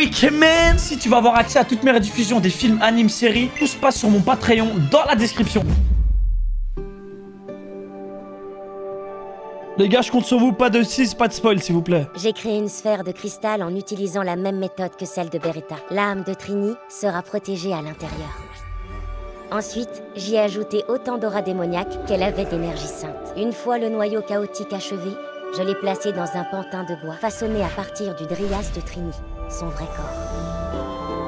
Ikemen. Si tu veux avoir accès à toutes mes rediffusions des films, animes, séries, tout se passe sur mon Patreon dans la description. Les gars, je compte sur vous, pas de 6, pas de spoil s'il vous plaît. J'ai créé une sphère de cristal en utilisant la même méthode que celle de Beretta. L'âme de Trini sera protégée à l'intérieur. Ensuite, j'y ai ajouté autant d'aura démoniaque qu'elle avait d'énergie sainte. Une fois le noyau chaotique achevé, je l'ai placé dans un pantin de bois, façonné à partir du Dryas de Trini, son vrai corps.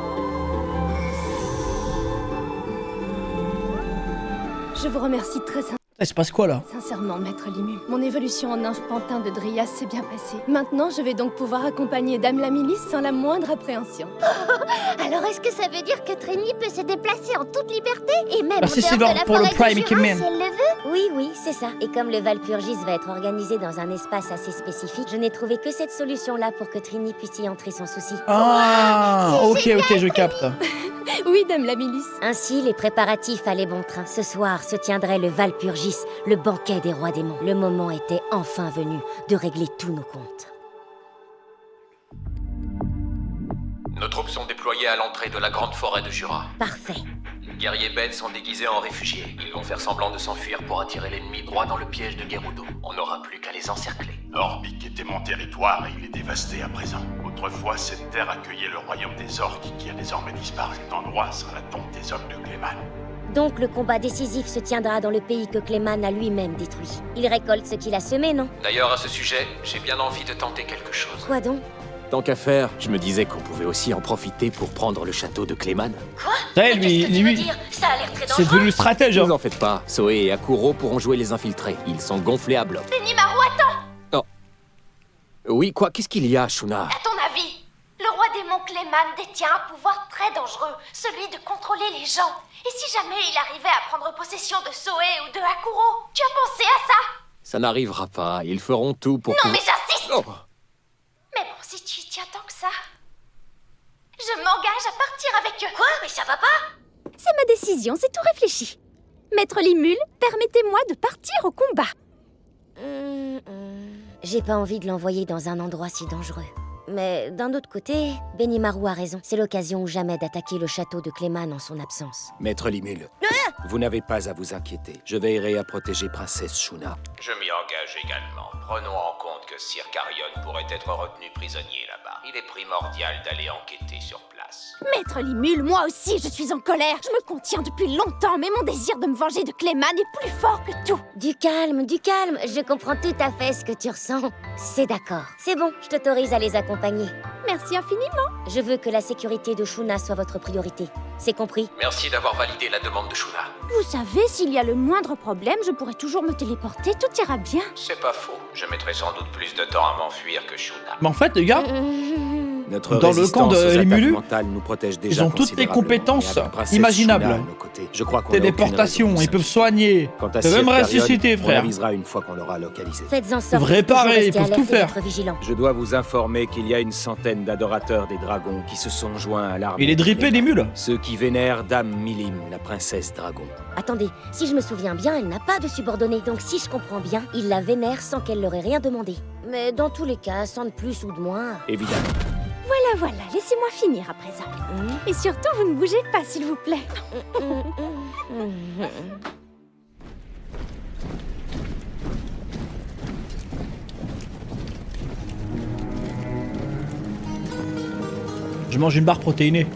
Je vous remercie très Il se passe quoi là? sincèrement, Maître Limu. Mon évolution en nymphe pantin de Dryas s'est bien passée. Maintenant, je vais donc pouvoir accompagner Dame Lamilis sans la moindre appréhension. Alors est-ce que ça veut dire que Trini peut se déplacer en toute liberté et même Merci en dehors Sylvain de la pour le forêt Prime de Jura, Ikemen. si elle le veut? Oui, c'est ça. Et comme le Valpurgis va être organisé dans un espace assez spécifique, je n'ai trouvé que cette solution-là pour que Trini puisse y entrer sans souci. Ah, ok, je capte. Oui, Dame Lamilis. Ainsi, les préparatifs allaient bon train. Ce soir se tiendrait le Valpurgis, le banquet des rois démons. Le moment était enfin venu de régler tous nos comptes. Nos troupes sont déployées à l'entrée de la grande forêt de Jura. Parfait. Les guerriers bêtes sont déguisés en réfugiés. Ils vont faire semblant de s'enfuir pour attirer l'ennemi droit dans le piège de Gerudo. On n'aura plus qu'à les encercler. Orbic était mon territoire et il est dévasté à présent. Autrefois, cette terre accueillait le royaume des orques qui a désormais disparu. Cet endroit sera la tombe des hommes de Clayman. Donc le combat décisif se tiendra dans le pays que Clayman a lui-même détruit. Il récolte ce qu'il a semé, non? D'ailleurs, à ce sujet, j'ai bien envie de tenter quelque chose. Quoi donc? Tant qu'à faire, je me disais qu'on pouvait aussi en profiter pour prendre le château de Clayman. Ça y est, lui, Ça a l'air très c'est devenu le stratège. Ne Hein. vous en faites pas, Soe et Akuro pourront jouer les infiltrés. Ils sont gonflés à bloc. Benimaru, attends! Oui, quoi? Qu'est-ce qu'il y a, Shuna? À ton avis, le roi démon Clayman détient un pouvoir très dangereux, celui de contrôler les gens. Et si jamais il arrivait à prendre possession de Soe ou de Akuro, tu as pensé à ça? Ça n'arrivera pas, ils feront tout pour... Non mais j'insiste! Oh. Mais bon, si tu y tiens tant que ça, je m'engage à partir avec eux. Quoi? Mais ça va pas? C'est ma décision, c'est tout réfléchi. Maître Limul, permettez-moi de partir au combat. J'ai pas envie de l'envoyer dans un endroit si dangereux. Mais d'un autre côté, Benimaru a raison. C'est l'occasion ou jamais d'attaquer le château de Clayman en son absence. Maître Limul, vous n'avez pas à vous inquiéter. Je veillerai à protéger Princesse Shuna. Je m'y engage également. Prenons en compte que Sir Carion pourrait être retenu prisonnier là-bas. Il est primordial d'aller enquêter sur place. Maître Limul, moi aussi je suis en colère. Je me contiens depuis longtemps, mais mon désir de me venger de Clayman est plus fort que tout. Du calme. Je comprends tout à fait ce que tu ressens. C'est d'accord. C'est bon, je t'autorise à les accompagner. Merci infiniment. Je veux que la sécurité de Shuna soit votre priorité. C'est compris? Merci d'avoir validé la demande de Shuna. Vous savez, s'il y a le moindre problème, je pourrai toujours me téléporter, tout ira bien. C'est pas faux. Je mettrai sans doute plus de temps à m'enfuir que Shuna. Mais en fait, les gars, Notre Dans le camp résistance de aux attaques Rimulu, mentales nous protège déjà ils ont toutes les considérablement. compétences Et avec Princesse imaginables. Shuna à nos côtés, je crois qu'on n'a aucune téléportation, raison de ils peuvent s'inquiéter. soigner. Quant à Ils peuvent Sir même Carion, ressusciter, on frère. avisera une fois qu'on l'aura localisé. Faites en sorte Vrai de toujours pareil, ils rester peuvent alerte tout et faire. d'être vigilant. Je dois vous informer qu'il y a une centaine d'adorateurs des dragons qui se sont joints à l'armée. Il est de drippé des Clayman. mules. Ceux qui vénèrent Dame Milim, la princesse dragon. Attendez, si je me souviens bien, elle n'a pas de subordonnée. Donc si je comprends bien, il la vénère sans qu'elle leur ait rien demandé. Mais dans tous les cas, sans de plus ou de moins... Évidemment. Voilà, laissez-moi finir à présent. Et surtout, vous ne bougez pas, s'il vous plaît. Je mange une barre protéinée.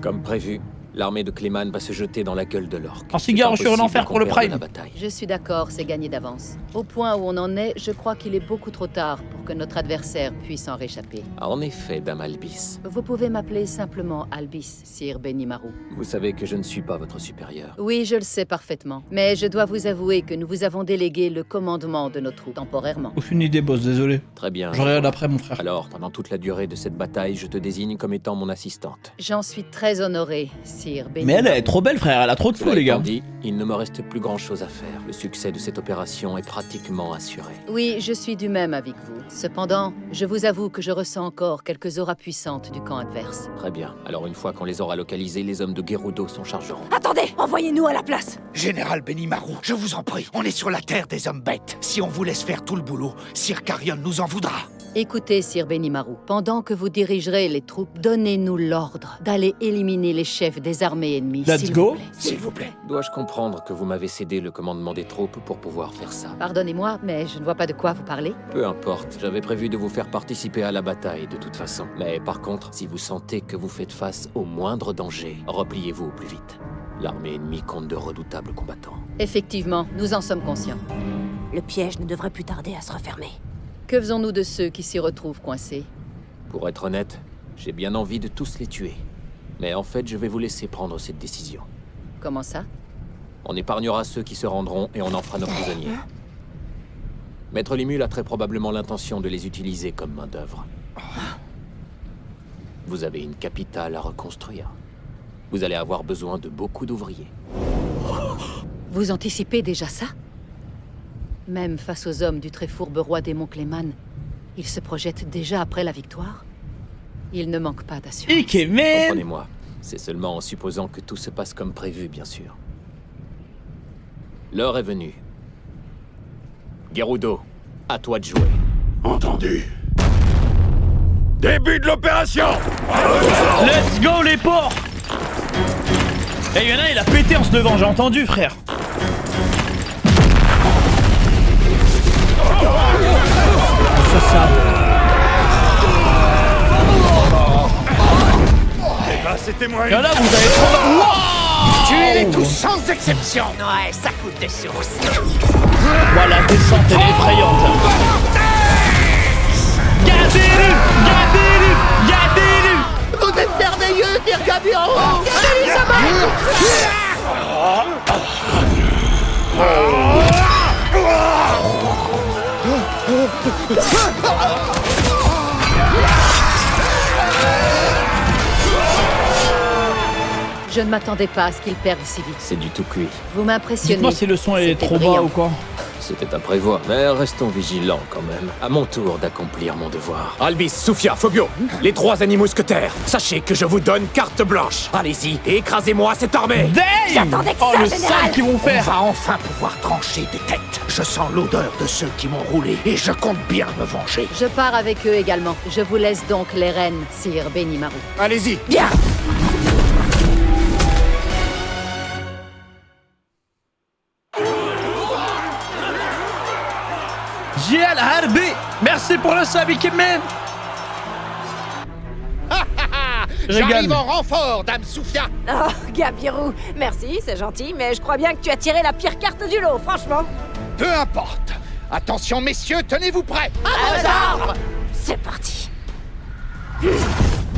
Comme prévu, l'armée de Clayman va se jeter dans la gueule de l'orque. Un cigare C'est sur un impossible enfer pour le qu'on perde Prime. la bataille. Je suis d'accord, c'est gagné d'avance. Au point où on en est, je crois qu'il est beaucoup trop tard pour que notre adversaire puisse en réchapper. Ah, en effet, Dame Albis. Vous pouvez m'appeler simplement Albis, Sir Benimaru. Vous savez que je ne suis pas votre supérieur. Oui, je le sais parfaitement. Mais je dois vous avouer que nous vous avons délégué le commandement de nos troupes, temporairement. Aucune idée, boss, désolé. Très bien. Je regarde après, mon frère. Alors, pendant toute la durée de cette bataille, je te désigne comme étant mon assistante. J'en suis très honoré, Sir Mais Benimaru. elle est trop belle, frère, elle a trop de Cela flow, les étant gars. dit, il ne me reste plus grand-chose à faire. Le succès de cette opération est pratiquement assuré. Oui, je suis du même avec vous. Cependant, je vous avoue que je ressens encore quelques auras puissantes du camp adverse. Très bien. Alors une fois qu'on les aura localisés, les hommes de Gerudo s'en chargeront. Attendez, envoyez-nous à la place. Général Benimaru, je vous en prie, on est sur la terre des hommes bêtes. Si on vous laisse faire tout le boulot, Sir Carion nous en voudra. Écoutez, Sir Benimaru, pendant que vous dirigerez les troupes, donnez-nous l'ordre d'aller éliminer les chefs des armées ennemies. Let's go. S'il vous plaît. Dois-je comprendre que vous m'avez cédé le commandement des troupes pour pouvoir faire ça? Pardonnez-moi, mais je ne vois pas de quoi vous parlez. Peu importe, j'avais prévu de vous faire participer à la bataille de toute façon. Mais par contre, si vous sentez que vous faites face au moindre danger, repliez-vous au plus vite. L'armée ennemie compte de redoutables combattants. Effectivement, nous en sommes conscients. Le piège ne devrait plus tarder à se refermer. Que faisons-nous de ceux qui s'y retrouvent coincés? Pour être honnête, j'ai bien envie de tous les tuer. Mais en fait, je vais vous laisser prendre cette décision. Comment ça? On épargnera ceux qui se rendront et on en fera nos prisonniers. Maître Limul a très probablement l'intention de les utiliser comme main-d'œuvre. Vous avez une capitale à reconstruire. Vous allez avoir besoin de beaucoup d'ouvriers. Vous anticipez déjà ça? Même face aux hommes du très fourbe roi démon Clayman, il se projette déjà après la victoire? Il ne manque pas d'assurance. Ikemen. Comprenez-moi, c'est seulement en supposant que tout se passe comme prévu, bien sûr. L'heure est venue. Gerudo, à toi de jouer. Entendu. Début de l'opération. Let's go les porcs. Et y'en a, il a pété en se levant, j'ai entendu, frère. Ça. Eh ben, c'était moi. Y'en a, vous avez trop... Wow. Tuez-les tous sans exception. Ouais, ça coûte des sources. Voilà, la descente, elle est effrayante. Gardez-le. Vous êtes merveilleux, Dirgabiro. Je ne m'attendais pas à ce qu'il perde si vite. C'est du tout cuit. Vous m'impressionnez. Dites-moi si le son est C'était trop bas brillant. ou quoi. C'était à prévoir, mais restons vigilants quand même. À mon tour d'accomplir mon devoir. Albis, Soufia, Phobio, les 3 animaux mousquetaires, sachez que je vous donne carte blanche. Allez-y, et écrasez-moi cette armée. Damn. J'attendais que Oh, ça, le général. sale qu'ils vont On faire. va enfin pouvoir trancher des têtes. Je sens l'odeur de ceux qui m'ont roulé et je compte bien me venger. Je pars avec eux également. Je vous laisse donc les rênes, Sir Benimaru. Allez-y. Bien. JL Harbi. Merci pour le sub, Ikemen. J'arrive en renfort, Dame Soufia. Oh, Gabiru, merci, c'est gentil, mais je crois bien que tu as tiré la pire carte du lot, franchement. Peu importe. Attention, messieurs, tenez-vous prêts. À vos ordres. C'est parti.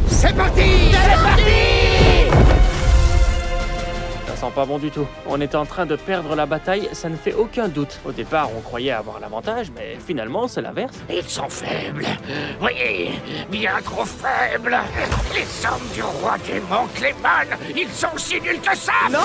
C'est parti. Ça sent pas bon du tout. On était en train de perdre la bataille, ça ne fait aucun doute. Au départ, on croyait avoir l'avantage, mais finalement, c'est l'inverse. Ils sont faibles. Voyez, bien trop faibles. Les hommes du roi démon Clayman, ils sont si nuls que ça. Non,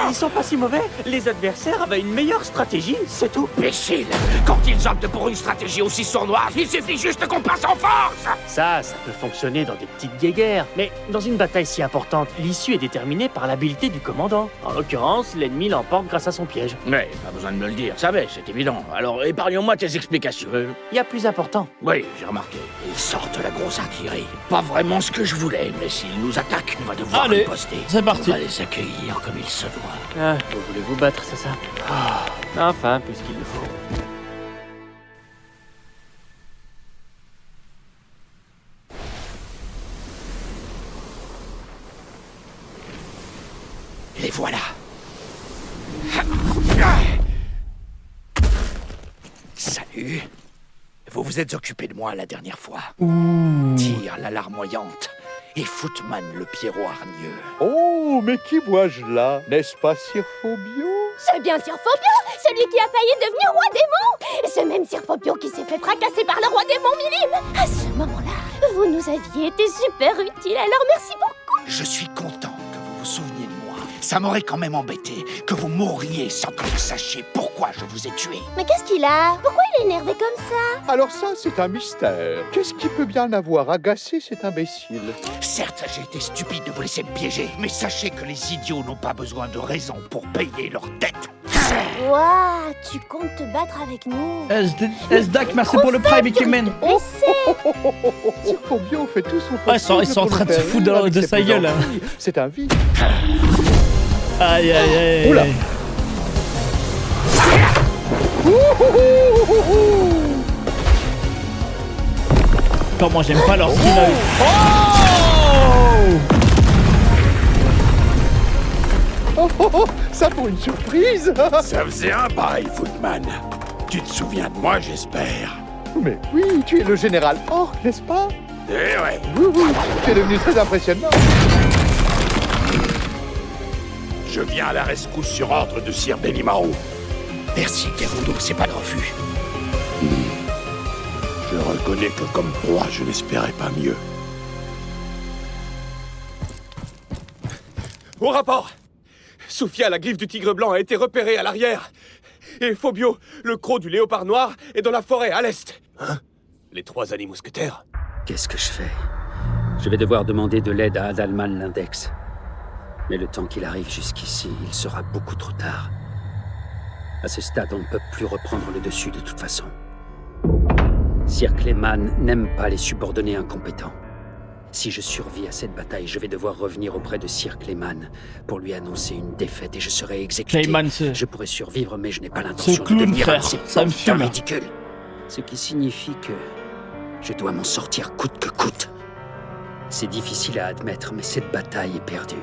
ils sont pas si mauvais. Les adversaires avaient une meilleure stratégie, c'est tout. Imbéciles. Quand ils optent pour une stratégie aussi sournoise, il suffit juste qu'on passe en force. Ça peut fonctionner dans des petites guéguerres. Mais dans une bataille si importante, l'issue est déterminée par l'habileté du commandant. En l'occurrence, l'ennemi l'emporte grâce à son piège. Ouais, pas besoin de me le dire, ça va, c'est évident. Alors épargne-moi tes explications. Il y a plus important. Oui, j'ai remarqué. Ils sortent la grosse artillerie. Pas vraiment ce que je voulais, mais s'ils nous attaquent, on va devoir Allez, riposter. c'est parti. On va les accueillir comme il se doit. Ah, vous voulez vous battre, c'est ça? Enfin, puisqu'il le faut. Les voilà. Salut. Vous vous êtes occupé de moi la dernière fois. Tire la larmoyante et Footman le Pierrot hargneux. Oh, mais qui vois-je là? N'est-ce pas Sir Phobio? C'est bien Sir Phobio, celui qui a failli devenir roi démon. Et c'est même Sir Phobio qui s'est fait fracasser par le roi démon Milim. À ce moment-là, vous nous aviez été super utiles, alors merci beaucoup. Je suis content que vous vous souveniez de moi. Ça m'aurait quand même embêté que vous mourriez sans que vous sachiez pourquoi je vous ai tué. Mais qu'est-ce qu'il a? Pourquoi il est énervé comme ça? Alors ça, c'est un mystère. Qu'est-ce qui peut bien avoir agacé cet imbécile? Certes, j'ai été stupide de vous laisser me piéger, mais sachez que les idiots n'ont pas besoin de raison pour payer leurs dettes. Waouh, tu comptes te battre avec nous? SDAC, merci pour le prime, Ikemen. Sir Phobio fait tout son possible. Ils sont en train de se pour foutre le de faire sa rire gueule. avec ses plaisanteries. C'est un vice. Aïe, aïe, aïe. Oula. Comment j'aime pas leur skin. Ça pour une surprise. Ça faisait un bail, Footman. Tu te souviens de moi, j'espère. Mais oui, tu es le général Orc, n'est-ce pas? Eh ouais. Oui, tu es devenu très impressionnant. Je viens à la rescousse sur ordre de Sir Benimaru. Merci, Gerudo, c'est pas de refus. Je reconnais que comme proie, je n'espérais pas mieux. Au rapport! Soufia, la griffe du tigre blanc, a été repérée à l'arrière. Et Phobio, le croc du léopard noir, est dans la forêt, à l'est. Hein? Les 3 amis mousquetaires. Qu'est-ce que je fais? Je vais devoir demander de l'aide à Adalman l'Index. Mais le temps qu'il arrive jusqu'ici, il sera beaucoup trop tard. À ce stade, on ne peut plus reprendre le dessus de toute façon. Sir Clayman n'aime pas les subordonnés incompétents. Si je survis à cette bataille, je vais devoir revenir auprès de Sir Clayman pour lui annoncer une défaite et je serai exécuté. Je pourrais survivre, mais je n'ai pas l'intention de devenir un de ces pantins ridicules. Ce qui signifie que je dois m'en sortir coûte que coûte. C'est difficile à admettre, mais cette bataille est perdue.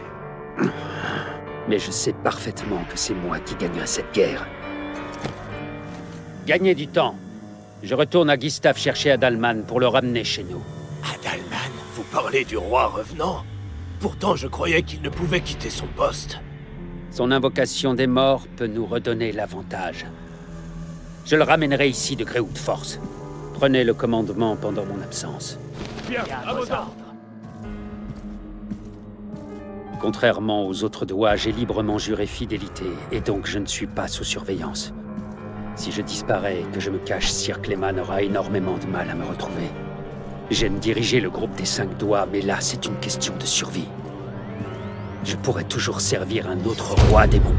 Mais je sais parfaitement que c'est moi qui gagnerai cette guerre. Gagnez du temps. Je retourne à Gustav chercher Adalman pour le ramener chez nous. Adalman, vous parlez du roi revenant? Pourtant, je croyais qu'il ne pouvait quitter son poste. Son invocation des morts peut nous redonner l'avantage. Je le ramènerai ici de gré ou de force. Prenez le commandement pendant mon absence. Bien, à vos ordres. Contrairement aux autres doigts, j'ai librement juré fidélité, et donc je ne suis pas sous surveillance. Si je disparais et que je me cache, Sir Clayman aura énormément de mal à me retrouver. J'aime diriger le groupe des 5 doigts, mais là, c'est une question de survie. Je pourrais toujours servir un autre roi démon.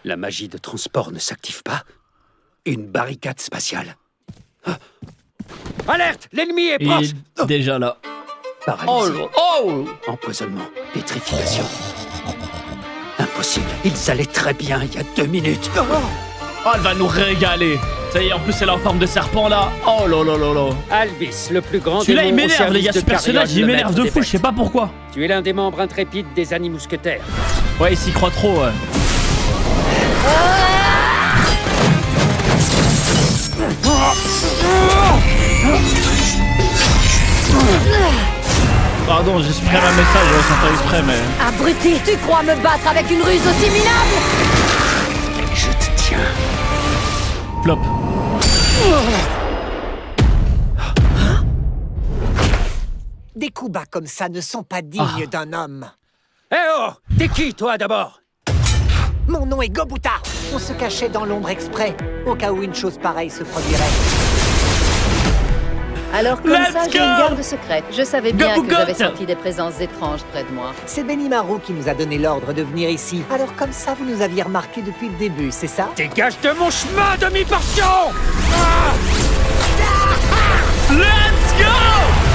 La magie de transport ne s'active pas? Une barricade spatiale. Alerte! L'ennemi est proche! Il est déjà là. Paralysie. Empoisonnement. Pétrification. Impossible. Ils allaient très bien il y a 2 minutes. Oh, elle va nous régaler. Ça y est, en plus, elle est en forme de serpent, là. Oh là là là là. Albis, le plus grand Celui-là, il démon au m'énerve, les gars. Ce service de personnage, Carion, il le m'énerve maître de des fou, je sais pas pourquoi. Tu es l'un des membres intrépides des Amis Mousquetaires. Ouais, il s'y croit trop, ouais. Pardon, j'ai supprimé un message, sans faire exprès, mais... Abruti, tu crois me battre avec une ruse aussi minable? Je te tiens. Flop. Des coups bas comme ça ne sont pas dignes d'un homme. Eh oh! T'es qui, toi, d'abord? Mon nom est Gobuta. On se cachait dans l'ombre exprès, au cas où une chose pareille se produirait. Alors comme ça, j'ai une garde secrète. Je savais bien que j'avais senti des présences étranges près de moi. C'est Benimaru qui nous a donné l'ordre de venir ici. Alors comme ça, vous nous aviez remarqué depuis le début, c'est ça? Dégage de mon chemin, demi-portion! Let's go!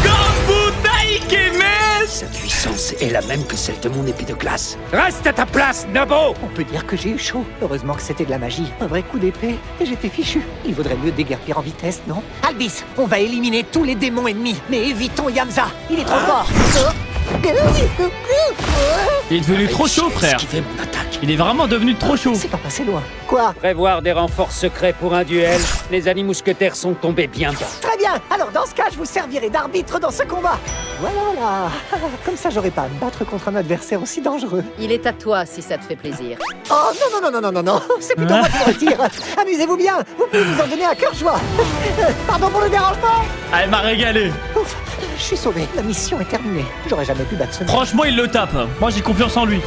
Gobuta Ikemen! Sa puissance est la même que celle de mon épée de glace. Reste à ta place, Nabo! On peut dire que j'ai eu chaud. Heureusement que c'était de la magie. Un vrai coup d'épée, et j'étais fichu. Il vaudrait mieux déguerpir en vitesse, non? Albis, on va éliminer tous les démons ennemis, mais évitons Yamza. Il est trop fort. Il est devenu trop chaud, frère. Il est vraiment devenu trop chaud. C'est pas passé loin. quoi? Prévoir des renforts secrets pour un duel. Les amis mousquetaires sont tombés bien bas. Très bien. Alors dans ce cas, je vous servirai d'arbitre dans ce combat. Voilà. Comme ça, j'aurai pas à me battre contre un adversaire aussi dangereux. Il est à toi si ça te fait plaisir. Oh non. C'est plutôt moi qui me retire. Amusez-vous bien. Vous pouvez vous en donner à cœur joie. Pardon pour le dérangement. Ah, elle m'a régalé. Ouf, je suis sauvé. La mission est terminée. J'aurais jamais pu battre ce mec. Franchement, il le tape. Moi, j'ai confiance en lui.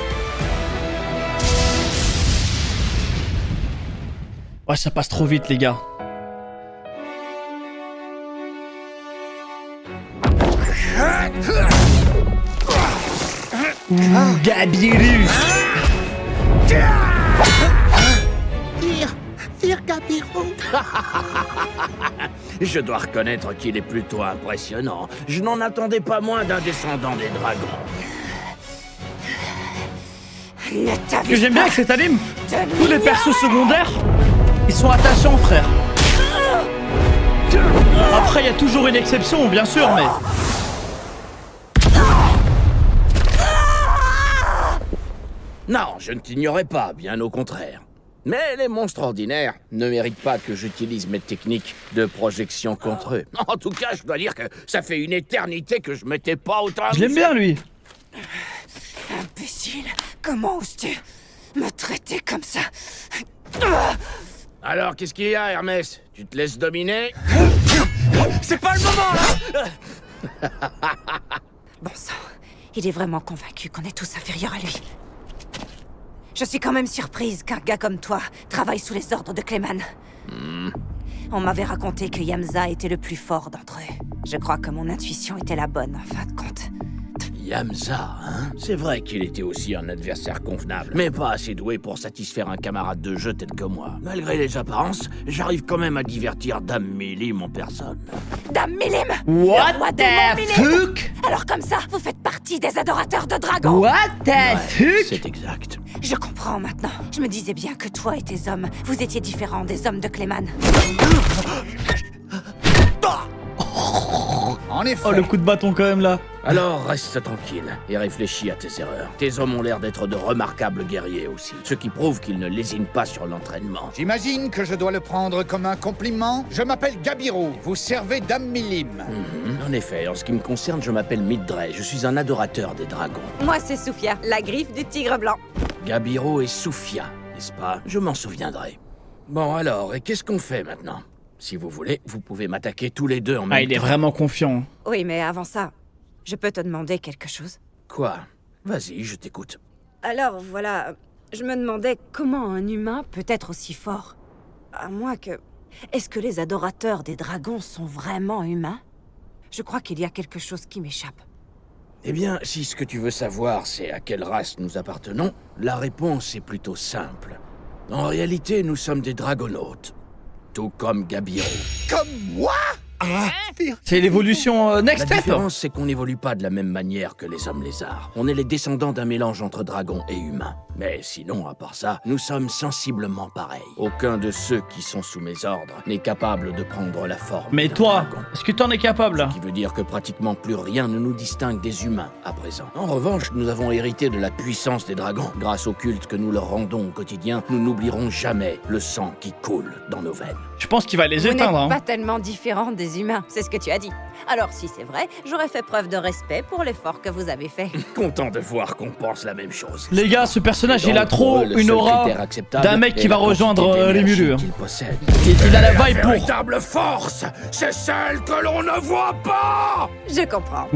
Ouais, ça passe trop vite, les gars. Ouh, Gabiru. Tire Gabiro. Je dois reconnaître qu'il est plutôt impressionnant. Je n'en attendais pas moins d'un descendant des dragons. Ce que j'aime bien avec cet anime, tous les persos secondaires, ils sont attachants, frère. Après, il y a toujours une exception, bien sûr, mais... Non, je ne t'ignorais pas, bien au contraire. Mais les monstres ordinaires ne méritent pas que j'utilise mes techniques de projection contre eux. En tout cas, je dois dire que ça fait une éternité que je m'étais pas autant... Je l'aime bien, lui. Imbécile, comment oses-tu me traiter comme ça? Alors, qu'est-ce qu'il y a, Hermès? Tu te laisses dominer? C'est pas le moment, là. Bon sang, il est vraiment convaincu qu'on est tous inférieurs à lui. Je suis quand même surprise qu'un gars comme toi travaille sous les ordres de Clayman. On m'avait raconté que Yamza était le plus fort d'entre eux. Je crois que mon intuition était la bonne, en fin de compte. Yamza, hein? C'est vrai qu'il était aussi un adversaire convenable, mais pas assez doué pour satisfaire un camarade de jeu tel que moi. Malgré les apparences, j'arrive quand même à divertir Dame Milim en personne. Dame Milim! What le roi the démon Milim! fuck? Alors comme ça, vous faites partie des adorateurs de dragons! What the fuck? C'est exact. Je comprends maintenant. Je me disais bien que toi et tes hommes, vous étiez différents des hommes de Clayman. En effet. Oh, le coup de bâton quand même, là. Alors reste tranquille et réfléchis à tes erreurs. Tes hommes ont l'air d'être de remarquables guerriers aussi, ce qui prouve qu'ils ne lésinent pas sur l'entraînement. J'imagine que je dois le prendre comme un compliment. Je m'appelle Gabiro, vous servez Dame Milim. En effet, en ce qui me concerne, je m'appelle Midray, je suis un adorateur des dragons. Moi, c'est Soufia, la griffe du tigre blanc. Gabiro et Soufia, n'est-ce pas? Je m'en souviendrai. Bon alors, et qu'est-ce qu'on fait maintenant? Si vous voulez, vous pouvez m'attaquer tous les deux en même temps. Ah, il est vraiment confiant. Oui, mais avant ça, je peux te demander quelque chose? Quoi? Vas-y, je t'écoute. Alors, voilà, je me demandais comment un humain peut être aussi fort. À moins que... Est-ce que les adorateurs des dragons sont vraiment humains? Je crois qu'il y a quelque chose qui m'échappe. Eh bien, si ce que tu veux savoir, c'est à quelle race nous appartenons, la réponse est plutôt simple. En réalité, nous sommes des dragonautes. Tout comme Gabiro. Comme moi? C'est l'évolution Next La Step. différence, c'est qu'on n'évolue pas de la même manière que les hommes lézards. On est les descendants d'un mélange entre dragons et humains. Mais sinon, à part ça, nous sommes sensiblement pareils. Aucun de ceux qui sont sous mes ordres n'est capable de prendre la forme Mais d'un toi, dragon. est-ce que t'en es capable? Ce qui veut dire que pratiquement plus rien ne nous distingue des humains à présent. En revanche, nous avons hérité de la puissance des dragons. Grâce au culte que nous leur rendons au quotidien, nous n'oublierons jamais le sang qui coule dans nos veines. Je pense qu'il va les Vous n'êtes éteindre. Hein. pas tellement différents des humains, c'est ce que tu as dit. Alors si c'est vrai, j'aurais fait preuve de respect pour l'effort que vous avez fait. Content de voir qu'on pense la même chose. Les gars, ce personnage, il a Donc, trop pour eux, le une seul aura critère acceptable d'un mec qui est va la quantité rejoindre les d'énergie mulures. qu'il possède. Il a la La vibe pour. véritable force, c'est celle que l'on ne voit pas. Je comprends.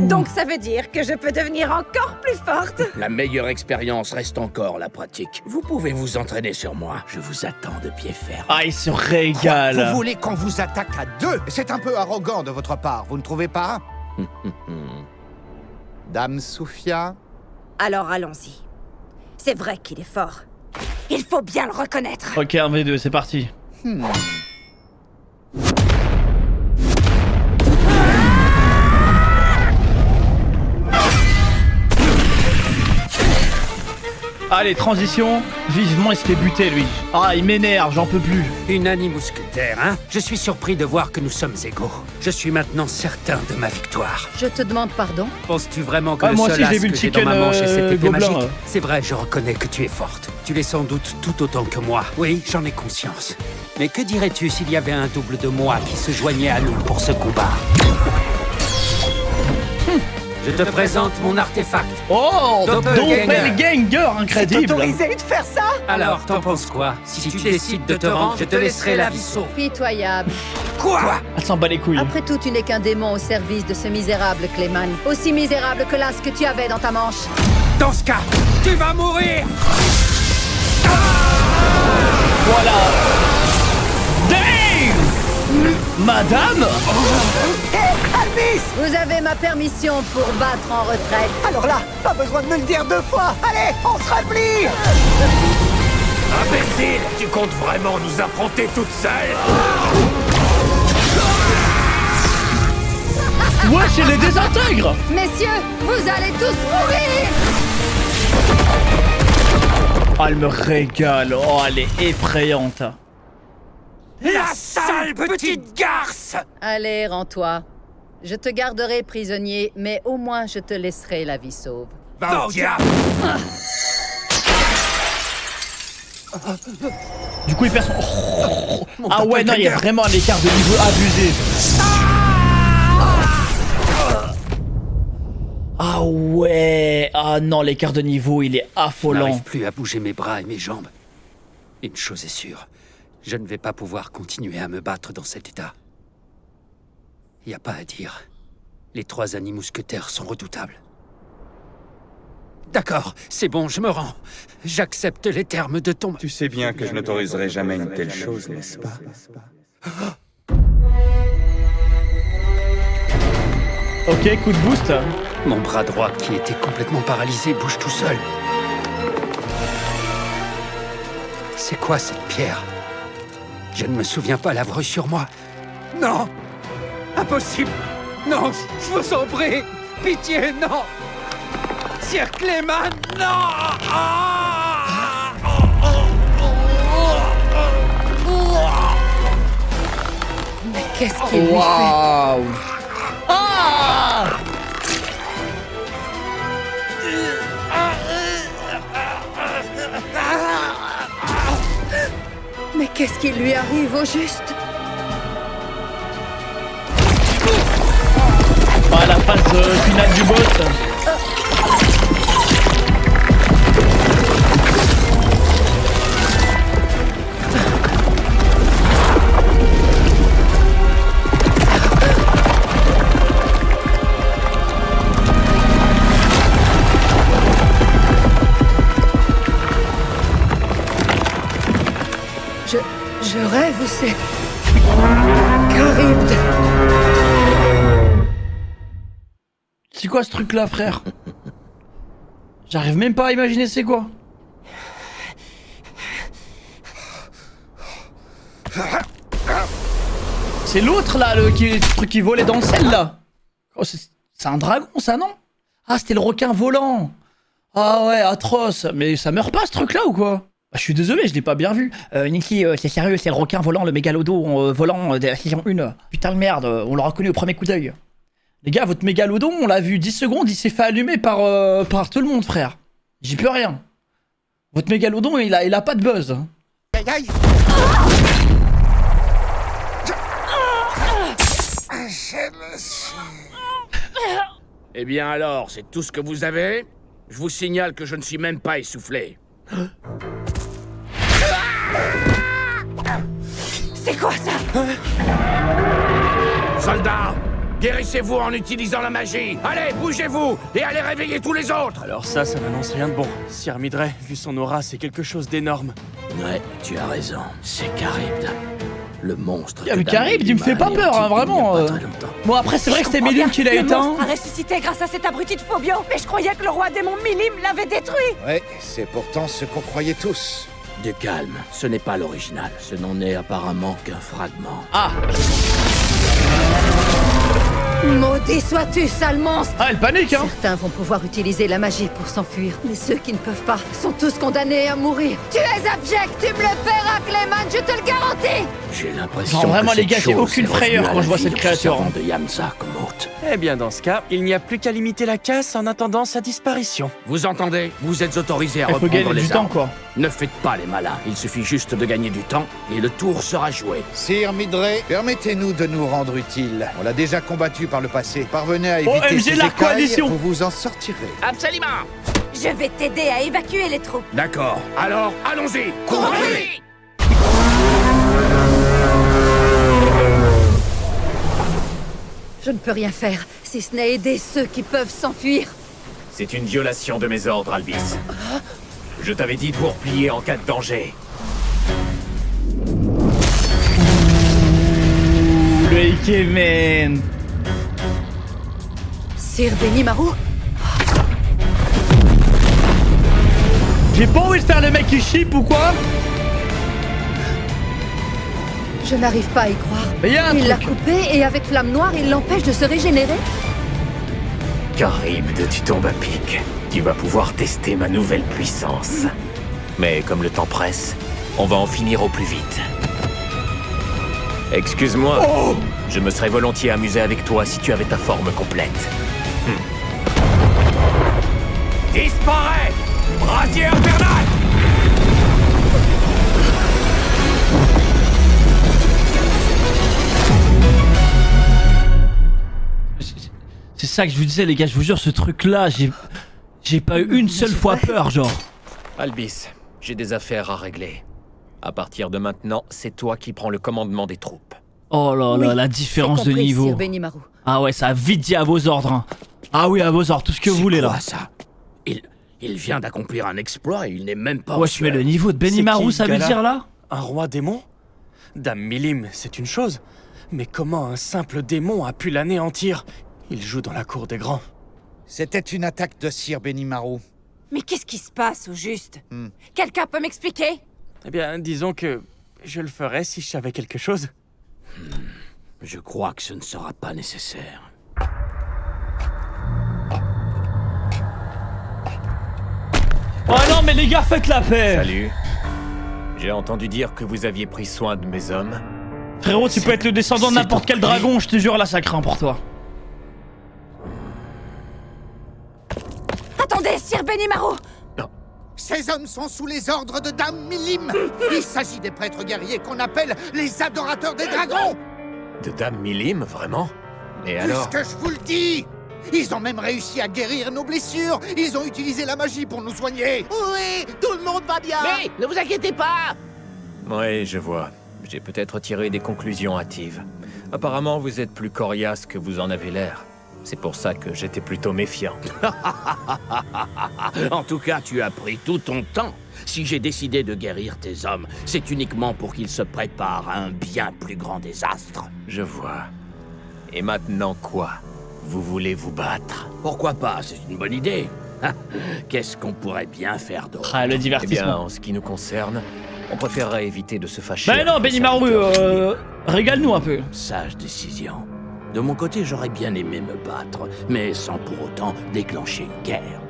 Donc ça veut dire que je peux devenir encore plus forte. La meilleure expérience reste encore la pratique. Vous pouvez vous entraîner sur moi. Je vous attends de pied ferme. Ah, il se régale. Vous voulez qu'on vous attaque à deux? C'est un peu arrogant de votre part, vous ne trouvez pas? Dame Soufia? Alors allons-y. C'est vrai qu'il est fort. Il faut bien le reconnaître. Ok, 1v2, c'est parti. Allez, transition. Vivement, il se fait buter, lui. Ah, il m'énerve, j'en peux plus. Une mousquetaire, hein? Je suis surpris de voir que nous sommes égaux. Je suis maintenant certain de ma victoire. Je te demande pardon? Penses-tu vraiment que le moi seul aussi, j'ai as vu le que j'ai dans chicken ma manche est cette épée gobelin, magique? C'est vrai, je reconnais que tu es forte. Tu l'es sans doute tout autant que moi. Oui, j'en ai conscience. Mais que dirais-tu s'il y avait un double de moi qui se joignait à nous pour ce combat? Je te présente mon artefact. Oh, Doppelganger, incroyable. C'est autorisé de faire ça? Alors, t'en penses quoi? Si tu décides de te rendre, je te laisserai la vie sauve. Pitoyable. Quoi? Elle s'en bat les couilles. Après tout, tu n'es qu'un démon au service de ce misérable Clayman. Aussi misérable que l'as que tu avais dans ta manche. Dans ce cas, tu vas mourir! Voilà. Damn! Madame? Albis! Vous avez ma permission pour battre en retraite. Alors là, pas besoin de me le dire 2 fois. Allez, on se replie! Imbécile! Tu comptes vraiment nous affronter toute seule? Wesh, elle les désintègre! Messieurs, vous allez tous mourir! Oh, elle me régale. Oh, elle est effrayante. La sale petite garce! Allez, rends-toi. Je te garderai prisonnier, mais au moins je te laisserai la vie sauve. Va au diable! Du coup, il perd son... Oh. Ah ouais, non, il y a vraiment un écart de niveau abusé. Ah ouais. Ah non, l'écart de niveau, il est Je affolant. n'arrive plus à bouger mes bras et mes jambes. Une chose est sûre, je ne vais pas pouvoir continuer à me battre dans cet état. Y a pas à dire. Les 3 mousquetaires sont redoutables. D'accord, c'est bon, je me rends. J'accepte les termes de ton... Tu sais bien que je n'autoriserai jamais une telle chose, n'est-ce pas? Ok, coup de boost. Mon bras droit, qui était complètement paralysé, bouge tout seul. C'est quoi cette pierre? Je ne me souviens pas l'avoir eue sur moi. Non! Impossible! Non, je vous en prie! Pitié, non! Sir Clayman, non! Mais qu'est-ce qu'il lui fait? Waouh! Ah! Mais qu'est-ce qui lui arrive au juste? Ah, la phase finale du boss. Je rêve ou c'est... Charybde. C'est quoi ce truc là, frère? J'arrive même pas à imaginer c'est quoi. C'est l'autre là, le truc qui volait dans le sel là. Oh, c'est un dragon ça, non? Ah, c'était le requin volant. Ah ouais, atroce. Mais ça meurt pas ce truc là ou quoi? Bah, je suis désolé, je l'ai pas bien vu. Nikki, c'est sérieux, c'est le requin volant, le mégalodon volant de la saison 1. Putain de merde, on l'a reconnu au premier coup d'œil. Les gars, votre mégalodon, on l'a vu 10 secondes, il s'est fait allumer par tout le monde, frère. J'y peux rien. Votre mégalodon, il a pas de buzz. Aïe aïe! Eh bien alors, c'est tout ce que vous avez? Je vous signale que je ne suis même pas essoufflé. C'est quoi ça? Soldats, guérissez-vous en utilisant la magie. Allez, bougez-vous et allez réveiller tous les autres. Alors ça n'annonce rien de bon. Sir Midray, vu son aura, c'est quelque chose d'énorme. Ouais, tu as raison. C'est Charybde. Le monstre. Le Charybde, il me fait pas peur, hein, vraiment. Bon, après, c'est vrai que c'était Milim qui l'a Le éteint. monstre a ressuscité grâce à cet abruti de Phobio, mais je croyais que le roi démon Milim l'avait détruit. Ouais, c'est pourtant ce qu'on croyait tous. Du calme, ce n'est pas l'original. Ce n'en est apparemment qu'un fragment. Ah! Maudit sois-tu, sale monstre! Ah, elle panique, hein! Certains vont pouvoir utiliser la magie pour s'enfuir, mais ceux qui ne peuvent pas sont tous condamnés à mourir. Tu es abject, tu me le paieras, Clayman, je te le garantis! J'ai l'impression Non, vraiment, que les gars, cette j'ai chose aucune est revenue frayeur à quand la je vois vie cette en se créature. servant de Yamza comme hôte. Eh bien, dans ce cas, il n'y a plus qu'à limiter la casse en attendant sa disparition. Vous entendez? Vous êtes autorisés à Il faut reprendre gagner les du temps, armes. quoi. Ne faites pas les malins. Il suffit juste de gagner du temps et le tour sera joué. Sire Midray, permettez-nous de nous rendre utiles. On l'a déjà combattu par le passé. Parvenez à éviter OMG, ces la écailles, coalition. vous vous en sortirez. Absolument. Je vais t'aider à évacuer les troupes. D'accord. Alors, allons-y. Courez! Je ne peux rien faire, si ce n'est aider ceux qui peuvent s'enfuir. C'est une violation de mes ordres, Albis. Je t'avais dit de vous replier en cas de danger. Le Ikemen. Sire Benimaru? J'ai pas envie de faire le mec qui chip ou quoi? Je n'arrive pas à y croire. Mais y a un Il l'a truc. coupé et avec flamme noire, il l'empêche de se régénérer? Carib de tu tombes à pic. Tu vas pouvoir tester ma nouvelle puissance. Mais comme le temps presse, on va en finir au plus vite. Excuse-moi, je me serais volontiers amusé avec toi si tu avais ta forme complète. Disparais! Brasier infernal! C'est ça que je vous disais, les gars, je vous jure, ce truc-là, j'ai pas eu une seule fois peur, genre. Albis, j'ai des affaires à régler. À partir de maintenant, c'est toi qui prends le commandement des troupes. Oh là là, Oui, la différence de compris, niveau. Sire Benimaru. Ah ouais, ça a vite dit à vos ordres. Hein. Ah oui, à vos ordres, tout ce que vous voulez là. Quoi, ça? Il vient d'accomplir un exploit et il n'est même pas... Wesh, mais le niveau de Benimaru, ça veut dire là? Un roi démon? Dame Milim, c'est une chose. Mais comment un simple démon a pu l'anéantir? Il joue dans la cour des grands. C'était une attaque de Sire Benimaru. Mais qu'est-ce qui se passe au juste? Quelqu'un peut m'expliquer? Eh bien, disons que je le ferais si je savais quelque chose. Je crois que ce ne sera pas nécessaire. Oh non, mais les gars, faites la paix. Salut. J'ai entendu dire que vous aviez pris soin de mes hommes. Frérot, tu peux être le descendant de n'importe quel dragon, je te jure, là, ça craint pour toi. Attendez, Sire Benimaru! Ces hommes sont sous les ordres de Dame Milim. Il s'agit des prêtres guerriers qu'on appelle les adorateurs des dragons. De Dame Milim, vraiment? Et alors? Puisque je vous le dis, ils ont même réussi à guérir nos blessures. Ils ont utilisé la magie pour nous soigner. Oui, tout le monde va bien. Mais ne vous inquiétez pas. Oui, je vois. J'ai peut-être tiré des conclusions hâtives. Apparemment, vous êtes plus coriace que vous en avez l'air. C'est pour ça que j'étais plutôt méfiant. En tout cas, tu as pris tout ton temps. Si j'ai décidé de guérir tes hommes, c'est uniquement pour qu'ils se préparent à un bien plus grand désastre. Je vois. Et maintenant quoi? Vous voulez vous battre? Pourquoi pas? C'est une bonne idée. Qu'est-ce qu'on pourrait bien faire d'autre? Ah, le Eh bien, divertissement. en ce qui nous concerne, on préférerait éviter de se fâcher. Bah non, avec les Benimaru, serviteurs. régale-nous un peu. Sage décision. De mon côté, j'aurais bien aimé me battre, mais sans pour autant déclencher une guerre.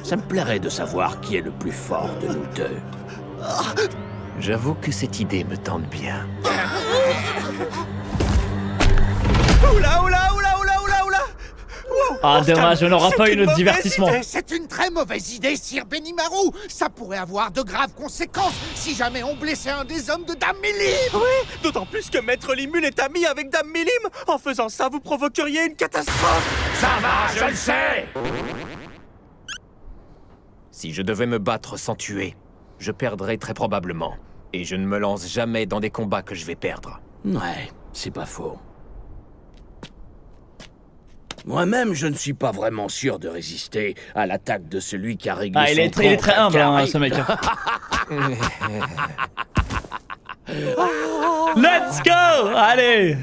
Ça me plairait de savoir qui est le plus fort de nous deux. J'avoue que cette idée me tente bien. Oula, oula, oula, oula, oula, oula. Ah, dommage, on n'aura pas eu notre divertissement. C'est une très mauvaise idée, Sire Benimaru. Ça pourrait avoir de graves conséquences si jamais on blessait un des hommes de Dame Milim. Oui, d'autant plus que Maître Limul est ami avec Dame Milim. En faisant ça, vous provoqueriez une catastrophe. Ça va, je le sais. Si je devais me battre sans tuer, je perdrais très probablement. Et je ne me lance jamais dans des combats que je vais perdre. Ouais, c'est pas faux. Moi-même, je ne suis pas vraiment sûr de résister à l'attaque de celui qui a réglé Ah, il est très humble, hein, ce mec. Let's go! Allez!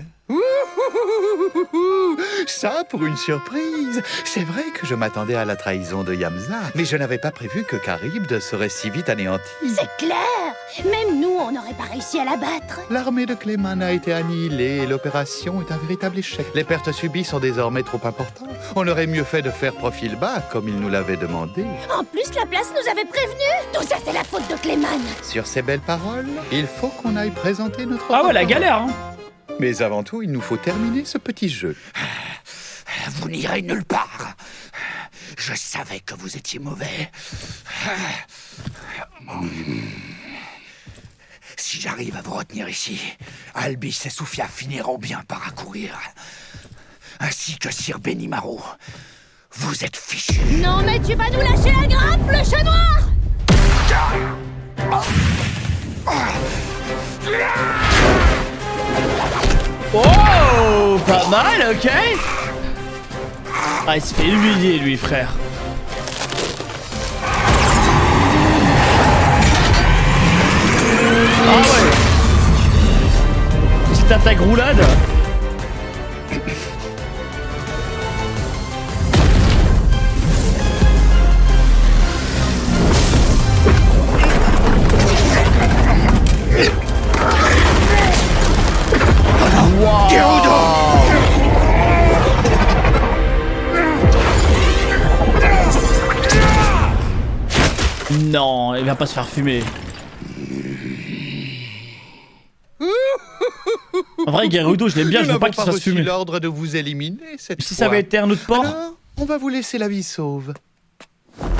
Ça pour une surprise. C'est vrai que je m'attendais à la trahison de Yamza, mais je n'avais pas prévu que Charybde serait si vite anéantie. C'est clair. Même nous, on n'aurait pas réussi à la battre. L'armée de Clayman a été annihilée et l'opération est un véritable échec. Les pertes subies sont désormais trop importantes. On aurait mieux fait de faire profil bas, comme il nous l'avait demandé. En plus, la place nous avait prévenus. Tout ça, c'est la faute de Clayman. Sur ces belles paroles, il faut qu'on aille présenter notre... Ah ouais, la galère, hein. Mais avant tout, il nous faut terminer ce petit jeu. Vous n'irez nulle part. Je savais que vous étiez mauvais. Si j'arrive à vous retenir ici, Albis et Soufia finiront bien par accourir. Ainsi que Sir Benimaru. Vous êtes fichus. Non, mais tu vas nous lâcher la grappe, le chat noir. Oh, pas mal, ok. Ah, il se fait humilier, lui, frère. Ah ouais. Petite attaque roulade. Non, il va pas se faire fumer. En vrai, Gerudo, je l'aime bien, je veux pas qu'il se fasse fumer. L'ordre de vous éliminer cette Si fois. ça avait été un autre port. Alors, on va vous laisser la vie sauve. Soyez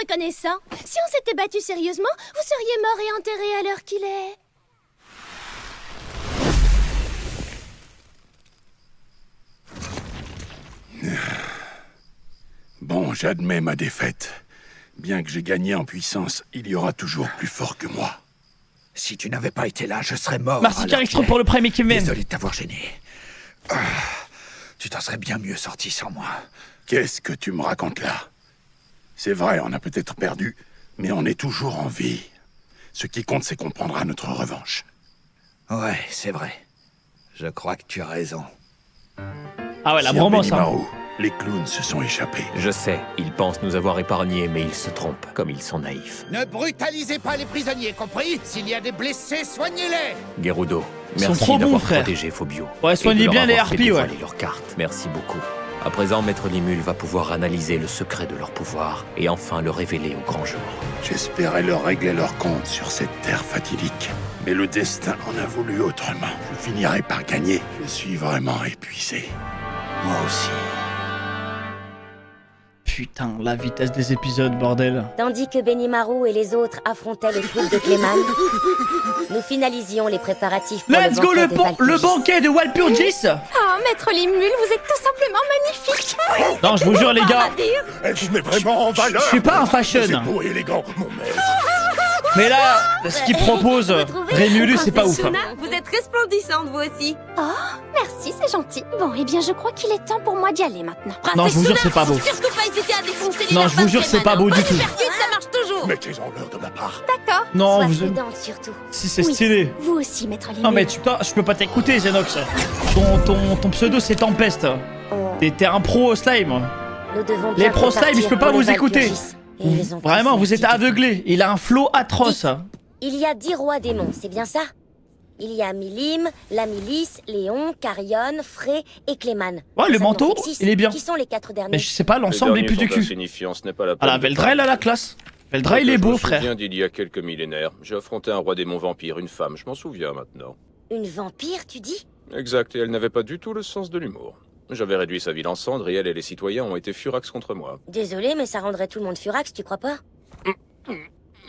reconnaissants. Si on s'était battu sérieusement, vous seriez mort et enterré à l'heure qu'il est. Bon, j'admets ma défaite. Bien que j'ai gagné en puissance, il y aura toujours plus fort que moi. Si tu n'avais pas été là, je serais mort. Merci Carextro pour le premier équipement. Désolé de t'avoir gêné. Tu t'en serais bien mieux sorti sans moi. Qu'est-ce que tu me racontes là? C'est vrai, on a peut-être perdu, mais on est toujours en vie. Ce qui compte, c'est qu'on prendra notre revanche. Ouais, c'est vrai. Je crois que tu as raison. Ah ouais, la Sir bromance, hein. Benimaru, les clowns se sont échappés. Je sais, ils pensent nous avoir épargnés, mais ils se trompent, comme ils sont naïfs. Ne brutalisez pas les prisonniers, compris? S'il y a des blessés, soignez-les! Gerudo, Ils sont merci trop bons, d'avoir frère. protégé Fobio. Ouais, et soignez de leur bien les avoir fait harpies, ouais. dévoiler leurs cartes. Merci beaucoup. À présent, Maître Limul va pouvoir analyser le secret de leur pouvoir et enfin le révéler au grand jour. J'espérais leur régler leur compte sur cette terre fatidique. Mais le destin en a voulu autrement. Je finirai par gagner. Je suis vraiment épuisé. Moi aussi. Putain, la vitesse des épisodes, bordel. Tandis que Benimaru et les autres affrontaient les troupes de Clayman, nous finalisions les préparatifs pour Let's go, le banquet de le banquet de Walpurgis. Oh, Maître Limul, vous êtes tout simplement magnifique. Non, je vous jure, les gars. Je mets vraiment en valeur. Je suis pas un fashion. C'est beau et élégant, mon maître. Mais là, ce qu'il propose, Rémulus, c'est pas ouf. Hein. Vous êtes resplendissante, vous aussi. Oh, merci, c'est gentil. Bon, eh bien, je crois qu'il est temps pour moi d'y aller maintenant. Non, je vous jure, c'est pas beau. Surtout pas hésiter à défoncer les Non, je vous jure, c'est pas beau du tout. Ça marche toujours. Mettez-en l'heure de ma part. D'accord. Non, Sois vous... prudente, surtout. Si, c'est Oui, stylé. Vous aussi, Maître Limul. Non, mais je peux pas t'écouter, Zenox. Ton pseudo, c'est Tempest. T'es un pro slime. Nous devons Les bien pro slime, je peux repartir pas pour vous le écouter. Valpurgis. Et ils ont Vraiment, tous vous êtes l'attitude. aveuglé. Il a un flow atroce. Il y a 10 rois démons, c'est bien ça? Il y a Milim, la milice, Léon, Carion, Frey et Clayman. Ouais, le Ça, il en manteau, fait 6. il est bien. Qui sont les 4 derniers? Mais je sais pas, l'ensemble est plus du cul. Ah la Veldrel à la classe. Veldrel, il est beau, frère. Je me souviens d'il y a quelques millénaires. J'ai affronté un roi démon vampire, une femme, je m'en souviens maintenant. Une vampire, tu dis? Exact, et elle n'avait pas du tout le sens de l'humour. J'avais réduit sa ville en cendres et elle et les citoyens ont été furax contre moi. Désolé, mais ça rendrait tout le monde furax, tu crois pas?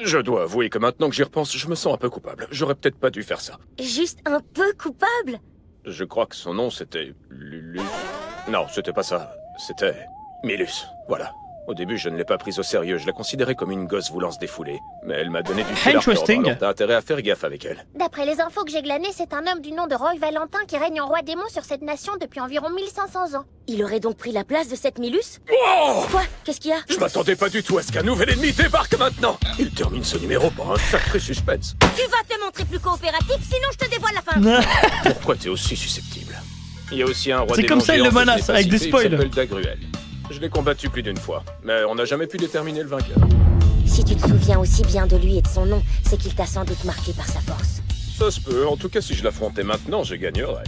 Je dois avouer que maintenant que j'y repense, je me sens un peu coupable. J'aurais peut-être pas dû faire ça. Juste un peu coupable? Je crois que son nom c'était... Lulu... Non, c'était pas ça. C'était... Milus, voilà. Au début, je ne l'ai pas prise au sérieux, je la considérais comme une gosse voulant se défouler. Mais elle m'a donné du fil à retordre, alors t'as intérêt à faire gaffe avec elle. D'après les infos que j'ai glanées, c'est un homme du nom de Roy Valentin qui règne en roi démon sur cette nation depuis environ 1500 ans. Il aurait donc pris la place de cette Milus? Oh Quoi? Qu'est-ce qu'il y a? Je m'attendais pas du tout à ce qu'un nouvel ennemi débarque maintenant. Il termine ce numéro par un sacré suspense. Tu vas te montrer plus coopératif, sinon je te dévoile la fin. Pourquoi t'es aussi susceptible? Il y a aussi un roi C'est démon comme ça, il géant le que je menace, n'ai pas avec des cité, spoils. Il s'appelle Dagruel. Je l'ai combattu plus d'une fois, mais on n'a jamais pu déterminer le vainqueur. Si tu te souviens aussi bien de lui et de son nom, c'est qu'il t'a sans doute marqué par sa force. Ça se peut, en tout cas si je l'affrontais maintenant, je gagnerais.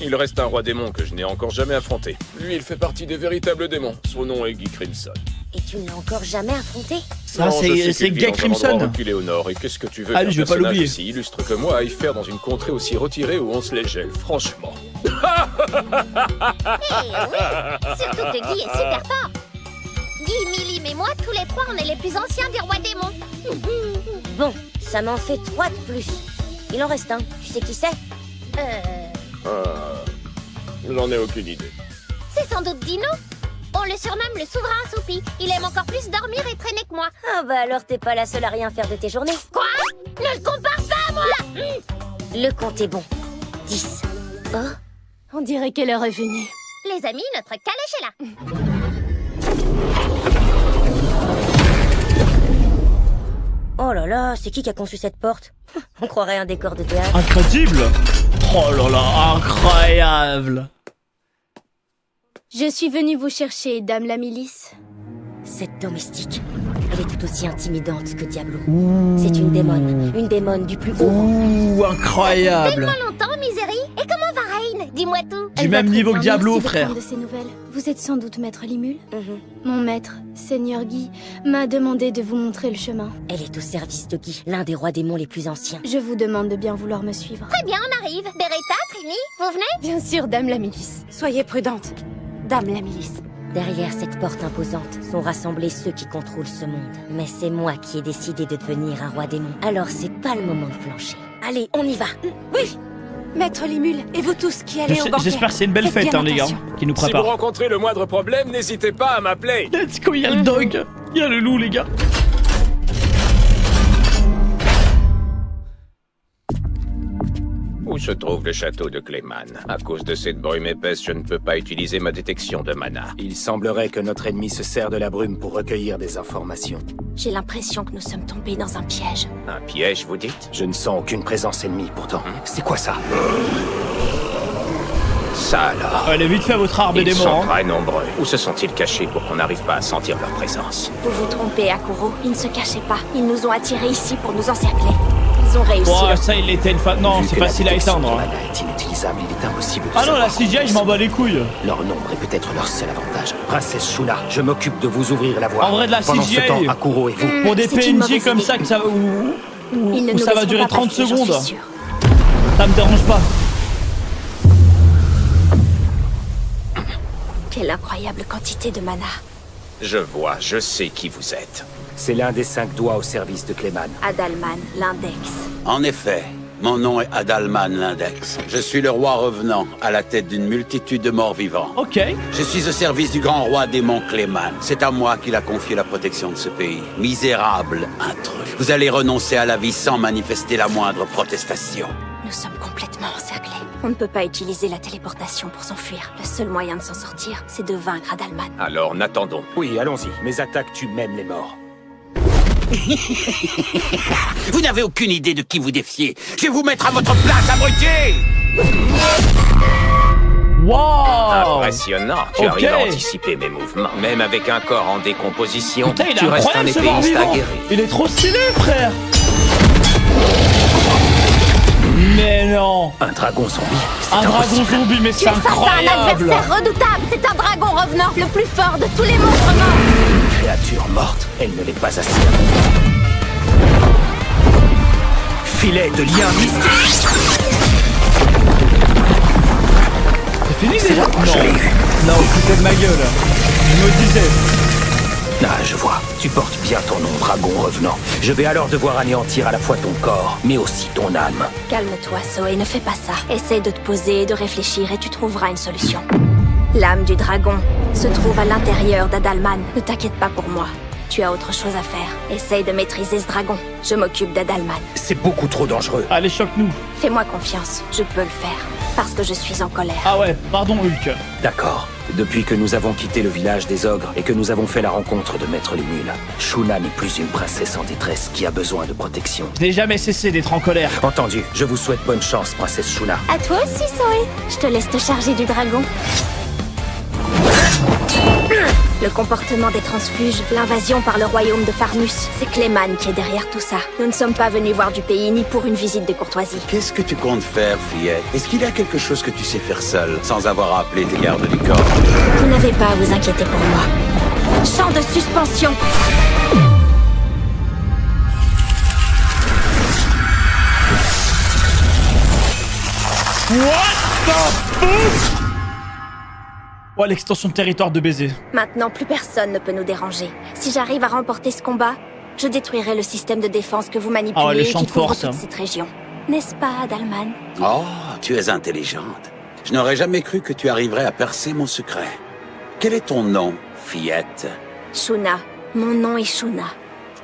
Il reste un roi démon que je n'ai encore jamais affronté. Lui, il fait partie des véritables démons. Son nom est Guy Crimson. Et tu ne l'as encore jamais affronté? Ça, Non, je sais c'est qu'il vit Guy dans un endroit Crimson. reculé au nord, et qu'est-ce que tu veux Ah, qu'un je vais pas personnage l'oublier. aussi illustre que moi aille faire dans une contrée aussi retirée où on se les gèle, franchement. Eh oui, surtout que Guy est super fort. Guy, Milim et moi, tous les trois, on est les plus anciens des rois démons. Bon, ça m'en fait 3 de plus. Il en reste un. Tu sais qui c'est? J'en ai aucune idée. C'est sans doute Dino. On le surnomme le souverain assoupi. Il aime encore plus dormir et traîner que moi. Ah bah alors t'es pas la seule à rien faire de tes journées. Quoi? Ne le compare pas à moi. Le compte est bon. 10. Oh, On dirait que l'heure est venue. Les amis, notre calèche est là. oh là là, c'est qui a conçu cette porte? On croirait un décor de théâtre. Incroyable. Oh là là, incroyable. Je suis venue vous chercher, dame la milice. Cette domestique, elle est tout aussi intimidante que Diablo. C'est une démone du plus haut rang. Ouh, incroyable. Tellement longtemps, misérie. Et comment va Rain? Dis-moi tout. Du même niveau que Diablo, frère. De ces nouvelles. Vous êtes sans doute maître Limul? Mon maître, Seigneur Guy, m'a demandé de vous montrer le chemin. Elle est au service de Guy, l'un des rois démons les plus anciens. Je vous demande de bien vouloir me suivre. Très bien, on arrive. Beretta, Trini, vous venez? Bien sûr, dame la milice. Soyez prudente, dame la milice. Derrière cette porte imposante sont rassemblés ceux qui contrôlent ce monde. Mais c'est moi qui ai décidé de devenir un roi démon. Alors c'est pas le moment de flancher. Allez, on y va. Oui, maître Limul, et vous tous qui allez au banquet. J'espère que c'est une belle faites fête, bien hein, les gars, attention. qui nous Si vous prépare. rencontrez le moindre problème, n'hésitez pas à m'appeler. Let's go, il y a le dog. Il y a le loup, les gars. Où se trouve le château de Clayman? À cause de cette brume épaisse, je ne peux pas utiliser ma détection de mana. Il semblerait que notre ennemi se sert de la brume pour recueillir des informations. J'ai l'impression que nous sommes tombés dans un piège. Un piège, vous dites? Je ne sens aucune présence ennemie, pourtant. C'est quoi ça? Ça alors. Allez, vite fait votre arbre et Ils des sont morts. très nombreux. Où se sont-ils cachés pour qu'on n'arrive pas à sentir leur présence? Vous vous trompez, Akuro. Ils ne se cachaient pas. Ils nous ont attirés ici pour nous encercler. Ils ont réussi. Oh, leur- ça, il était une fois. Non, Vu c'est que la facile à détection éteindre. de mana est inutilisable, il est impossible de Ah non, la savoir. CGI, je m'en bats les couilles. Leur nombre est peut-être leur seul avantage. Princesse Shuna, je m'occupe de vous ouvrir la voie. En vrai, de la Pendant CGI, ce temps, Akuro et vous. Pour des C'est une PNJ mauvaise comme idée. ça, que ça, Ils ne où nous ça va laisseront durer pas 30 passer, j'en suis secondes, sûre. ça me dérange pas. Quelle incroyable quantité de mana. Je vois, je sais qui vous êtes. C'est l'un des 5 doigts au service de Clayman. Adalman, l'index. En effet, mon nom est Adalman l'Index. Je suis le roi revenant, à la tête d'une multitude de morts vivants. Ok. Je suis au service du grand roi démon Clayman. C'est à moi qu'il a confié la protection de ce pays. Misérable intrus. Vous allez renoncer à la vie sans manifester la moindre protestation. Nous sommes complètement encerclés. On ne peut pas utiliser la téléportation pour s'enfuir. Le seul moyen de s'en sortir, c'est de vaincre Adalman. Alors n'attendons. Oui, allons-y. Mes attaques tuent même les morts. Vous n'avez aucune idée de qui vous défiez. Je vais vous mettre à votre place, abruti! Wow. Impressionnant, tu Ok. arrives à anticiper mes mouvements. Même avec un corps en décomposition, Putain, il est tu restes un incroyable ce épéiste mort-vivant. aguerri. Il est trop stylé, frère. Mais non. Un dragon zombie. Un dragon zombie, mais Tu c'est es face à un incroyable. adversaire redoutable. C'est un dragon revenant, le plus fort de tous les monstres morts. Créature morte, elle ne l'est pas assez. Filet de lien mystique. C'est fini déjà? bon, je l'ai eu. Non, c'était de ma gueule. Je me disais. Ah, je vois. Tu portes bien ton nom, dragon revenant. Je vais alors devoir anéantir à la fois ton corps, mais aussi ton âme. Calme-toi, Zoé, ne fais pas ça. Essaye de te poser, de réfléchir et tu trouveras une solution. L'âme du dragon se trouve à l'intérieur d'Adalman. Ne t'inquiète pas pour moi. Tu as autre chose à faire. Essaye de maîtriser ce dragon. Je m'occupe d'Adalman. C'est beaucoup trop dangereux. Allez, choque-nous. Fais-moi confiance. Je peux le faire. Parce que je suis en colère. Ah ouais, pardon Hulk. D'accord. Depuis que nous avons quitté le village des ogres et que nous avons fait la rencontre de Maître Lémule, Shuna n'est plus une princesse en détresse qui a besoin de protection. Je n'ai jamais cessé d'être en colère. Entendu. Je vous souhaite bonne chance, princesse Shuna. À toi aussi, Zoé. Je te laisse te charger du dragon. Le comportement des transfuges, l'invasion par le royaume de Farmus, c'est Clayman qui est derrière tout ça. Nous ne sommes pas venus voir du pays ni pour une visite de courtoisie. Qu'est-ce que tu comptes faire, fillette? Est-ce qu'il y a quelque chose que tu sais faire seule, sans avoir appelé tes gardes du corps? Vous n'avez pas à vous inquiéter pour moi. Champ de suspension. What the fuck? Oh, l'extension de territoire de baiser. Maintenant, plus personne ne peut nous déranger. Si j'arrive à remporter ce combat, je détruirai le système de défense que vous manipulez et qui couvre toute cette région. N'est-ce pas, Adalman? Oh, tu es intelligente. Je n'aurais jamais cru que tu arriverais à percer mon secret. Quel est ton nom, fillette? Shuna. Mon nom est Shuna.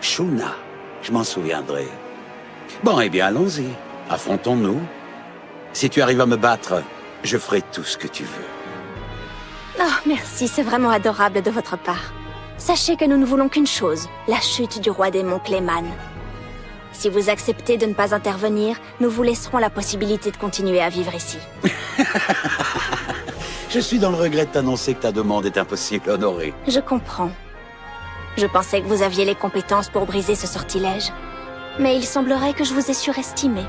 Shuna. Je m'en souviendrai. Bon, eh bien, allons-y. Affrontons-nous. Si tu arrives à me battre, je ferai tout ce que tu veux. Oh, merci, c'est vraiment adorable de votre part. Sachez que nous ne voulons qu'une chose, la chute du roi démon Clayman. Si vous acceptez de ne pas intervenir, nous vous laisserons la possibilité de continuer à vivre ici. Je suis dans le regret de t'annoncer que ta demande est impossible à honorer. Je comprends. Je pensais que vous aviez les compétences pour briser ce sortilège. Mais il semblerait que je vous ai surestimé.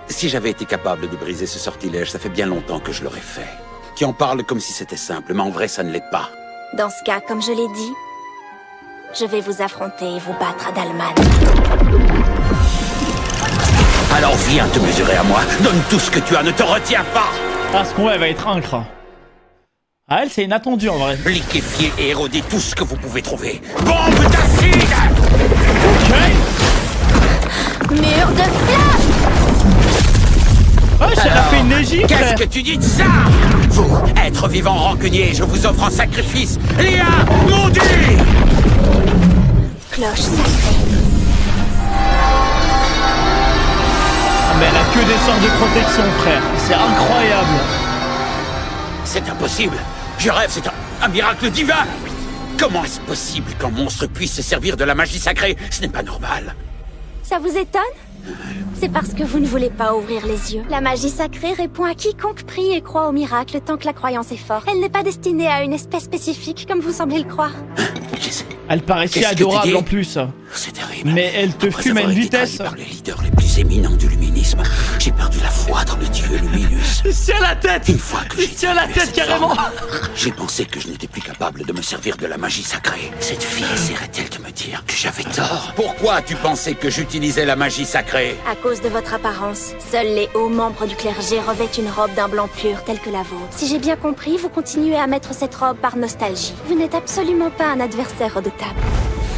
Si j'avais été capable de briser ce sortilège, ça fait bien longtemps que je l'aurais fait. Tu en parles comme si c'était simple, mais en vrai, ça ne l'est pas. Dans ce cas, comme je l'ai dit, je vais vous affronter et vous battre à Dalman. Alors viens te mesurer à moi. Donne tout ce que tu as, ne te retiens pas. Ah, ce combat va être incroyable. Ah, elle, c'est inattendu en vrai. Liquéfiez et érodez tout ce que vous pouvez trouver. Bombe d'acide! Ok. Mur de flamme! Oh, elle a fait une légie, frère. Qu'est-ce que tu dis de ça? Vous, être vivant rancunier, je vous offre en sacrifice Léa maudit! Cloche sacrée. Ah, mais elle a que des sorts de protection, frère. C'est incroyable. C'est impossible. Je rêve, c'est un miracle divin. Comment est-ce possible qu'un monstre puisse se servir de la magie sacrée? Ce n'est pas normal. Ça vous étonne? C'est parce que vous ne voulez pas ouvrir les yeux. La magie sacrée répond à quiconque prie et croit au miracle tant que la croyance est forte. Elle n'est pas destinée à une espèce spécifique comme vous semblez le croire. Elle paraît si adorable en plus. C'est terrible. Mais elle te fume à une vitesse. Par les leaders les plus éminents du luminisme, j'ai perdu la foi dans le dieu Luminus. Il se tient la tête. Une fois que il se tient la tête carrément. J'ai pensé que je n'étais plus capable de me servir de la magie sacrée. Cette fille essaierait-elle de me dire que j'avais tort? Pourquoi tu pensais que j'utilisais la magie sacrée? À cause de votre apparence, seuls les hauts membres du clergé revêtent une robe d'un blanc pur telle que la vôtre. Si j'ai bien compris, vous continuez à mettre cette robe par nostalgie. Vous n'êtes absolument pas un adversaire redoutable.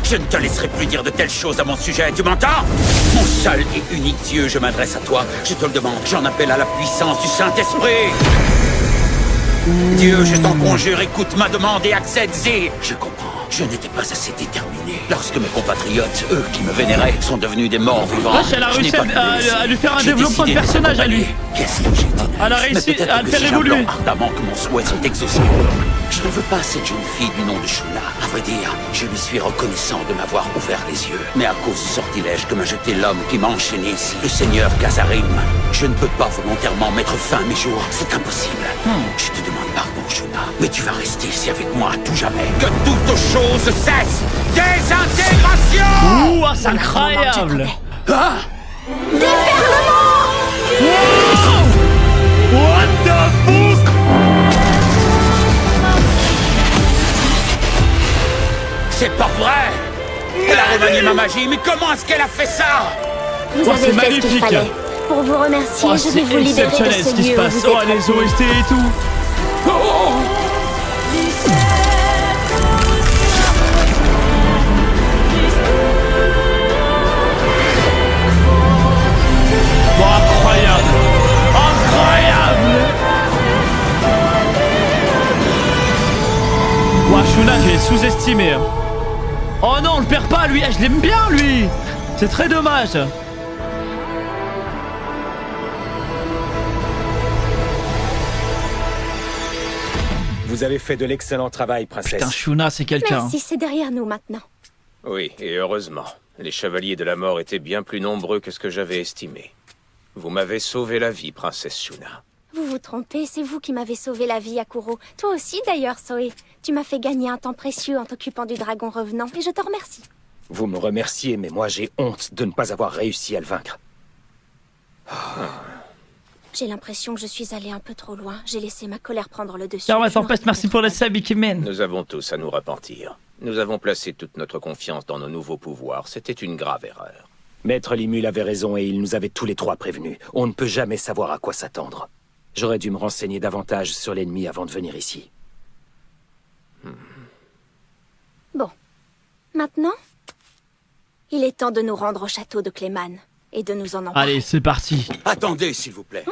Je ne te laisserai plus dire de telles choses à mon sujet, tu m'entends? Mon seul et unique Dieu, je m'adresse à toi. Je te le demande, j'en appelle à la puissance du Saint-Esprit. Dieu, je t'en conjure, écoute ma demande et accède-y. Je comprends, je n'étais pas assez déterminé. Lorsque mes compatriotes, eux qui me vénéraient, sont devenus des morts vivants, Wesh, elle a réussi à lui faire un développement de personnage à lui. Qu'est-ce que j'ai dit? Elle a réussi à le faire évoluer. Ardemment que mon souhait soit exaucé. Je ne veux pas cette jeune fille du nom de Shuna. À vrai dire, je lui suis reconnaissant de m'avoir ouvert les yeux. Mais à cause du sortilège que m'a jeté l'homme qui m'a enchaîné ici, le seigneur Kazarim, je ne peux pas volontairement mettre fin à mes jours. C'est impossible. Je te demande pardon, Shuna, mais tu vas rester ici avec moi à tout jamais. Que toute chose cesse. Désintégration! Ouh, c'est incroyable. Ah! Déferlement! What the fuck? C'est pas vrai! Elle a remanié ma magie, mais comment est-ce qu'elle a fait ça? Vous Oh, avez c'est fait ce magnifique. qu'il fallait. Pour vous remercier, Oh, je vais vous c'est libérer de exceptionnel ce ce qui se lieu où passe. vous Oh, êtes les OST et tout. Oh. Bon, incroyable. Incroyable. estimé. Oh non, on le perd pas lui. Je l'aime bien lui. C'est très dommage. Vous avez fait de l'excellent travail, princesse. Putain, Shuna, c'est quelqu'un. Merci, c'est derrière nous maintenant. Oui, et heureusement. Les chevaliers de la mort étaient bien plus nombreux que ce que j'avais estimé. Vous m'avez sauvé la vie, princesse Shuna. Vous vous trompez, c'est vous qui m'avez sauvé la vie, Akuro. Toi aussi d'ailleurs, Zoé. Tu m'as fait gagner un temps précieux en t'occupant du dragon revenant, et je te remercie. Vous me remerciez, mais moi j'ai honte de ne pas avoir réussi à le vaincre. J'ai l'impression que je suis allée un peu trop loin. J'ai laissé ma colère prendre le dessus. Tiens, Tempest, merci pour le sub, Ikimen. Nous avons tous à nous repentir. Nous avons placé toute notre confiance dans nos nouveaux pouvoirs. C'était une grave erreur. Maître Limul avait raison et il nous avait tous les trois prévenus. On ne peut jamais savoir à quoi s'attendre. J'aurais dû me renseigner davantage sur l'ennemi avant de venir ici. Bon. Maintenant, il est temps de nous rendre au château de Clayman et de nous en emparer. Allez, c'est parti. Attendez, s'il vous plaît.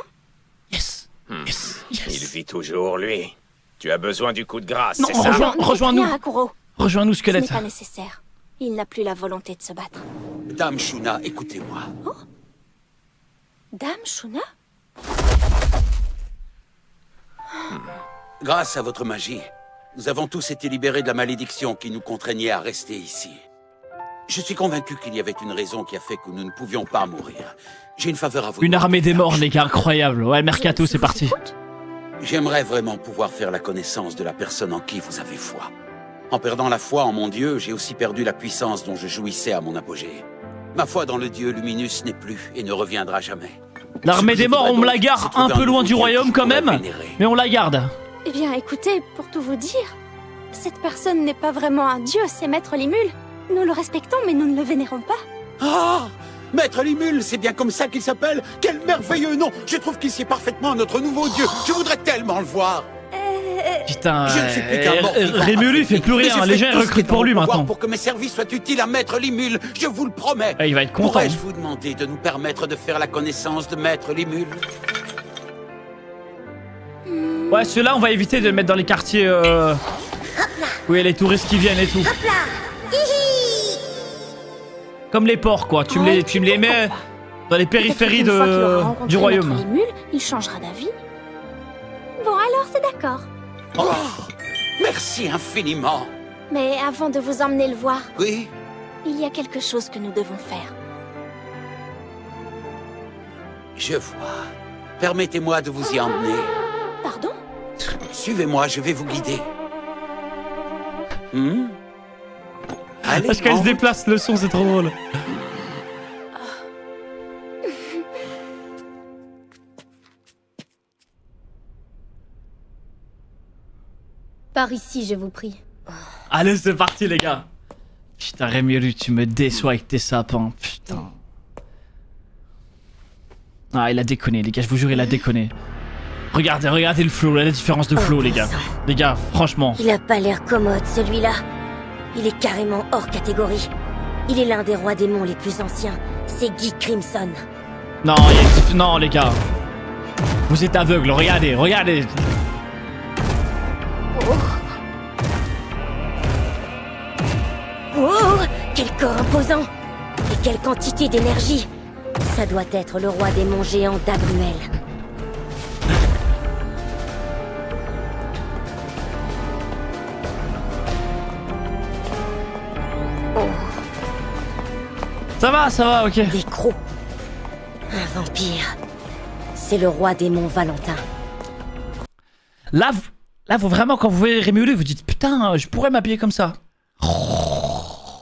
Yes. Il vit toujours, lui. Tu as besoin du coup de grâce, Non, c'est ça? rejoins-nous. Akuro. Rejoins-nous, Ce squelette. n'est pas nécessaire. Il n'a plus la volonté de se battre. Dame Shuna, écoutez-moi. Dame Shuna? Grâce à votre magie, nous avons tous été libérés de la malédiction qui nous contraignait à rester ici. Je suis convaincu qu'il y avait une raison qui a fait que nous ne pouvions pas mourir. J'ai une faveur à vous. Une armée des morts, les gars, incroyable. Ouais, Mercato, c'est parti. J'aimerais vraiment pouvoir faire la connaissance de la personne en qui vous avez foi. En perdant la foi en mon Dieu, j'ai aussi perdu la puissance dont je jouissais à mon apogée. Ma foi dans le Dieu Luminus n'est plus et ne reviendra jamais. L'armée des morts, on me la garde un peu loin du royaume quand même, mais on la garde. Eh bien, écoutez, pour tout vous dire, cette personne n'est pas vraiment un dieu, c'est Maître Limul. Nous le respectons, mais nous ne le vénérons pas. Ah! Maître Limul, c'est bien comme ça qu'il s'appelle? Quel merveilleux nom! Je trouve qu'il sied parfaitement à notre nouveau dieu. Je voudrais tellement le voir. Putain, Je ne suis plus qu'un mort vivant Rémulu, il fait plus rien. Les gens ils recrutent pour lui maintenant. Pour que mes services soient utiles à Maître Limul, je vous le promets. Il va être content. Pourrais-je vous demander de nous permettre de faire la connaissance de Maître Limul? Ouais, ceux-là, on va éviter de le mettre dans les quartiers où il y a les touristes qui viennent et tout. Comme les ports, quoi. Tu me les mets dans les périphéries du royaume. Maître Limul, il changera d'avis. Bon, alors c'est d'accord. Oh, merci infiniment. Mais avant de vous emmener le voir, Oui? il y a quelque chose que nous devons faire. Je vois. Permettez-moi de vous y emmener. Pardon? Suivez-moi, je vais vous guider. Allez, Parce qu'elle se déplace, le son, c'est trop drôle. Par ici, je vous prie. Allez, c'est parti, les gars. Putain, Rémulu, tu me déçois avec tes sapins. Putain. Ah, il a déconné, les gars. Je vous jure, il a déconné. Regardez le flow, la différence de flow, les gars. Les gars, franchement. Il a pas l'air commode, celui-là. Il est carrément hors catégorie. Il est l'un des rois démons les plus anciens. C'est Guy Crimson. Non, non, les gars. Vous êtes aveugles, regardez. Oh, quel corps imposant! Et quelle quantité d'énergie! Ça doit être le roi démon géant d'Abruel. Ça va, ok. Des crocs. Un vampire. C'est le roi démon Valentin. Là, vous vraiment, quand vous voyez Rémulu, vous dites putain, je pourrais m'habiller comme ça.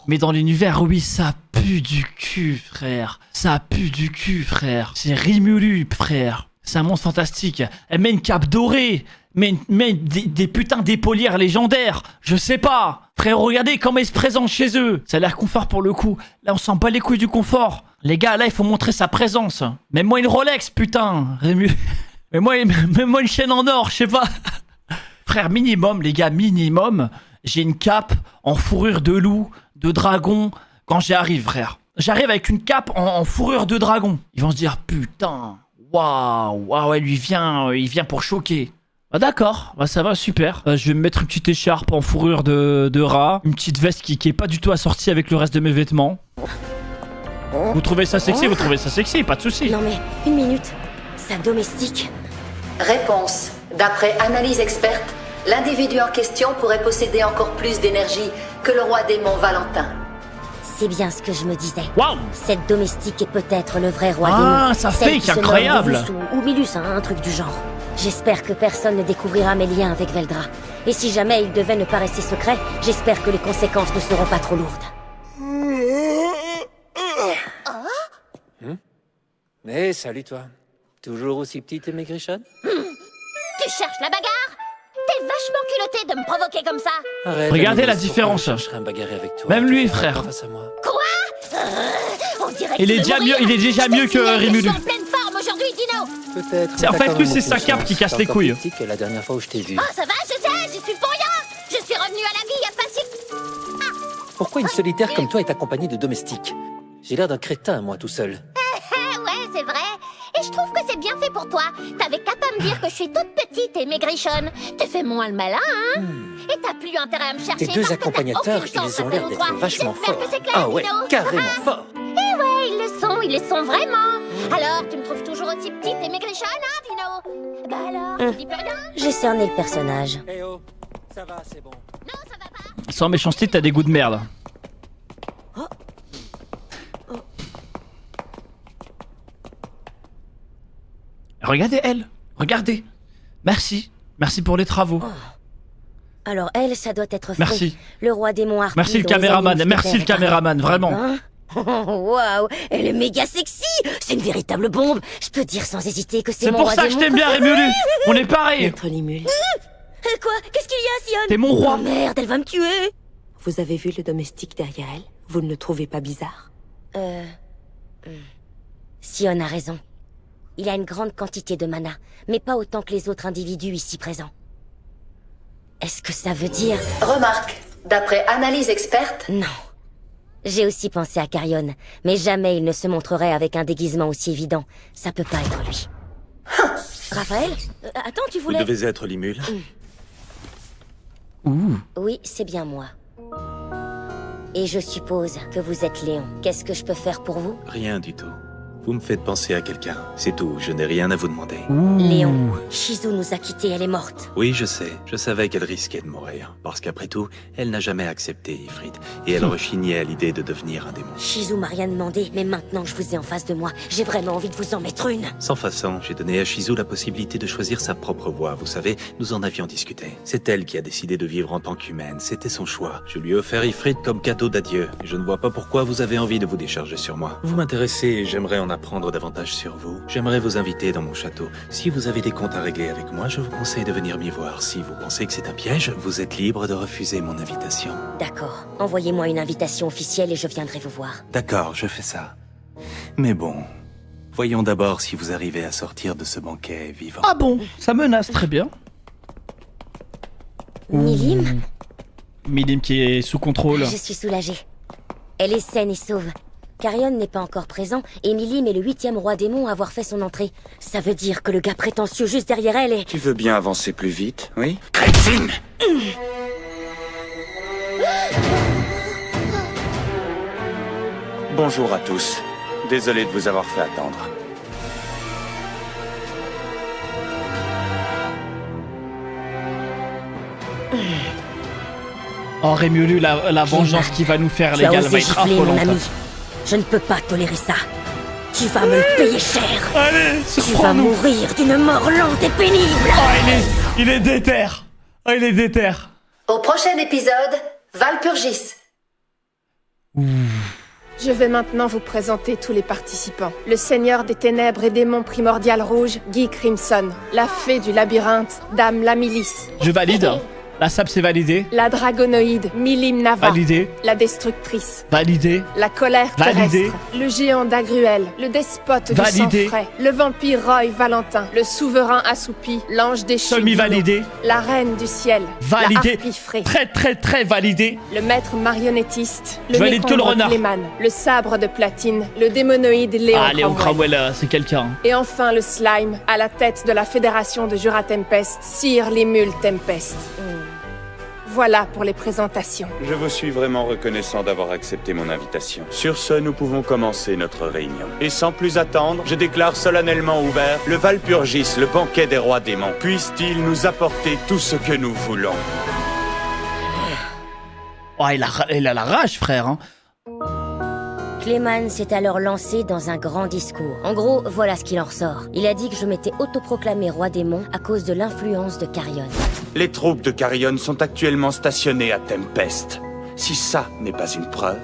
Mais dans l'univers, oui, ça pue du cul, frère. Ça pue du cul, frère. C'est Rémulu, frère. C'est un monstre fantastique. Elle met une cape dorée. Mais des putains d'épaulières légendaires. Je sais pas. Frère, regardez comment ils se présentent chez eux. Ça a l'air confort pour le coup. Là, on s'en bat les couilles du confort. Les gars, là, il faut montrer sa présence. Même-moi une Rolex, putain. Rému. Mets-moi une chaîne en or, je sais pas. Frère, minimum, les gars, minimum. J'ai une cape en fourrure de loup, de dragon, quand j'y arrive, frère. J'arrive avec une cape en fourrure de dragon. Ils vont se dire, putain, waouh, ouais, lui il vient pour choquer. Ah d'accord, bah ça va, super. Je vais me mettre une petite écharpe en fourrure de rat, une petite veste qui est pas du tout assortie avec le reste de mes vêtements. Vous trouvez ça sexy? Vous trouvez ça sexy? Pas de soucis. Non mais, une minute. Sa domestique. Réponse. D'après analyse experte, l'individu en question pourrait posséder encore plus d'énergie que le roi démon Valentin. C'est bien ce que je me disais. Waouh! Cette domestique est peut-être le vrai roi démon. Ah, ça Celle fake, qui se nomme incroyable! Milus ou Milus, hein, un truc du genre. J'espère que personne ne découvrira mes liens avec Veldra. Et si jamais il devait ne pas rester secret, j'espère que les conséquences ne seront pas trop lourdes. Mais salut toi. Toujours aussi petite et maigrichonne? Tu cherches la bagarre? T'es vachement culotté de me provoquer comme ça. Arrête, Regardez la Amélie, différence. pourquoi je chercherais à me bagarrer avec toi? Même lui, Tu feras frère. pas face à moi. Quoi? On dirait que Il tu est veux déjà mourir. mieux, il est déjà Je te mieux que signale je Rimulu. suis en pleine forme aujourd'hui, Dino. Peut-être. C'est en mais fait, t'as quand lui, même c'est sa aucune cape chance. qui casse T'es les encore couilles. plus petit que la dernière fois où je t'ai vu. Oh, ça va, je sais, j'y suis pour rien. Je suis revenu à la vie il y a pas si... Pourquoi une solitaire comme toi est accompagnée de domestiques? J'ai l'air d'un crétin, moi, tout seul. Ouais, c'est vrai. Et je trouve que c'est bien fait pour toi. T'avais qu'à pas me dire que je suis toute petite et maigrichonne. T'es fait moins le malin, hein. Et t'as plus intérêt à me chercher. Tes deux parce que t'as accompagnateurs, aucune chance ils ont face l'air aux d'être trois. vachement J'espère forts. que c'est clair, Ah ouais, Dino. carrément forts. Eh ouais, ils le sont vraiment. Alors, tu me trouves toujours aussi petite et maigrichonne, hein, Dino? Bah alors, tu dis plus rien? J'ai cerné le personnage. Eh oh, ça va, c'est bon. Sans méchanceté, t'as des goûts de merde. Regardez elle, regardez. Merci, merci pour les travaux. Alors elle, ça doit être Frey, Merci. le roi démon harpie. Merci le dont les caméraman, amis merci le mousquetaires caméraman, vraiment. Hein? Waouh, elle est méga sexy. C'est une véritable bombe. Je peux dire sans hésiter que c'est C'est mon pour roi ça que je démon t'aime bien, préféré. Rimulu. On est pareil. Maître Limule, Quoi? Qu'est-ce qu'il y a, Sion? T'es mon roi. Oh merde, elle va me tuer. vous avez vu le domestique derrière elle? Vous ne le trouvez pas bizarre? Sion a raison. Il a une grande quantité de mana, mais pas autant que les autres individus ici présents. Est-ce que ça veut dire... Remarque. D'après analyse experte... Non. J'ai aussi pensé à Carrion, mais jamais il ne se montrerait avec un déguisement aussi évident. Ça peut pas être lui. Raphaël? Attends, tu Vous voulais... devez être Limule. Oui, c'est bien moi. Et je suppose que vous êtes Léon. Qu'est-ce que je peux faire pour vous? Rien du tout. Vous me faites penser à quelqu'un. C'est tout, je n'ai rien à vous demander. Léon, Shizu nous a quittés, elle est morte. Oui, je sais. Je savais qu'elle risquait de mourir. Parce qu'après tout, elle n'a jamais accepté Ifrit. Et elle rechignait à l'idée de devenir un démon. Shizu m'a rien demandé, mais maintenant que je vous ai en face de moi, j'ai vraiment envie de vous en mettre une. Sans façon, j'ai donné à Shizu la possibilité de choisir sa propre voie. Vous savez, nous en avions discuté. C'est elle qui a décidé de vivre en tant qu'humaine. C'était son choix. Je lui ai offert Ifrit comme cadeau d'adieu. Je ne vois pas pourquoi vous avez envie de vous décharger sur moi. Vous m'intéressez et j'aimerais en apprendre davantage sur vous. J'aimerais vous inviter dans mon château. Si vous avez des comptes à régler avec moi, je vous conseille de venir m'y voir. Si vous pensez que c'est un piège, vous êtes libre de refuser mon invitation. D'accord. Envoyez-moi une invitation officielle et je viendrai vous voir. D'accord, je fais ça. Mais bon, voyons d'abord si vous arrivez à sortir de ce banquet vivant. Ah bon, ça menace, très bien. Milim? Milim qui est sous contrôle. Je suis soulagée. Elle est saine et sauve. Carrion n'est pas encore présent, et Milim est le 8e roi démon à avoir fait son entrée. Ça veut dire que le gars prétentieux juste derrière elle est... Tu veux bien avancer plus vite, oui? Crétine! Bonjour à tous. Désolé de vous avoir fait attendre. Oh Rimulu, la vengeance qu'il va nous faire, les Tu as gars, elle va osé être gifler, mon affolante. ami. Je ne peux pas tolérer ça. Tu vas me le payer cher. Allez, Tu vas surprends-nous. mourir d'une mort lente et pénible. Oh, il est déter. Oh, il est déter. Au prochain épisode, Valpurgis. Je vais maintenant vous présenter tous les participants. Le Seigneur des Ténèbres et Démon Primordial Rouge, Guy Crimson. La Fée du Labyrinthe, Dame Lamilis. Je valide. La sap, c'est validé. La dragonoïde, Milim Nava. Validé. La destructrice. Validé. La colère Validé. terrestre. Le géant d'Agruel. Le despote du sang Validé. frais. Le vampire Roy Valentin. Le souverain assoupi. L'ange déchu. Semi-validé. La reine du ciel. Validé. La harpie frais. Très validé. Le maître marionnettiste. Je valide que le renard. Cléman. Le sabre de platine. Le démonoïde Léon Ah, Léon Cromwell. Cromwell, c'est quelqu'un. Et enfin le slime, à la tête de la fédération de Jura Tempest, Sir Limul Tempest. Voilà pour les présentations. Je vous suis vraiment reconnaissant d'avoir accepté mon invitation. Sur ce, nous pouvons commencer notre réunion. Et sans plus attendre, je déclare solennellement ouvert le Valpurgis, le banquet des rois démons. Puisse-t-il nous apporter tout ce que nous voulons. Oh, il a la rage, frère. Hein. Cléman s'est alors lancé dans un grand discours. En gros, voilà ce qu'il en ressort. Il a dit que je m'étais autoproclamé roi démon à cause de l'influence de Carrion. Les troupes de Carrion sont actuellement stationnées à Tempest. Si ça n'est pas une preuve...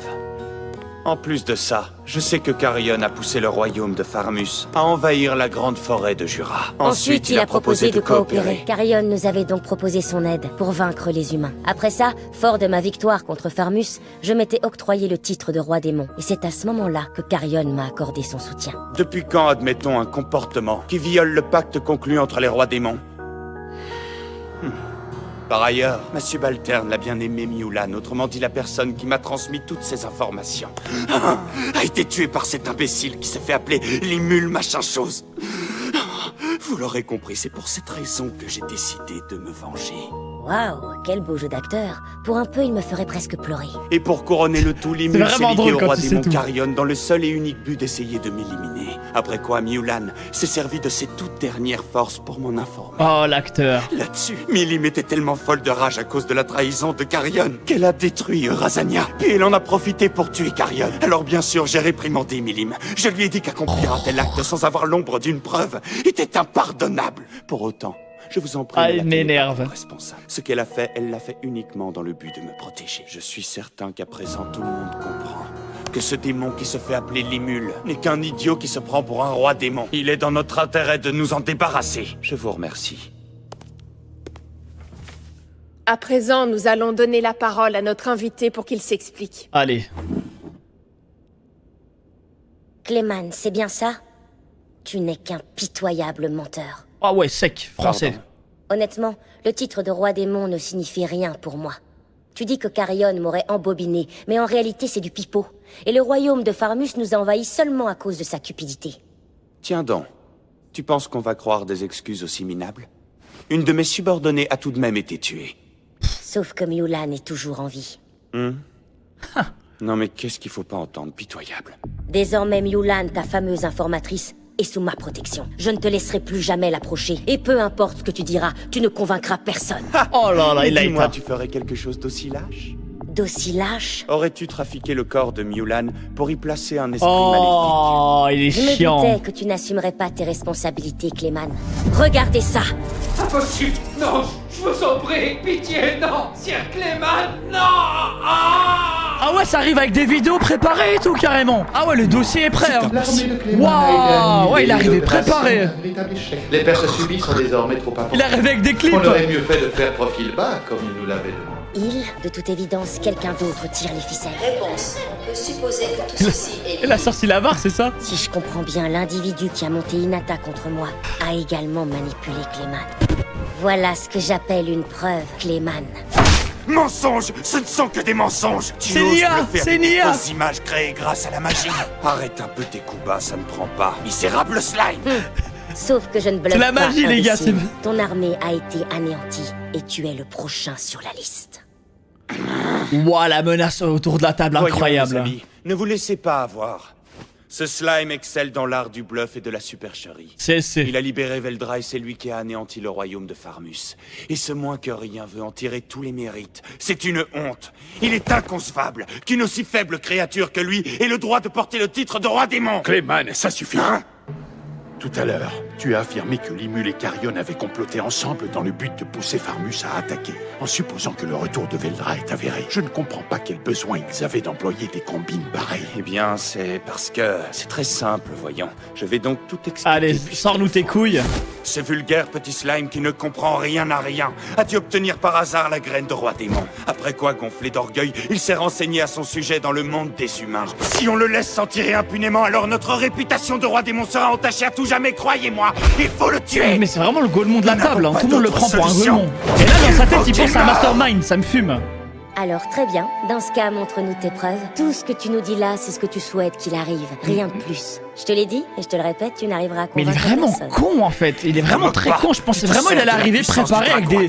En plus de ça, je sais que Carrion a poussé le royaume de Farmus à envahir la grande forêt de Jura. Ensuite, il a proposé de coopérer. Carrion nous avait donc proposé son aide pour vaincre les humains. Après ça, fort de ma victoire contre Farmus, je m'étais octroyé le titre de roi démon. Et c'est à ce moment-là que Carrion m'a accordé son soutien. Depuis quand admettons un comportement qui viole le pacte conclu entre les rois démons? Par ailleurs, ma subalterne, la bien-aimée Miulan, autrement dit la personne qui m'a transmis toutes ces informations, a été tuée par cet imbécile qui s'est fait appeler Limul machin chose. Vous l'aurez compris, c'est pour cette raison que j'ai décidé de me venger. Waouh, quel beau jeu d'acteur. Pour un peu, il me ferait presque pleurer. Et pour couronner le tout, Limul s'est ligué au roi démon Carrion dans le seul et unique but d'essayer de m'éliminer. Après quoi, Miulan s'est servi de ses toutes dernières forces pour m'en informer. Oh, l'acteur. Là-dessus, Milim était tellement folle de rage à cause de la trahison de Carrion qu'elle a détruit Razania. Puis elle en a profité pour tuer Carrion. Alors bien sûr, j'ai réprimandé Milim. Je lui ai dit qu'accomplir un tel acte sans avoir l'ombre d'une preuve était impardonnable. Pour autant, je vous en prie, il m'énerve. Ce qu'elle a fait, elle l'a fait uniquement dans le but de me protéger. Je suis certain qu'à présent, tout le monde comprend que ce démon qui se fait appeler Limul n'est qu'un idiot qui se prend pour un roi démon. Il est dans notre intérêt de nous en débarrasser. Je vous remercie. À présent, nous allons donner la parole à notre invité pour qu'il s'explique. Allez. Cléman, c'est bien ça? Tu n'es qu'un pitoyable menteur. Ah ouais, sec, français. Pardon. Honnêtement, le titre de roi démon ne signifie rien pour moi. Tu dis que Carrion m'aurait embobiné, mais en réalité c'est du pipeau. Et le royaume de Farmus nous a envahis seulement à cause de sa cupidité. Tiens donc, tu penses qu'on va croire des excuses aussi minables? Une de mes subordonnées a tout de même été tuée. Sauf que Miulan est toujours en vie. Non mais qu'est-ce qu'il faut pas entendre, pitoyable. Désormais Miulan, ta fameuse informatrice, est sous ma protection. Je ne te laisserai plus jamais l'approcher. Et peu importe ce que tu diras, tu ne convaincras personne. Oh là là, il a Dis-moi, été. tu ferais quelque chose d'aussi lâche? D'aussi lâche? Aurais-tu trafiqué le corps de Miulan pour y placer un esprit Oh, il est Je me chiant. doutais que tu n'assumerais pas tes responsabilités, Cléman. Regardez ça! Impossible! Non! Je vous en prie! Pitié! Non! Sir Cléman! Non! Ah ouais, ça arrive avec des vidéos préparées et tout, carrément. Ah ouais, le dossier est prêt. Hein. Waouh, ouais, il est arrivé préparé. Les pertes subies sont désormais trop importantes. Il est arrivé avec des clips. On aurait mieux fait de faire profil bas, comme il nous l'avait demandé. Il, de toute évidence, quelqu'un d'autre tire les ficelles. Réponse. On peut supposer que tout ceci est... Il a sorti la barre, c'est ça? Si je comprends bien, l'individu qui a monté Hinata contre moi a également manipulé Cléman. Voilà ce que j'appelle une preuve, Cléman. Mensonges! Ce ne sont que des mensonges! Tu C'est oses Nia, me faire c'est des Nia. fausses images créées grâce à la magie! Arrête un peu tes coups bas, ça ne prend pas! Misérable slime! Sauf que je ne bluffe C'est la pas, magie, les gars, imbécile. c'est- Ton armée a été anéantie et tu es le prochain sur la liste. Ouah, la menace autour de la table, Voyons, incroyable. mes amis, ne vous laissez pas avoir. Ce slime excelle dans l'art du bluff et de la supercherie. Il a libéré Veldra et c'est lui qui a anéanti le royaume de Farmus. Et ce moins que rien veut en tirer tous les mérites. C'est une honte. Il est inconcevable qu'une aussi faible créature que lui ait le droit de porter le titre de roi démon. Cléman, ça suffit. Tout à l'heure, tu as affirmé que Limul et Carrion avaient comploté ensemble dans le but de pousser Farmus à attaquer, en supposant que le retour de Veldra est avéré. Je ne comprends pas quel besoin ils avaient d'employer des combines pareilles. Eh bien, c'est parce que... C'est très simple, voyons. Je vais donc tout expliquer. Allez, sors-nous tes couilles. Ce vulgaire petit slime qui ne comprend rien à rien a dû obtenir par hasard la graine de roi démon. Après quoi, gonflé d'orgueil, il s'est renseigné à son sujet dans le monde des humains. Si on le laisse s'en tirer impunément, alors notre réputation de roi démon sera entachée à tout jamais, croyez-moi. Il faut le tuer. Mais c'est vraiment le Golemon de la table, hein. Tout le monde le prend pour un Golemon. Et là, dans sa tête, il pense à un mastermind, ça me fume. Alors très bien, dans ce cas, montre-nous tes preuves. Tout ce que tu nous dis là, c'est ce que tu souhaites qu'il arrive, rien de plus. Je te l'ai dit, et je te le répète, tu n'arriveras à convaincre personne. Mais il est vraiment con en fait, il est vraiment très con, je pensais vraiment qu'il allait arriver préparé avec des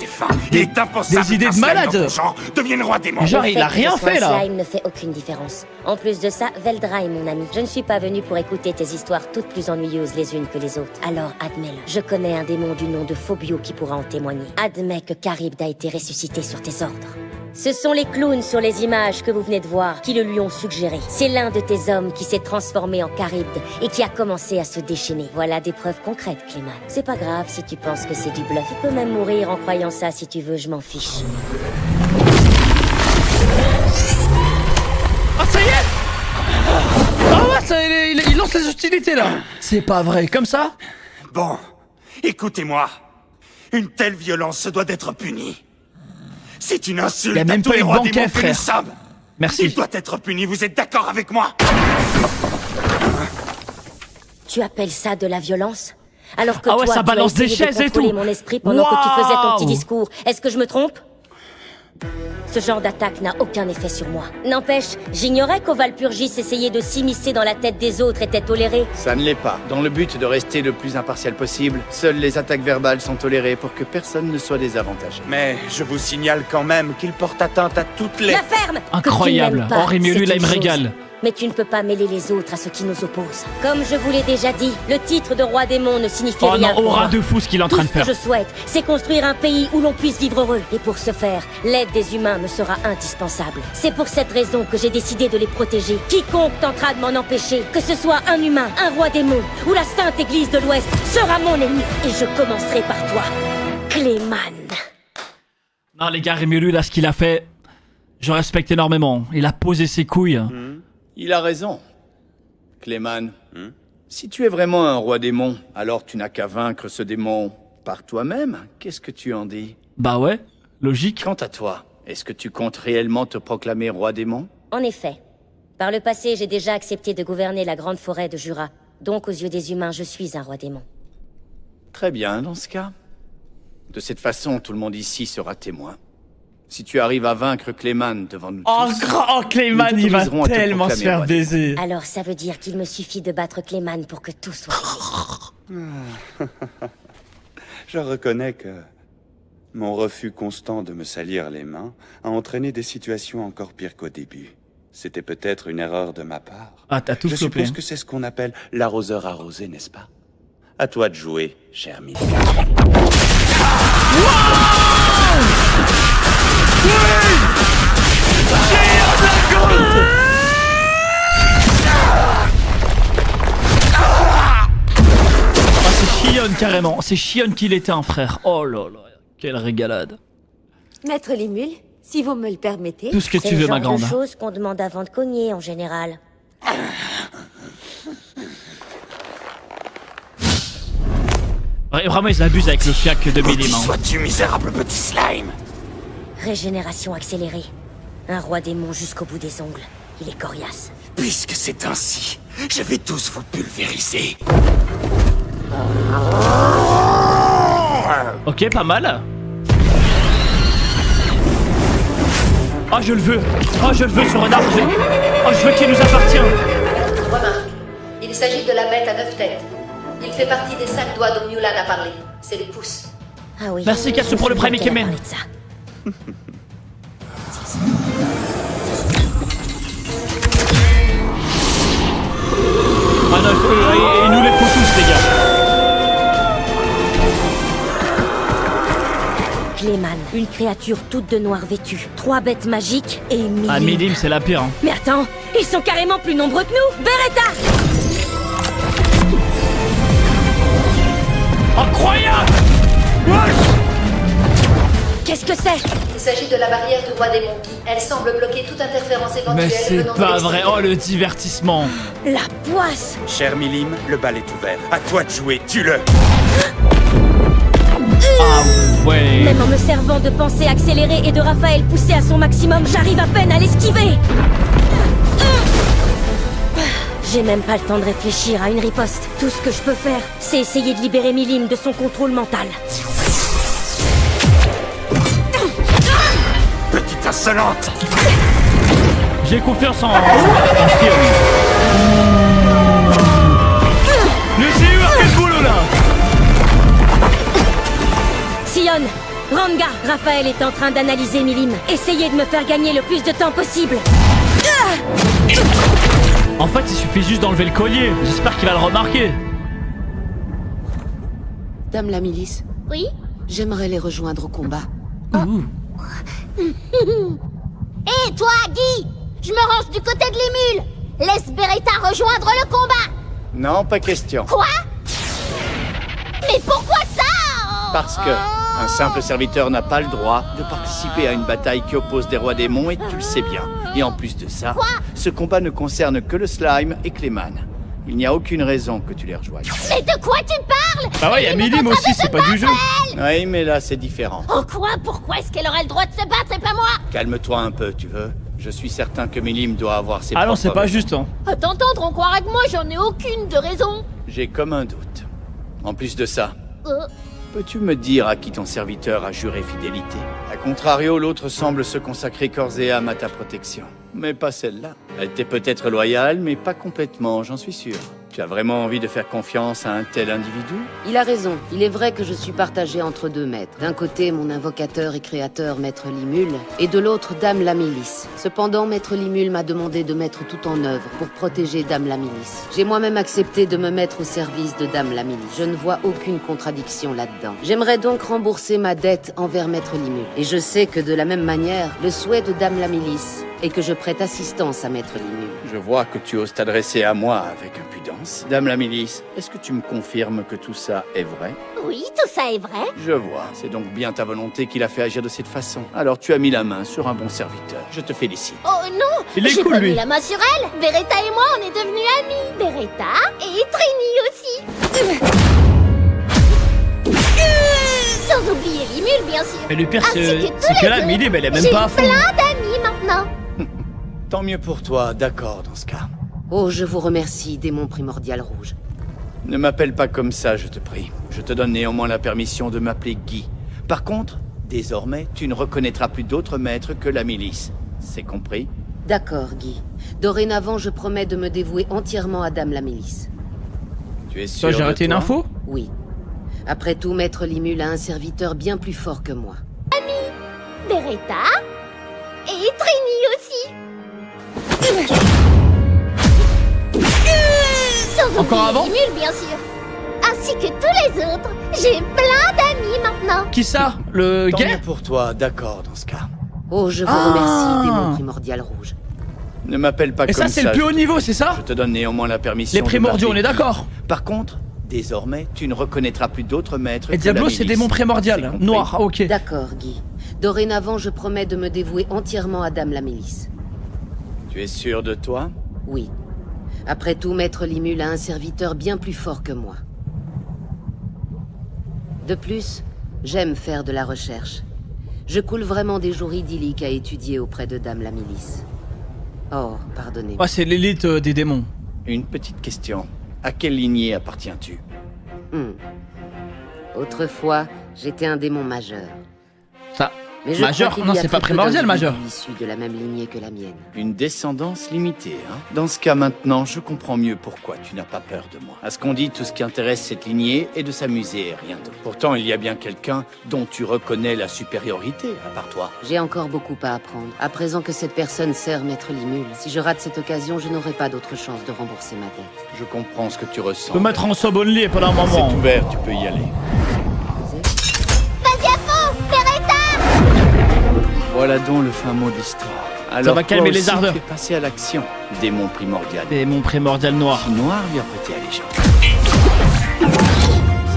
idées de malade. Genre il a rien fait là. Slime ne fait aucune différence. En plus de ça, Veldray mon ami, je ne suis pas venu pour écouter tes histoires toutes plus ennuyeuses les unes que les autres. Alors admets-le, je connais un démon du nom de Phobio qui pourra en témoigner. Admets que Charybde a été ressuscité sur tes ordres. Ce sont les clowns sur les images que vous venez de voir qui le lui ont suggéré. C'est l'un de tes hommes qui s'est transformé en Charybde et qui a commencé à se déchaîner. Voilà des preuves concrètes, Clément. C'est pas grave si tu penses que c'est du bluff. Tu peux même mourir en croyant ça si tu veux, je m'en fiche. Ah ça y est. Ah ouais, ça, il lance les hostilités là. C'est pas vrai, comme ça? Bon, écoutez-moi. Une telle violence se doit d'être punie. C'est une insulte à tous les rois démons que nous sommes. Merci. Il doit être puni, vous êtes d'accord avec moi? Tu appelles ça de la violence? Alors que ah ouais, toi, ça balance des chaises et tout. Mon esprit pendant que tu faisais ton petit discours. Est-ce que je me trompe? Ce genre d'attaque n'a aucun effet sur moi. N'empêche, j'ignorais qu'Ovalpurgis essayait de s'immiscer dans la tête des autres était toléré. Ça ne l'est pas. Dans le but de rester le plus impartial possible, seules les attaques verbales sont tolérées pour que personne ne soit désavantagé. Mais je vous signale quand même qu'il porte atteinte à toutes les... La ferme! Incroyable. Oh, Rémiolu, là, il me régale. Mais tu ne peux pas mêler les autres à ce qui nous oppose. Comme je vous l'ai déjà dit, le titre de roi démon ne signifie rien. Oh non, aura de fou ce qu'il est en train de faire. Tout ce que je souhaite, c'est construire un pays où l'on puisse vivre heureux. Et pour ce faire, l'aide des humains me sera indispensable. C'est pour cette raison que j'ai décidé de les protéger. Quiconque tentera de m'en empêcher, que ce soit un humain, un roi démon ou la Sainte Église de l'Ouest, sera mon ennemi. Et je commencerai par toi, Clément. Non les gars, Rémiolu, là, ce qu'il a fait, je respecte énormément. Il a posé ses couilles. Il a raison. Clément, si tu es vraiment un roi démon, alors tu n'as qu'à vaincre ce démon par toi-même. Qu'est-ce que tu en dis? Bah ouais, logique. Quant à toi, est-ce que tu comptes réellement te proclamer roi démon? En effet. Par le passé, j'ai déjà accepté de gouverner la grande forêt de Jura. Donc, aux yeux des humains, je suis un roi démon. Très bien, dans ce cas. De cette façon, tout le monde ici sera témoin. Si tu arrives à vaincre Clément devant nous tous... Oh, Clément, il va tellement se faire baiser. Alors ça veut dire qu'il me suffit de battre Clément pour que tout soit fini. Je reconnais que mon refus constant de me salir les mains a entraîné des situations encore pires qu'au début. C'était peut-être une erreur de ma part. Ah, t'as tout Je flopé. suppose que c'est ce qu'on appelle l'arroseur arrosé, n'est-ce pas? À toi de jouer, cher Mille. C'est Shion carrément, c'est Shion qui l'éteint frère. Oh là là, quelle régalade. Maître Limul, si vous me le permettez... Tout ce que tu veux ma grande. C'est le genre de choses qu'on demande avant de cogner en général. Ouais, vraiment ils abusent avec le fiac de Milim. Sois-tu misérable petit slime? Régénération accélérée. Un roi démon jusqu'au bout des ongles. Il est coriace. Puisque c'est ainsi, je vais tous vous pulvériser. Ok, pas mal. Oh, je le veux. Oh, je le veux sur un arbre. Oh, je veux qu'il nous appartient. Remarque, il s'agit de la bête à 9 têtes. Il fait partie des 5 doigts dont Mulan a parlé. C'est les pouces. Ah oui. Merci Katsu pour le premier Kemen. Ah non, il nous les faut tous, les gars. Clément, une créature toute de noir vêtue. 3 bêtes magiques et Milim. Ah, Milim, c'est la pire. Hein. Mais attends, ils sont carrément plus nombreux que nous. Beretta! Incroyable! Qu'est-ce que c'est? Il s'agit de la barrière du roi démon. Elle semble bloquer toute interférence éventuelle. Mais c'est pas vrai. Oh, le divertissement. La poisse! Cher Milim, le bal est ouvert. À toi de jouer, tue-le! Ah ouais. Même en me servant de pensée accélérée et de Raphaël poussé à son maximum, j'arrive à peine à l'esquiver. J'ai même pas le temps de réfléchir à une riposte. Tout ce que je peux faire, c'est essayer de libérer Milim de son contrôle mental. Petite insolente! J'ai confiance en Sion. Le CU a fait le boulot là. Sion, Ranga, Raphaël est en train d'analyser Milim. Essayez de me faire gagner le plus de temps possible. En fait, il suffit juste d'enlever le collier. J'espère qu'il va le remarquer. Dame la milice, Oui? j'aimerais les rejoindre au combat. Hé, toi, Guy! Je me range du côté de l'émule! Laisse Beretta rejoindre le combat! Non, pas question. Quoi? Mais pourquoi ça? Parce que un simple serviteur n'a pas le droit de participer à une bataille qui oppose des rois démons et tu le sais bien. Et en plus de ça, ce combat ne concerne que le slime et Clayman. Il n'y a aucune raison que tu les rejoignes. Mais de quoi tu parles? Bah ouais, il y a Milim aussi, c'est pas du jeu. Oui, mais là c'est différent. Oh quoi? Pourquoi est-ce qu'elle aurait le droit de se battre et pas moi? Calme-toi un peu, tu veux? Je suis certain que Milim doit avoir ses Ah non, propres c'est pas raisons. juste, hein. À t'entendre, on croirait que moi j'en ai aucune de raison. J'ai comme un doute. En plus de ça, peux-tu me dire à qui ton serviteur a juré fidélité? A contrario, l'autre semble se consacrer corps et âme à ta protection. Mais pas celle-là. Elle t'est peut-être loyale, mais pas complètement, j'en suis sûr. Tu as vraiment envie de faire confiance à un tel individu? Il a raison. Il est vrai que je suis partagé entre deux maîtres. D'un côté, mon invocateur et créateur, Maître Limul, et de l'autre, Dame la Milice. Cependant, Maître Limul m'a demandé de mettre tout en œuvre pour protéger Dame la Milice. J'ai moi-même accepté de me mettre au service de Dame la Milice. Je ne vois aucune contradiction là-dedans. J'aimerais donc rembourser ma dette envers Maître Limul. Et je sais que de la même manière, le souhait de Dame la Milice est que je prête assistance à Maître Limul. Je vois que tu oses t'adresser à moi avec impudence. Dame la milice, est-ce que tu me confirmes que tout ça est vrai? Oui, tout ça est vrai. Je vois. C'est donc bien ta volonté qui l'a fait agir de cette façon. Alors tu as mis la main sur un bon serviteur. Je te félicite. Oh non! Il est J'ai cool, pas lui. mis la main sur elle! Beretta et moi, on est devenus amis! Beretta et Trini aussi! Sans oublier Limul, bien sûr! Mais le pire, Ainsi c'est tous que les là, autres. Milim, elle est même pas à fond. J'ai plein d'amis maintenant! Tant mieux pour toi, d'accord dans ce cas. Oh, je vous remercie, démon primordial rouge. Ne m'appelle pas comme ça, je te prie. Je te donne néanmoins la permission de m'appeler Guy. Par contre, désormais, tu ne reconnaîtras plus d'autres maîtres que la milice. C'est compris? D'accord, Guy. Dorénavant, je promets de me dévouer entièrement à Dame la Milice. Tu es sûr Toi, j'ai de raté une toi? info? Oui. Après tout, Maître Limul a un serviteur bien plus fort que moi. Beretta et Trini aussi! Sans Encore oublier avant? Limul, bien sûr! Ainsi que tous les autres! J'ai plein d'amis maintenant! Qui ça? Le Tant gay? mieux pour toi, d'accord dans ce cas. Oh, je vous Ah. remercie, démon primordial rouge. Ne m'appelle pas Et comme ça, ça. c'est le plus haut je- niveau, c'est ça? Je te donne néanmoins la permission. Les de primordiaux, on m'appeler est Guy. d'accord? Par contre, désormais, tu ne reconnaîtras plus d'autres maîtres Et que Diablo, la c'est milice. démon primordial. C'est compris? Noir, ah, ok. D'accord, Guy. Dorénavant, je promets de me dévouer entièrement à Dame la Milice. Tu es sûr de toi? Oui. Après tout, Maître Limul a un serviteur bien plus fort que moi. De plus, j'aime faire de la recherche. Je coule vraiment des jours idylliques à étudier auprès de Dame la Milice. Oh, pardonnez-moi. Ah, c'est l'élite des démons. Une petite question. À quelle lignée appartiens-tu? Autrefois, j'étais un démon majeur. Ça. Mais je Majeur? crois qu'il Non, y a c'est pas très peu primordial, d'individus majeur. issus de la même lignée que la mienne. Une descendance limitée, hein? Dans ce cas maintenant, je comprends mieux pourquoi tu n'as pas peur de moi. À ce qu'on dit, tout ce qui intéresse cette lignée est de s'amuser et rien d'autre. Pourtant, il y a bien quelqu'un dont tu reconnais la supériorité, à part toi. J'ai encore beaucoup à apprendre. À présent que cette personne sert Maître Limul, si je rate cette occasion, je n'aurai pas d'autre chance de rembourser ma dette. Je comprends ce que tu ressens. Peut mettre en sub only pendant un moment. C'est ouvert, tu peux y aller. Vas-y à fond! Beretta! Voilà donc le fin mot de l'histoire. Alors va toi calmer les aussi, ardeurs. tu es passé à l'action, démon primordial. Démon primordial noir. Si noir lui a prêté allégeance.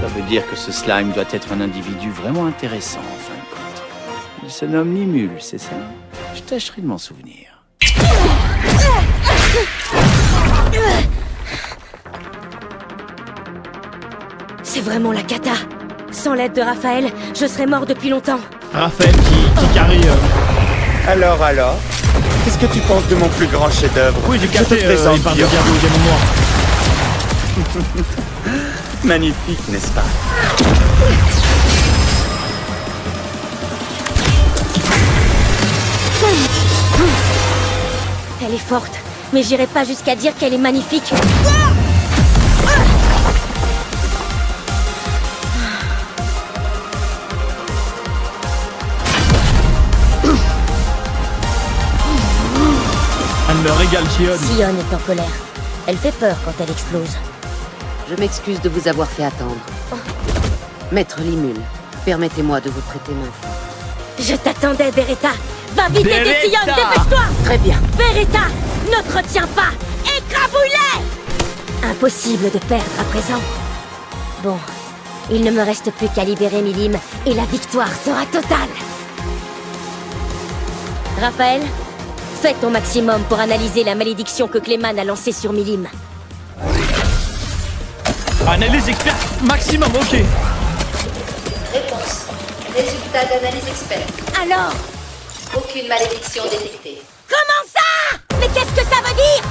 Ça veut dire que ce slime doit être un individu vraiment intéressant en fin de compte. Il se nomme Limul, c'est ça? Je tâcherai de m'en souvenir. C'est vraiment la cata. Sans l'aide de Raphaël, je serais mort depuis longtemps. Raphaël qui carry... Alors qu'est-ce que tu penses de mon plus grand chef-d'œuvre? Oui, j'ai capté, il parle de Diamant Noir. Magnifique, n'est-ce pas? Elle est forte, mais j'irai pas jusqu'à dire qu'elle est magnifique. Elle me régale, Sion. Sion est en colère. Elle fait peur quand elle explose. Je m'excuse de vous avoir fait attendre. Maître Limul, permettez-moi de vous prêter main forte. Je t'attendais, Beretta. Va vite aider Sion, dépêche-toi. Très bien. Beretta, ne te retiens pas. Écrabouille-les. Impossible de perdre à présent. Bon, il ne me reste plus qu'à libérer Milim et la victoire sera totale. Raphaël, fais ton maximum pour analyser la malédiction que Clayman a lancée sur Milim. Analyse expert maximum, ok. Réponse. Résultat d'analyse expert. Alors? Aucune malédiction détectée. Comment ça? Mais qu'est-ce que ça veut dire?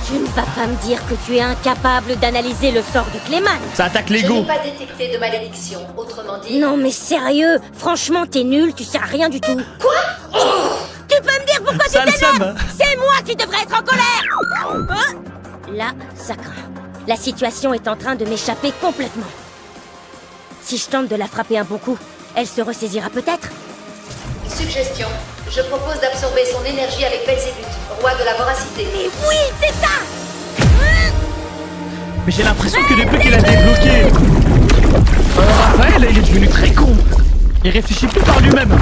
Tu ne vas pas me dire que tu es incapable d'analyser le sort de Clayman. Ça attaque Je l'ego. n'ai pas détecté de malédiction, autrement dit... Non mais sérieux, franchement t'es nul, tu sers à rien du tout. Quoi? Tu peux me dire pourquoi tu t'énerves? C'est moi qui devrais être en colère. Là, ça craint. La situation est en train de m'échapper complètement. Si je tente de la frapper un bon coup, elle se ressaisira peut-être? Suggestion. Je propose d'absorber son énergie avec Belzébuth, roi de la voracité. Mais oui, c'est ça. Mais j'ai l'impression que depuis qu'il a débloqué... Raphaël, il est devenu très con. Il réfléchit plus par lui-même.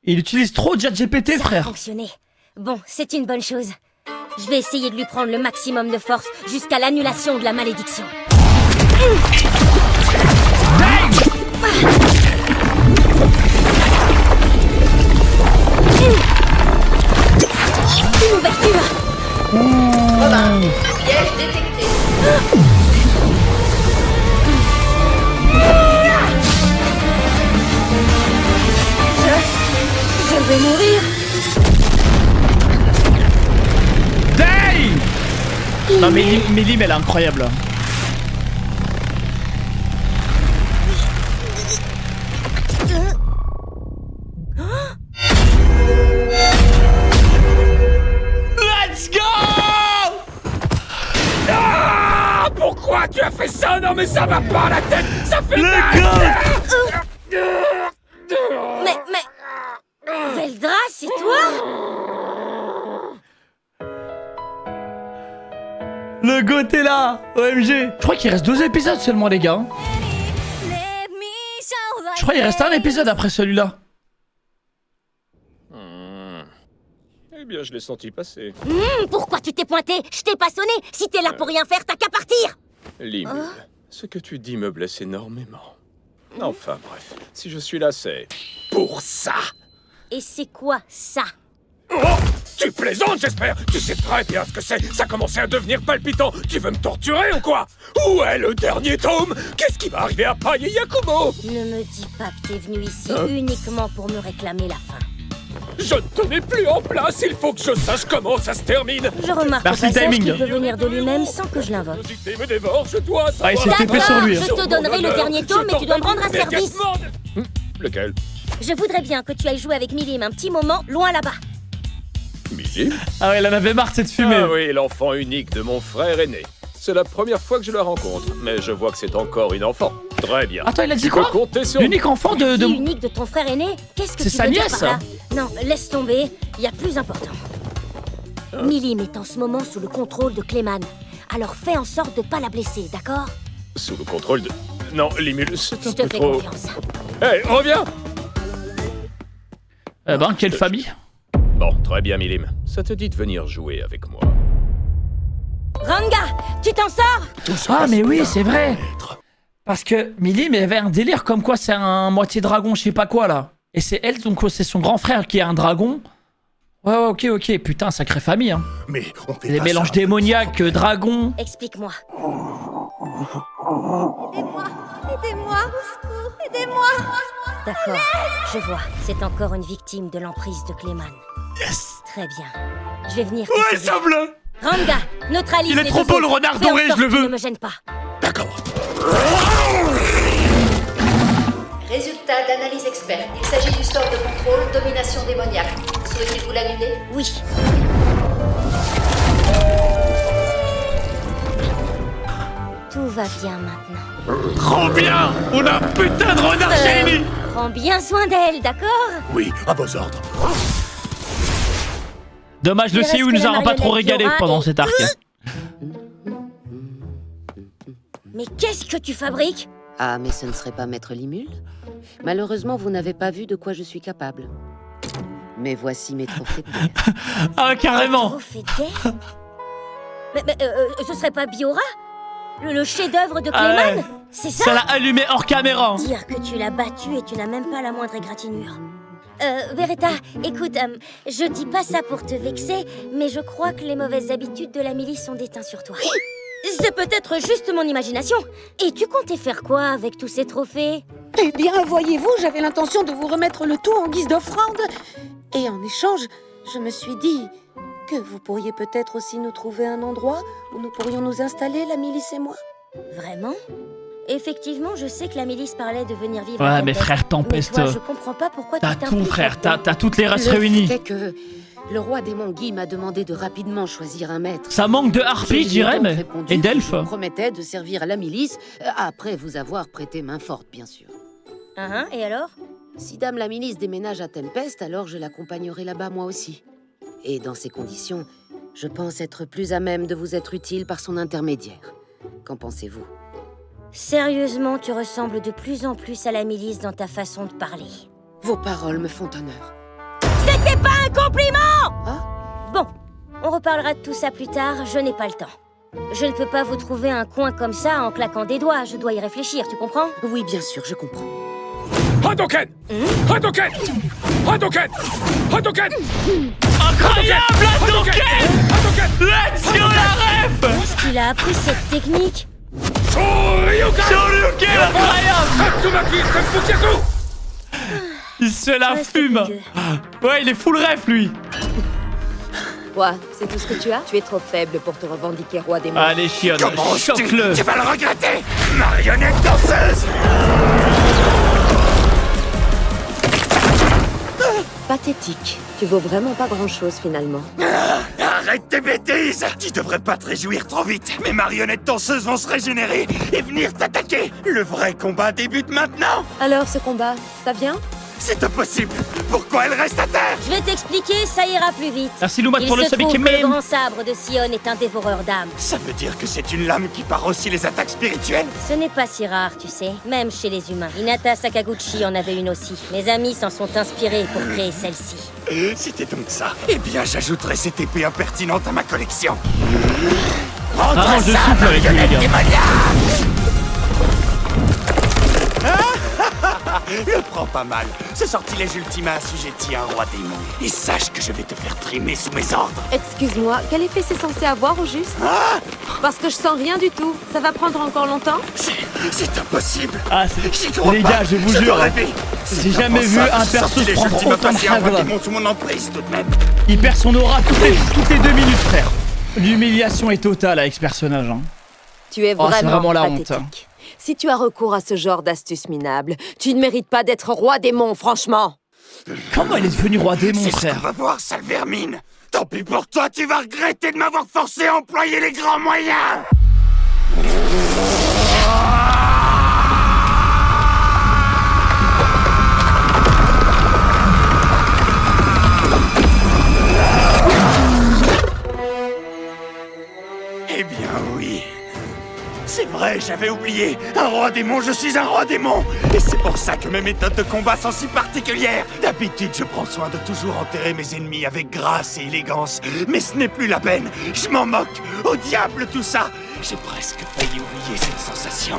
Il utilise trop ChatGPT, frère. Ça a fonctionné. Bon, c'est une bonne chose. Je vais essayer de lui prendre le maximum de force jusqu'à l'annulation de la malédiction. Une ouverture. Robin, piège détecté. Je vais mourir. Dang! Non mais Milim, elle est incroyable. Let's go! Ah, pourquoi tu as fait ça? Non mais ça va pas à la tête. Ça fait mal. Mais... Veldra, c'est toi? Le goût est là. OMG. Je crois qu'il reste 2 épisodes seulement, les gars. Je crois qu'il reste un épisode après celui-là. Eh bien, je l'ai senti passer. Pourquoi tu t'es pointé? Je t'ai pas sonné. Si t'es là pour rien faire, t'as qu'à partir. Limul, ce que tu dis me blesse énormément. Enfin, bref. Si je suis là, c'est... pour ça. Et c'est quoi, ça? Oh, tu plaisantes, j'espère. Tu sais très bien ce que c'est. Ça commençait à devenir palpitant. Tu veux me torturer ou quoi? Où est le dernier tome? Qu'est-ce qui va arriver à Pai et Yakumo? Ne me dis pas que t'es venu ici uniquement pour me réclamer la fin. Je ne tenais plus en place. Il faut que je sache comment ça se termine. Je remarque au passage qu'il peut venir de lui-même sans que je l'invoque. Me dévore, je dois savoir. Il s'est TP sur lui. Je te donnerai le dernier tome, mais tu dois me rendre un service. Lequel? Je voudrais bien que tu ailles jouer avec Milim un petit moment, loin là-bas. Milim? Ah ouais, elle en avait marre de cette fumée. Ah oui, l'enfant unique de mon frère aîné. C'est la première fois que je la rencontre, mais je vois que c'est encore une enfant. Très bien. Attends, il a dit quoi? L'unique enfant de... L'unique de ton frère aîné? Qu'est-ce que tu sa veux dire nièce, par là? Non, laisse tomber, il y a plus important. Milim est en ce moment sous le contrôle de Clayman. Alors fais en sorte de pas la blesser, d'accord? Sous le contrôle de... Non, Limul, c'est un peu Je te fais trop... confiance. Hey, reviens! Eh ben, quelle famille. Bon, très bien, Milim. Ça te dit de venir jouer avec moi? Ranga, tu t'en sors? Ah mais oui, c'est vrai. Parce que Milim avait un délire comme quoi c'est un moitié dragon, je sais pas quoi là. Et c'est elle, donc c'est son grand frère qui est un dragon. Ouais, ok. Putain, sacrée famille, hein. Mais on fait Les pas mélanges ça. démoniaques, dragons. Explique-moi. Aidez-moi, au secours, aidez-moi. D'accord, je vois. C'est encore une victime de l'emprise de Clayman. Yes. Très bien. Je vais venir te Ouais, sauver. semble. Ranga, neutralise Il est les trop deux beau, le autres. renard Fais en doré, sorte je le qu'il veux. Ne me gêne pas. D'accord. Résultat d'analyse experte. Il s'agit du sort de contrôle domination démoniaque. Souhaitez-vous l'annuler? Oui. Tout va bien maintenant. Trop bien. On a un putain de renard shiny. Prends bien soin d'elle, d'accord? Oui, à vos ordres. Dommage, le Il reste CU que nous la aura pas trop marionnette régalé Yora pendant et- cet arc. Mais qu'est-ce que tu fabriques? Ah, mais ce ne serait pas Maître Limule? Malheureusement, vous n'avez pas vu de quoi je suis capable. Mais voici mes trophées de guerre. Ah, carrément. Trophée de guerre? Mais ce serait pas Biora? Le chef-d'œuvre de Ah Clayman? ouais. C'est ça? Ça l'a allumé hors caméra. Dire que tu l'as battu et tu n'as même pas la moindre égratignure. Beretta, écoute, je dis pas ça pour te vexer, mais je crois que les mauvaises habitudes de la milice sont déteintes sur toi. C'est peut-être juste mon imagination. Et tu comptais faire quoi avec tous ces trophées? Eh bien, voyez-vous, j'avais l'intention de vous remettre le tout en guise d'offrande. Et en échange, je me suis dit que vous pourriez peut-être aussi nous trouver un endroit où nous pourrions nous installer, la milice et moi. Vraiment? Effectivement, je sais que la milice parlait de venir vivre Ouais, à mais Tempest. frère Tempest, Mais toi, je comprends pas pourquoi T'as tu tout, t'impliques frère. là-dedans. T'as toutes les races Le réunies. fait est que le roi démon Guy m'a demandé de rapidement choisir un maître. Ça manque de harpies, je dirais, mais... Et d'elfes. Je promettais de servir à la milice, après vous avoir prêté main forte, bien sûr. Et alors? Si Dame la milice déménage à Tempest, alors je l'accompagnerai là-bas moi aussi. Et dans ces conditions, je pense être plus à même de vous être utile par son intermédiaire. Qu'en pensez-vous? Sérieusement, tu ressembles de plus en plus à la milice dans ta façon de parler. Vos paroles me font honneur. C'était pas un compliment! Bon, on reparlera de tout ça plus tard, je n'ai pas le temps. Je ne peux pas vous trouver un coin comme ça en claquant des doigts, je dois y réfléchir, tu comprends? Oui, bien sûr, je comprends. Hadouken! Hadouken! Hadouken! Hadouken! Incroyable, Hadouken! Let's go, la ref! Où est-ce qu'il a appris cette technique? Shoryuken, incroyable! Tatsumaki Senpukyaku! Il se la fume. Ouais, il est full ref, lui. Quoi? C'est tout ce que tu as? Tu es trop faible pour te revendiquer roi des morts. Allez, chionne, Comment choque-le. Tu vas le regretter, marionnette danseuse. Pathétique. Tu vaux vraiment pas grand-chose, finalement. Arrête tes bêtises. Tu devrais pas te réjouir trop vite. Mes marionnettes danseuses vont se régénérer et venir t'attaquer. Le vrai combat débute maintenant. Alors, ce combat, ça vient? C'est impossible. Pourquoi elle reste à terre? Je vais t'expliquer, ça ira plus vite. Merci Loumat pour le Il se sub trouve qui que mène. le grand sabre de Sion est un dévoreur d'âmes. Ça veut dire que c'est une lame qui part aussi les attaques spirituelles? Ce n'est pas si rare, tu sais, même chez les humains. Hinata Sakaguchi en avait une aussi. Mes amis s'en sont inspirés pour créer celle-ci. C'était donc ça. Eh bien, j'ajouterai cette épée impertinente à ma collection. Ah non, je souffle avec lui, les gars. Le prends pas mal. Ce sortilège ultime a assujetti un roi démon. Et sache que je vais te faire trimer sous mes ordres. Excuse-moi, quel effet c'est censé avoir au juste? Parce que je sens rien du tout. Ça va prendre encore longtemps? C'est impossible. Ah, J'y crois les pas. gars, je vous dois jure, rêver. j'ai jamais vu un perso se prendre autant de un roi chagrin. démon sous mon emprise tout de même. Il perd son aura toutes les 2 minutes, frère. L'humiliation est totale avec ce personnage. Hein. Tu es Oh, c'est vraiment la honte. pathétique. Si tu as recours à ce genre d'astuce minable, tu ne mérites pas d'être roi démon, franchement. Comment il est devenu roi démon, C'est ce frère? qu'on va voir, sale vermine. Tant pis pour toi, tu vas regretter de m'avoir forcé à employer les grands moyens. Eh bien oui. C'est vrai, j'avais oublié. Un roi démon, je suis un roi démon. Et c'est pour ça que mes méthodes de combat sont si particulières. D'habitude, je prends soin de toujours enterrer mes ennemis avec grâce et élégance. Mais ce n'est plus la peine. Je m'en moque. Au diable tout ça. J'ai presque failli oublier cette sensation.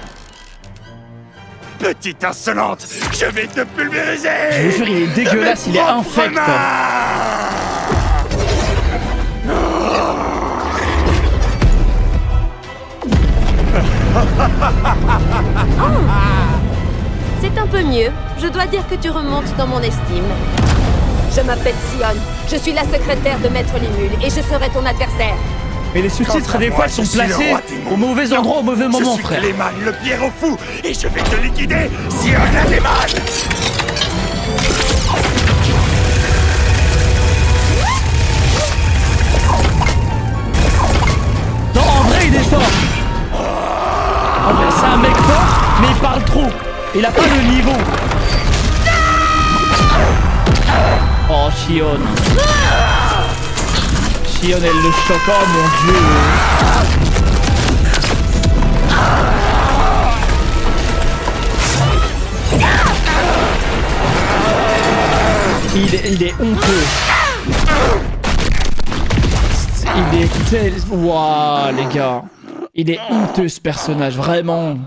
Petite insolente, je vais te pulvériser. Je vous jure, il est dégueulasse, il est infect. C'est un peu mieux. Je dois dire que tu remontes dans mon estime. Je m'appelle Sion. Je suis la secrétaire de Maître Limule et je serai ton adversaire. Mais les sous-titres, des fois, sont placés au mauvais endroit, au mauvais moment, frère. Je suis Clayman, le Pierrot fou, et je vais te liquider, Sion la démon. Non, en vrai, il est fort. En vrai, c'est un mec fort, mais il parle trop. Il a pas le niveau. Oh, Sion. Sion, elle le choque. Oh mon dieu. Il est honteux. Il est... Waouh, les gars. Il est honteux, ce personnage, vraiment.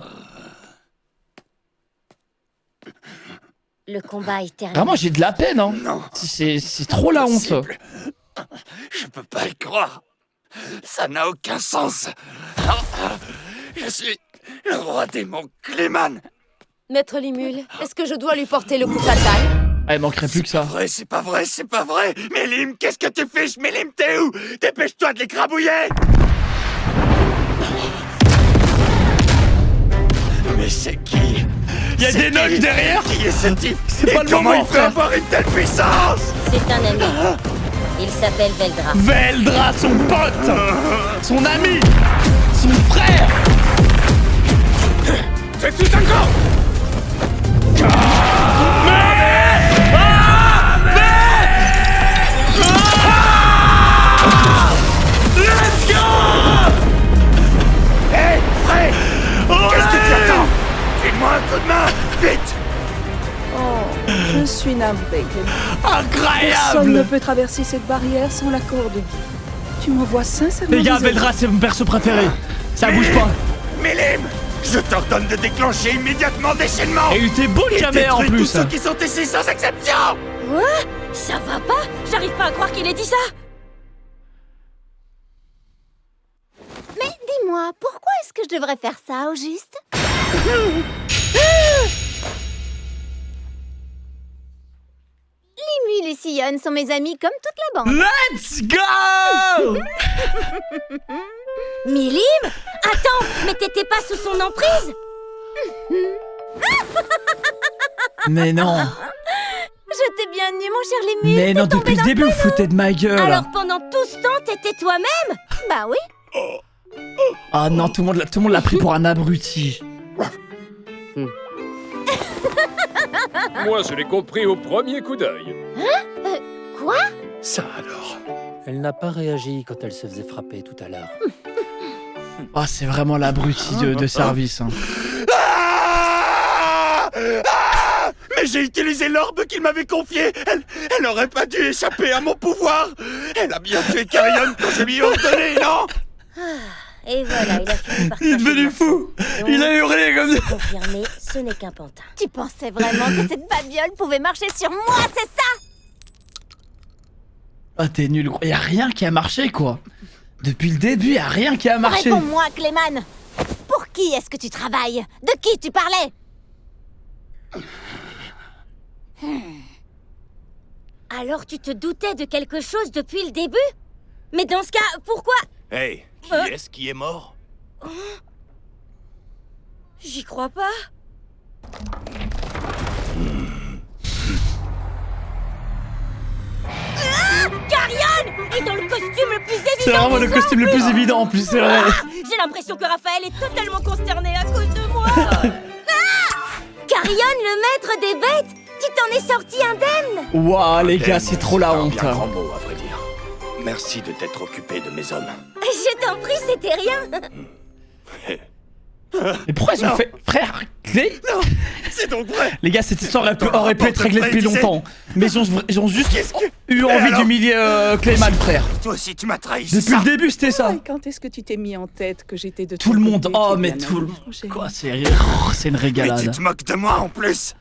Le combat est terminé. Vraiment, j'ai de la peine, hein. C'est trop la honte. Je peux pas le croire. Ça n'a aucun sens. Je suis le roi démon Clayman. Maître Limule, est-ce que je dois lui porter le coup fatal? Ah, il manquerait plus que ça. C'est pas vrai, c'est pas vrai. Mélim, qu'est-ce que tu fiches? Mélim, t'es où? Dépêche-toi de l'écrabouiller. Mais c'est qui? Il y a des notes derrière. Qui est ce type? C'est pas le comment moment, il peut frère. avoir une telle puissance? C'est un ami. Il s'appelle Veldra. Veldra, son pote, son ami, son frère. C'est tout un camp. Let's go. Hey, frère, qu'est-ce que tu attends? File-moi un coup de main, vite. Oh, je suis navrée, Clément. Incroyable. Personne ne peut traverser cette barrière sans l'accord de Guy. Tu m'envoies sincèrement. Les gars, désolée. Veldra, c'est mon perso préféré. Ça bouge pas. Mélim, je t'ordonne de déclencher immédiatement déchaînement. Et il était beau le caméra en détruis plus. tous ceux qui sont ici sans exception. Quoi? Ça va pas? J'arrive pas à croire qu'il ait dit ça. Mais dis-moi, pourquoi est-ce que je devrais faire ça, au juste? Limule et Sion sont mes amis comme toute la bande. Let's go. Milim? Attends, mais t'étais pas sous son emprise? Mais non. Je t'ai bien nu, mon cher Limule. Mais non, depuis le début, vous foutez de ma gueule. Alors pendant tout ce temps, t'étais toi-même? Bah oui. Ah non, tout le monde l'a pris pour un abruti. Moi, je l'ai compris au premier coup d'œil. Hein? Quoi? Ça alors. Elle n'a pas réagi quand elle se faisait frapper tout à l'heure. Ah, c'est vraiment l'abruti de service. Hein. Mais j'ai utilisé l'orbe qu'il m'avait confiée. Elle aurait pas dû échapper à mon pouvoir. Elle a bien tué Carrion quand je lui ai ordonné, non? Et voilà, il a fini par... Il est devenu fou. Il a hurlé comme ça. Confirmé, ce n'est qu'un pantin. Tu pensais vraiment que cette babiole pouvait marcher sur moi, c'est ça? Ah, t'es nul. Y a rien qui a marché, quoi. Depuis le début, y a rien qui a marché. Réponds-moi, Clayman. Pour qui est-ce que tu travailles? De qui tu parlais? Alors tu te doutais de quelque chose depuis le début? Mais dans ce cas, pourquoi? Hey, qui est-ce qui est mort? J'y crois pas. Carrion est dans le costume le plus évident. C'est vraiment le costume le plus évident en plus, c'est vrai. J'ai l'impression que Raphaël est totalement consterné à cause de moi. Carrion, le maître des bêtes, tu t'en es sorti indemne. Waouh, les gars, c'est trop la honte. C'est un grand mot, à vrai dire. Merci de t'être occupé de mes hommes. Je t'en prie, c'était rien. Mais pourquoi ils ont fait... Frère, Clay? Non, c'est donc vrai. Les gars, cette histoire aurait pu être réglée depuis longtemps. Mais ils ont juste eu envie d'humilier Clayman, frère. Toi aussi, tu m'as trahi, depuis le début, c'était ça. Et quand est-ce que tu t'es mis en tête que j'étais de Tout le monde. côté, Oh, tu mais viens tout le de monde. changer. Quoi, c'est une Mais régalade. tu te moques de moi en plus.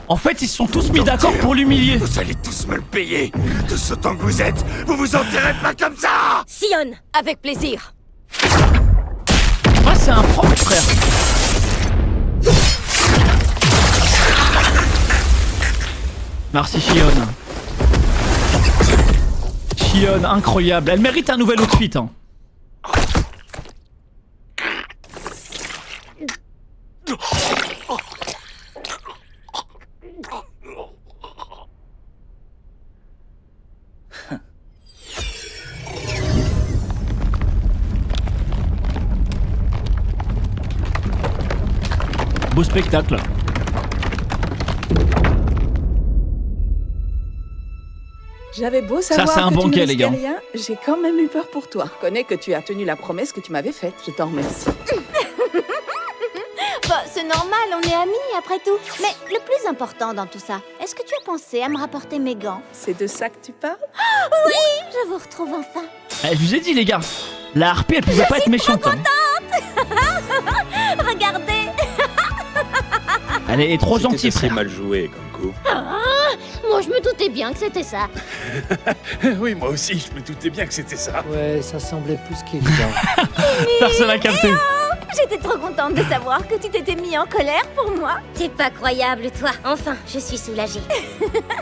En fait, ils se sont tous mis d'accord pour l'humilier. Vous allez tous me le payer. Tous autant que vous êtes. Vous en tirez pas comme ça. Sion, Avec plaisir. Ah, c'est un prof, frère. Merci Shion. Shion, incroyable. Elle mérite un nouvel outfit. Hein. Beau spectacle. J'avais beau savoir c'est un que banquet, tu ne les gars. risquais rien, j'ai quand même eu peur pour toi. Je connais que tu as tenu la promesse que tu m'avais faite. Je t'en remercie. Bon, c'est normal, on est amis après tout. Mais le plus important dans tout ça, est-ce que tu as pensé à me rapporter mes gants? C'est de ça que tu parles? Oui, je vous retrouve enfin. Je vous ai dit, les gars, la harpie, elle pouvait pas être méchante. Trop contente. Regardez. Elle est trop gentille, frère. C'est mal joué comme coup. Moi, je me doutais bien que c'était ça. Oui, moi aussi, je me doutais bien que c'était ça. Ouais, ça semblait plus qu'évident. Personne n'a capté. J'étais trop contente de savoir que tu t'étais mis en colère pour moi. T'es pas croyable, toi. Enfin, je suis soulagée.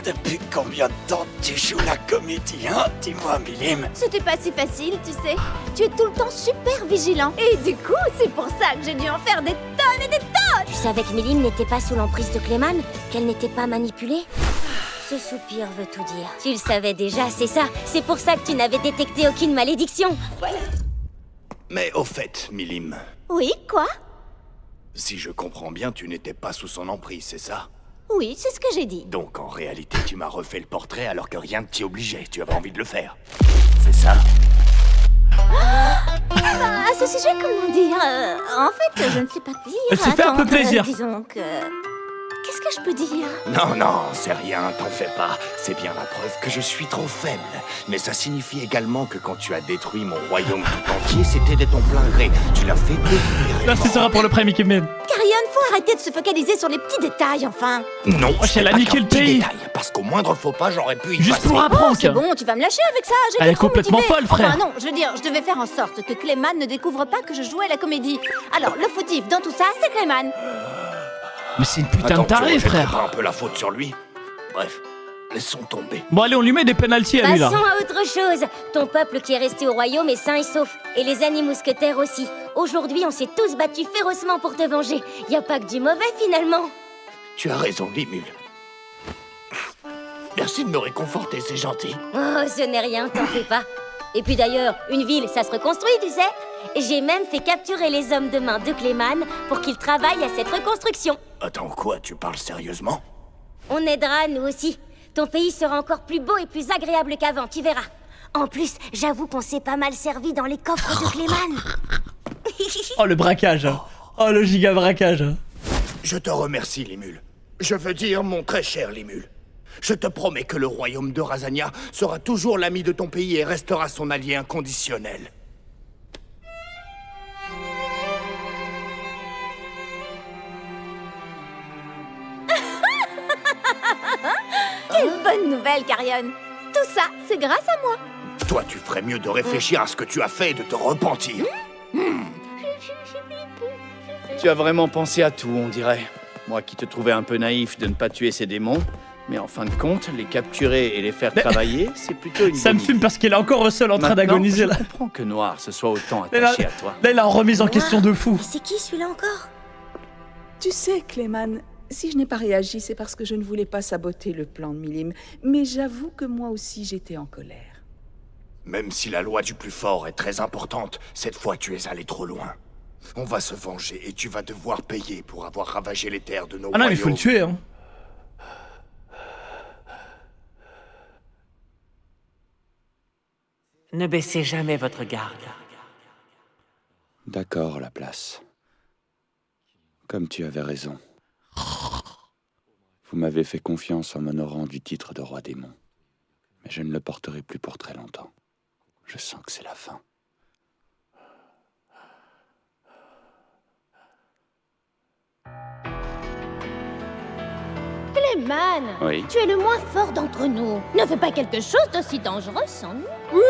Depuis combien de temps tu joues la comédie, hein? Dis-moi, Milim. C'était pas si facile, tu sais. Tu es tout le temps super vigilant. Et du coup, c'est pour ça que j'ai dû en faire des tonnes et des tonnes. Tu savais que Milim n'était pas sous l'emprise de Clayman? Qu'elle n'était pas manipulée? Ce soupir veut tout dire. Tu le savais déjà, c'est ça. C'est pour ça que tu n'avais détecté aucune malédiction. Voilà. Mais au fait, Milim, Oui, quoi? si je comprends bien, tu n'étais pas sous son emprise, c'est ça? Oui, c'est ce que j'ai dit. Donc en réalité, tu m'as refait le portrait alors que rien ne t'y obligeait. Tu avais envie de le faire. C'est ça? À ce sujet, comment dire en fait, je ne sais pas dire. Elle se fait un peu plaisir. Disons que... Qu'est-ce que je peux dire? Non, non, c'est rien, t'en fais pas. C'est bien la preuve que je suis trop faible. Mais ça signifie également que quand tu as détruit mon royaume tout entier, c'était de ton plein gré. Tu l'as fait délibérément. Là, ce sera pour le Prime Equipment. Carrion, faut arrêter de se focaliser sur les petits détails, enfin. Non, elle a niqué le pays. Parce qu'au moindre faux pas, j'aurais pu y Juste passer. pour apprendre. C'est bon, tu vas me lâcher avec ça. J'étais Elle est trop complètement motivée. folle, frère. Enfin non, je veux dire, je devais faire en sorte que Clayman ne découvre pas que je jouais la comédie. Alors, le fautif dans tout ça, c'est Clayman. Mais c'est une putain de taré, tu rejetterais frère. pas un peu la faute sur lui? Bref, laissons tomber. Bon, allez, on lui met des pénaltys à lui, là. Passons à autre chose. Ton peuple qui est resté au royaume est sain et sauf. Et les amis mousquetaires aussi. Aujourd'hui, on s'est tous battus férocement pour te venger. Y a pas que du mauvais, finalement. Tu as raison, Limul. Merci de me réconforter, c'est gentil. Oh, ce n'est rien, t'en fais pas. Et puis d'ailleurs, une ville, ça se reconstruit, tu sais. J'ai même fait capturer les hommes de main de Clayman pour qu'ils travaillent à cette reconstruction. Attends, quoi? Tu parles sérieusement? On aidera, nous aussi. Ton pays sera encore plus beau et plus agréable qu'avant, tu verras. En plus, j'avoue qu'on s'est pas mal servi dans les coffres de Clayman. Oh, le braquage. Oh, le giga braquage. Je te remercie, Limul. Je veux dire, mon très cher Limul. Je te promets que le royaume de Razania sera toujours l'ami de ton pays et restera son allié inconditionnel. Quelle bonne nouvelle, Carrion. Tout ça, c'est grâce à moi. Toi, tu ferais mieux de réfléchir à ce que tu as fait et de te repentir. Tu as vraiment pensé à tout, on dirait. Moi qui te trouvais un peu naïf de ne pas tuer ces démons, mais en fin de compte, les capturer et les faire travailler, c'est plutôt une Ça me fume parce qu'il est encore seul en train d'agoniser, là. Je comprends que Noir se soit autant Là, attaché à toi. Là, il a remise en question de fou. Mais c'est qui celui-là encore? Tu sais, Clayman, si je n'ai pas réagi, c'est parce que je ne voulais pas saboter le plan de Milim. Mais j'avoue que moi aussi, j'étais en colère. Même si la loi du plus fort est très importante, cette fois tu es allé trop loin. On va se venger et tu vas devoir payer pour avoir ravagé les terres de nos Ah non, royaumes. il faut le tuer, hein. Ne baissez jamais votre garde. D'accord, Laplace. Comme tu avais raison. Vous m'avez fait confiance en m'honorant du titre de roi démon. Mais je ne le porterai plus pour très longtemps. Je sens que c'est la fin. Clayman, Oui. tu es le moins fort d'entre nous. Ne fais pas quelque chose d'aussi dangereux sans nous.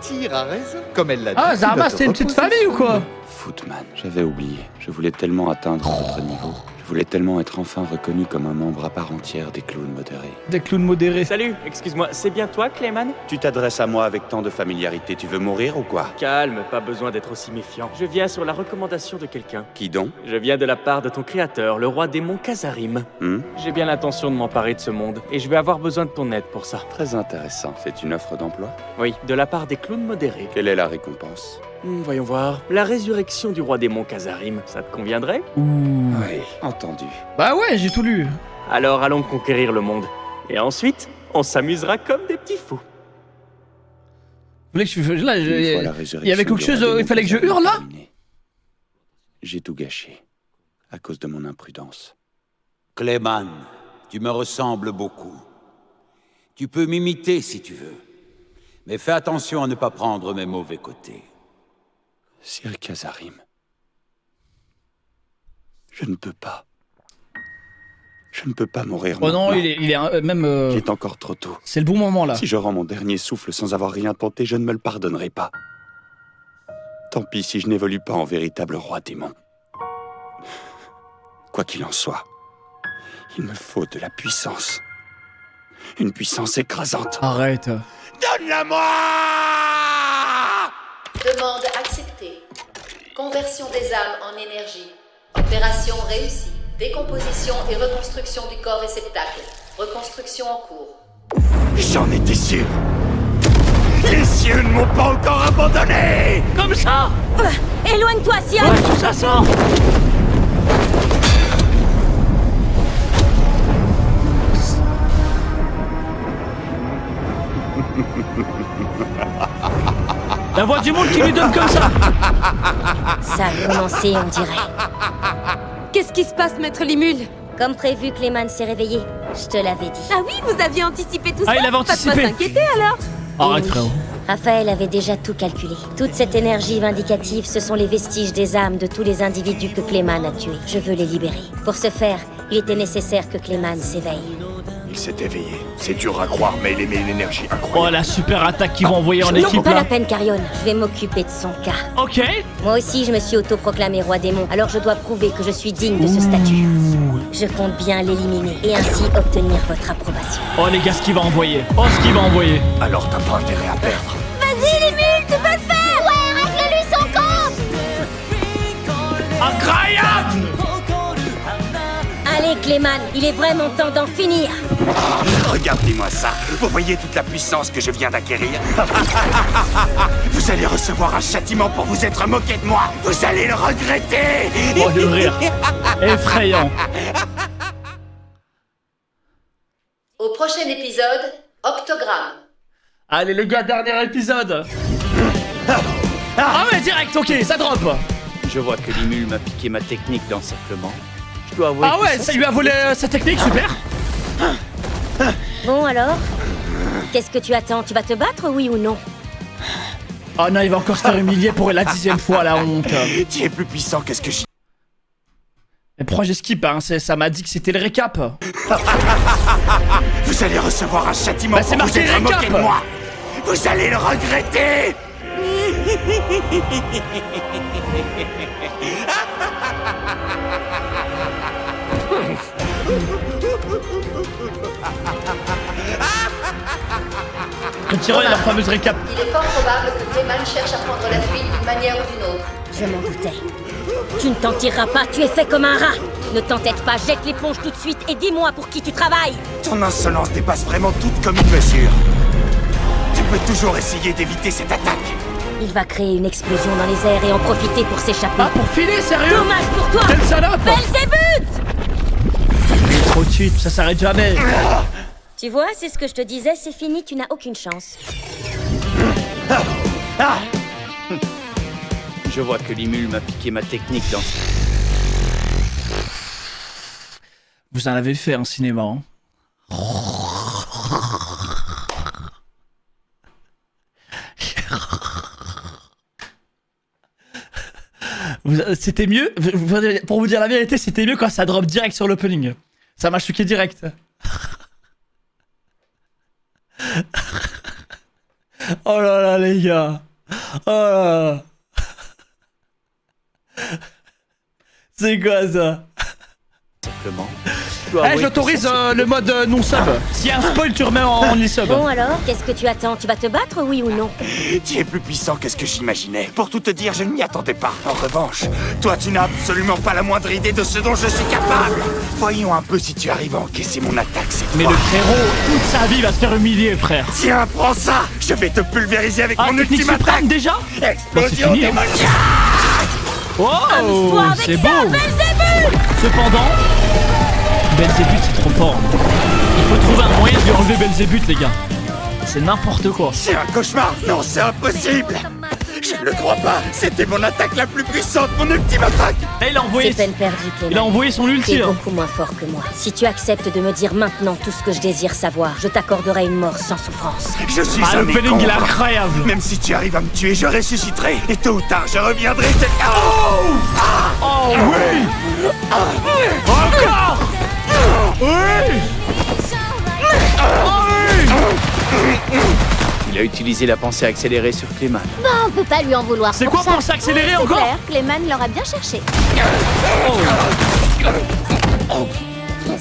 Tyr a raison. Comme elle l'a dit. Ah, tu Zarma, dois te c'était une petite reposer famille ou sur quoi? lui. Footman, j'avais oublié. Je voulais tellement atteindre votre niveau. Je voulais tellement être enfin reconnu comme un membre à part entière des clowns modérés. Des clowns modérés. Salut, excuse-moi, c'est bien toi, Clayman? Tu t'adresses à moi avec tant de familiarité, tu veux mourir ou quoi? Calme, pas besoin d'être aussi méfiant. Je viens sur la recommandation de quelqu'un. Qui donc? Je viens de la part de ton créateur, le roi démon Kazarim. J'ai bien l'intention de m'emparer de ce monde, et je vais avoir besoin de ton aide pour ça. Très intéressant. C'est une offre d'emploi? Oui, de la part des clowns modérés. Quelle est la récompense? Voyons voir. La résurrection du roi démon Kazarim, ça te conviendrait? Oui, entendu. Bah ouais, j'ai tout lu. Alors allons conquérir le monde. Et ensuite, on s'amusera comme des petits fous. Vous voulez que je... Là, il y avait quelque chose, il fallait que je hurle là? J'ai tout gâché. À cause de mon imprudence. Clayman, tu me ressembles beaucoup. Tu peux m'imiter si tu veux. Mais fais attention à ne pas prendre mes mauvais côtés. Sir Kazarim. Je ne peux pas. Je ne peux pas mourir maintenant. Oh non, il est même... Il est encore trop tôt. C'est le bon moment là. Si je rends mon dernier souffle sans avoir rien tenté, je ne me le pardonnerai pas. Tant pis si je n'évolue pas en véritable roi démon. Quoi qu'il en soit, il me faut de la puissance. Une puissance écrasante. Arrête. Donne-la-moi! Demande acceptée. Conversion des âmes en énergie. Opération réussie. Décomposition et reconstruction du corps réceptacle. Reconstruction en cours. J'en étais sûr. Les cieux ne m'ont pas encore abandonné. Comme ça. Éloigne-toi, Sion. Ouais, tout ça sort. La voix du monde qui lui donne comme ça. Ça a commencé, on dirait. Qu'est-ce qui se passe, Maître Limule? Comme prévu, Clayman s'est réveillé. Je te l'avais dit. Ah oui, vous aviez anticipé tout ça? Il avait anticipé. Pas de s'inquiéter alors. Arrête, oui. frérot. Raphaël avait déjà tout calculé. Toute cette énergie vindicative, ce sont les vestiges des âmes de tous les individus que Clayman a tués. Je veux les libérer. Pour ce faire, il était nécessaire que Clayman s'éveille. Il s'est éveillé. C'est dur à croire, mais il émet une énergie incroyable. Oh, la super attaque qu'ils vont envoyer en équipe Non, pas là. la peine, Carion. Je vais m'occuper de son cas. Ok. Moi aussi, je me suis autoproclamé roi démon, alors je dois prouver que je suis digne de ce statut. Je compte bien l'éliminer et ainsi obtenir votre approbation. Oh les gars, ce qu'il va envoyer. Oh, ce qu'il va envoyer. Alors t'as pas intérêt à perdre. Vas-y, Limule, tu peux le faire. Ouais, règle-lui son compte. Incroyable. Allez, Clayman, il est vraiment temps d'en finir. Regardez-moi ça. Vous voyez toute la puissance que je viens d'acquérir? Vous allez recevoir un châtiment pour vous être moqué de moi. Vous allez le regretter. Oh, le rire. Effrayant. Au prochain épisode, Octogramme. Allez les gars, dernier épisode. Ah ouais, direct, ok, ça drop. Je vois que Limule m'a piqué ma technique d'encerclement. Je dois avouer. Ah ouais, ça lui a volé sa technique, super. Bon alors, qu'est-ce que tu attends? Tu vas te battre, oui ou non? Oh non, il va encore se faire humilier pour la 10e fois, la honte. Tu es plus puissant que ce que je... Mais pourquoi j'ai skip, hein? Ça m'a dit que c'était le récap. Vous allez recevoir un châtiment bah, pour vous être moqué de moi. Vous allez le regretter. Retirez leur fameuse récap. Il est fort probable que Clayman cherche à prendre la fuite d'une manière ou d'une autre. Je m'en doutais. Tu ne t'en tireras pas, tu es fait comme un rat. Ne t'entête pas, jette l'éponge tout de suite et dis-moi pour qui tu travailles. Ton insolence dépasse vraiment toute commune mesure. Tu peux toujours essayer d'éviter cette attaque. Il va créer une explosion dans les airs et en profiter pour s'échapper. Ah, pour filer, sérieux? Dommage pour toi. Quelle salope. Belzébuth. Trop de suite, ça s'arrête jamais. Tu vois, c'est ce que je te disais, c'est fini, tu n'as aucune chance. Je vois que Limule m'a piqué ma technique dans... Vous en avez fait un cinéma, hein? C'était mieux, pour vous dire la vérité, c'était mieux quand ça drop direct sur l'opening. Ça m'a choqué direct. Oh là là les gars. Oh là là. C'est quoi ça? simplement. Eh, j'autorise le mode non-sub. S'il y a un spoil, tu remets en e-sub. Bon alors, qu'est-ce que tu attends? Tu vas te battre, oui ou non? Tu es plus puissant que ce que j'imaginais. Pour tout te dire, je ne m'y attendais pas. En revanche, toi, tu n'as absolument pas la moindre idée de ce dont je suis capable. Voyons un peu si tu arrives à encaisser mon attaque cette fois. Mais le frérot, toute sa vie, va se faire humilier, frère. Tiens, prends ça. Je vais te pulvériser avec mon technique ultime suprême attaque. déjà? Explosion Bah, c'est fini, hein. démoniaque. Oh, c'est beau. Cependant, Belzébuth c'est trop fort. Il faut trouver un moyen de lui enlever Belzébuth, les gars. C'est n'importe quoi. C'est un cauchemar. Non, c'est impossible. Je ne le crois pas. C'était mon attaque la plus puissante, mon ultime attaque. Là, il a envoyé. C'est peine perdue, Clément. Il a envoyé son ulti. T'es beaucoup moins fort que moi. Si tu acceptes de me dire maintenant tout ce que je désire savoir, je t'accorderai une mort sans souffrance. Je suis Ah, un le feeling, il est incroyable. Même si tu arrives à me tuer, je ressusciterai. Et tôt ou tard, je reviendrai. Oh oui. Encore. Oui. Il a utilisé la pensée accélérée sur Clément. Bon, on peut pas lui en vouloir. C'est pour quoi ça. pensée accélérée C'est encore? clair, Clément l'aura bien cherché.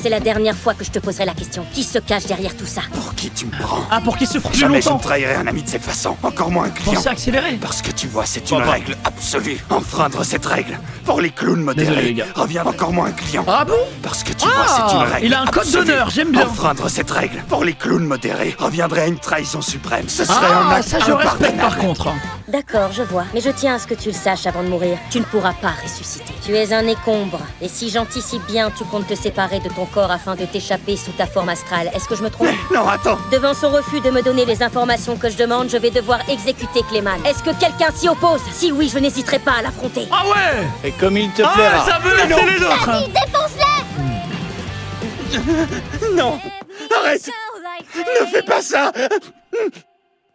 C'est la dernière fois que je te poserai la question. Qui se cache derrière tout ça? Pour qui tu me prends? Ah, pour qu'il souffre plus Jamais je longtemps. ne trahirai un ami de cette façon. Encore moins un client. Pensée accélérée. Parce que tu vois, c'est une règle absolue. Enfreindre cette règle, pour les clowns modérés, Désolé, les gars. revient encore moins un client. Ah bon? Parce que tu vois, c'est une règle il a un code absolue. d'honneur, j'aime bien. Enfreindre cette règle, pour les clowns modérés, reviendrait à une trahison suprême. Ce serait un acte ça je respecte impardonnable. par contre. D'accord, je vois. Mais je tiens à ce que tu le saches avant de mourir. Tu ne pourras pas ressusciter. Tu es un écombre. Et si j'anticipe bien, tu comptes te séparer de ton corps afin de t'échapper sous ta forme astrale. Est-ce que je me trompe? Non, attends. Devant son refus de me donner les informations que je demande, je vais devoir exécuter Clément. Est-ce que quelqu'un s'y oppose? Si oui, je n'hésiterai pas à l'affronter. Ah ouais. Et comme il te Ah plaira. ouais, ça veut laisser les autres. Vas-y, défonce-les. Non. Arrête. Ne fais pas ça.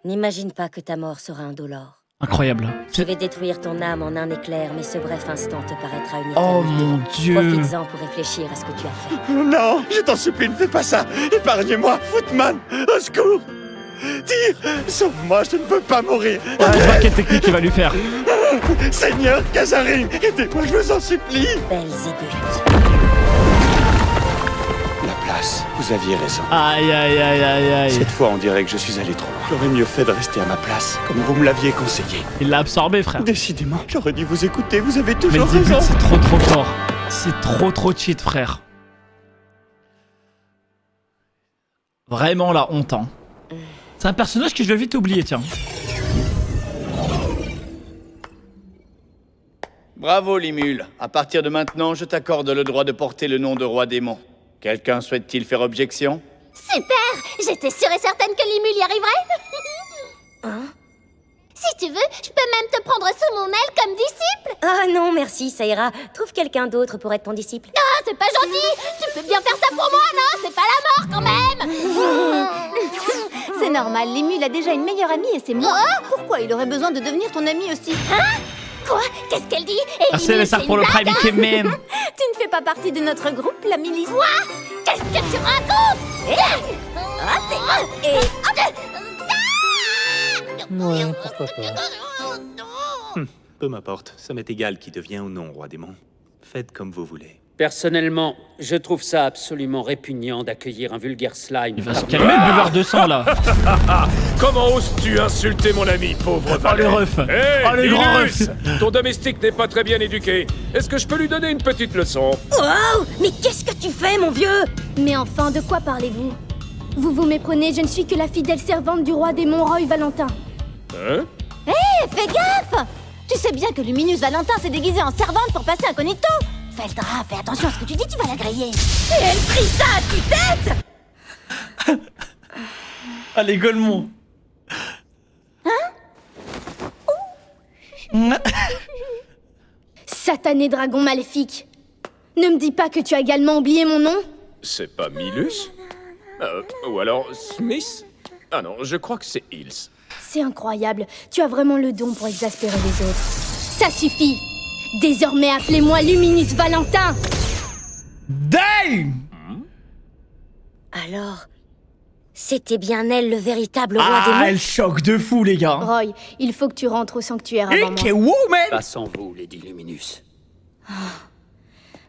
N'imagine pas que ta mort sera indolore. Incroyable. Je vais détruire ton âme en un éclair, mais ce bref instant te paraîtra une éternité. Oh mon Dieu. Profites-en pour réfléchir à ce que tu as fait. Non, je t'en supplie, ne fais pas ça. Épargne-moi, Footman. Au secours. Tire. Sauve-moi, je ne veux pas mourir. Ah, je vois quelle technique il va lui faire. Seigneur Kazarim, aidez-moi, je vous en supplie. Belzébuth. La place, vous aviez raison. Aïe aïe aïe aïe aïe. Cette fois, on dirait que je suis allé trop loin. J'aurais mieux fait de rester à ma place, comme vous me l'aviez conseillé. Il l'a absorbé, frère. Décidément, j'aurais dû vous écouter, vous avez toujours Belzébuth, raison. c'est trop trop fort. C'est trop cheat, frère. Vraiment la honte, hein. C'est un personnage que je vais vite oublier, tiens. Bravo, Limule. À partir de maintenant, je t'accorde le droit de porter le nom de roi démon. Quelqu'un souhaite-t-il faire objection? Super. J'étais sûre et certaine que Limule y arriverait. Hein? Si tu veux, je peux même te prendre sous mon aile comme disciple. Ah non, merci, ça ira. Trouve quelqu'un d'autre pour être ton disciple. Ah, c'est pas gentil. Tu peux bien faire ça pour moi, non? C'est pas la mort, quand même. C'est normal, Limule a déjà une meilleure amie et c'est moi. Pourquoi il aurait besoin de devenir ton ami aussi? Hein? Quoi? Qu'est-ce qu'elle dit? Et Merci Limule, les stars c'est pour une le blague? private même. Tu ne fais pas partie de notre groupe, la milice. Quoi? Qu'est-ce que tu racontes? Ouais, pourquoi pas. Peu m'importe, ça m'est égal qui devient ou non roi démon. Faites comme vous voulez. Personnellement, je trouve ça absolument répugnant d'accueillir un vulgaire slime. Il va se calmer le buveur de sang là. Comment oses-tu insulter mon ami, pauvre valet? le ref. Hey, Oh, le grand ref. Ton domestique n'est pas très bien éduqué. Est-ce que je peux lui donner une petite leçon? Wow! Mais qu'est-ce que tu fais, mon vieux? Mais enfin, de quoi parlez-vous? Vous vous méprenez, je ne suis que la fidèle servante du roi démon Roy Valentin. Hein? Hé, fais gaffe! Tu sais bien que Luminus Valentin s'est déguisé en servante pour passer incognito. Veldra, fais attention à ce que tu dis, tu vas la griller. Et elle crie ça à tue-tête! Ah, les Golemons. Satané dragon maléfique. Ne me dis pas que tu as également oublié mon nom? C'est pas Milus? Ou alors Smith? Ah non, je crois que c'est Hills. C'est incroyable, tu as vraiment le don pour exaspérer les autres. Ça suffit! Désormais, appelez-moi Luminus Valentin! Damn! Alors, c'était bien elle le véritable roi Ah, démon? elle choque de fou, les gars. Roy, il faut que tu rentres au sanctuaire Et avant moi. que woman! Pas sans vous, Lady Luminus.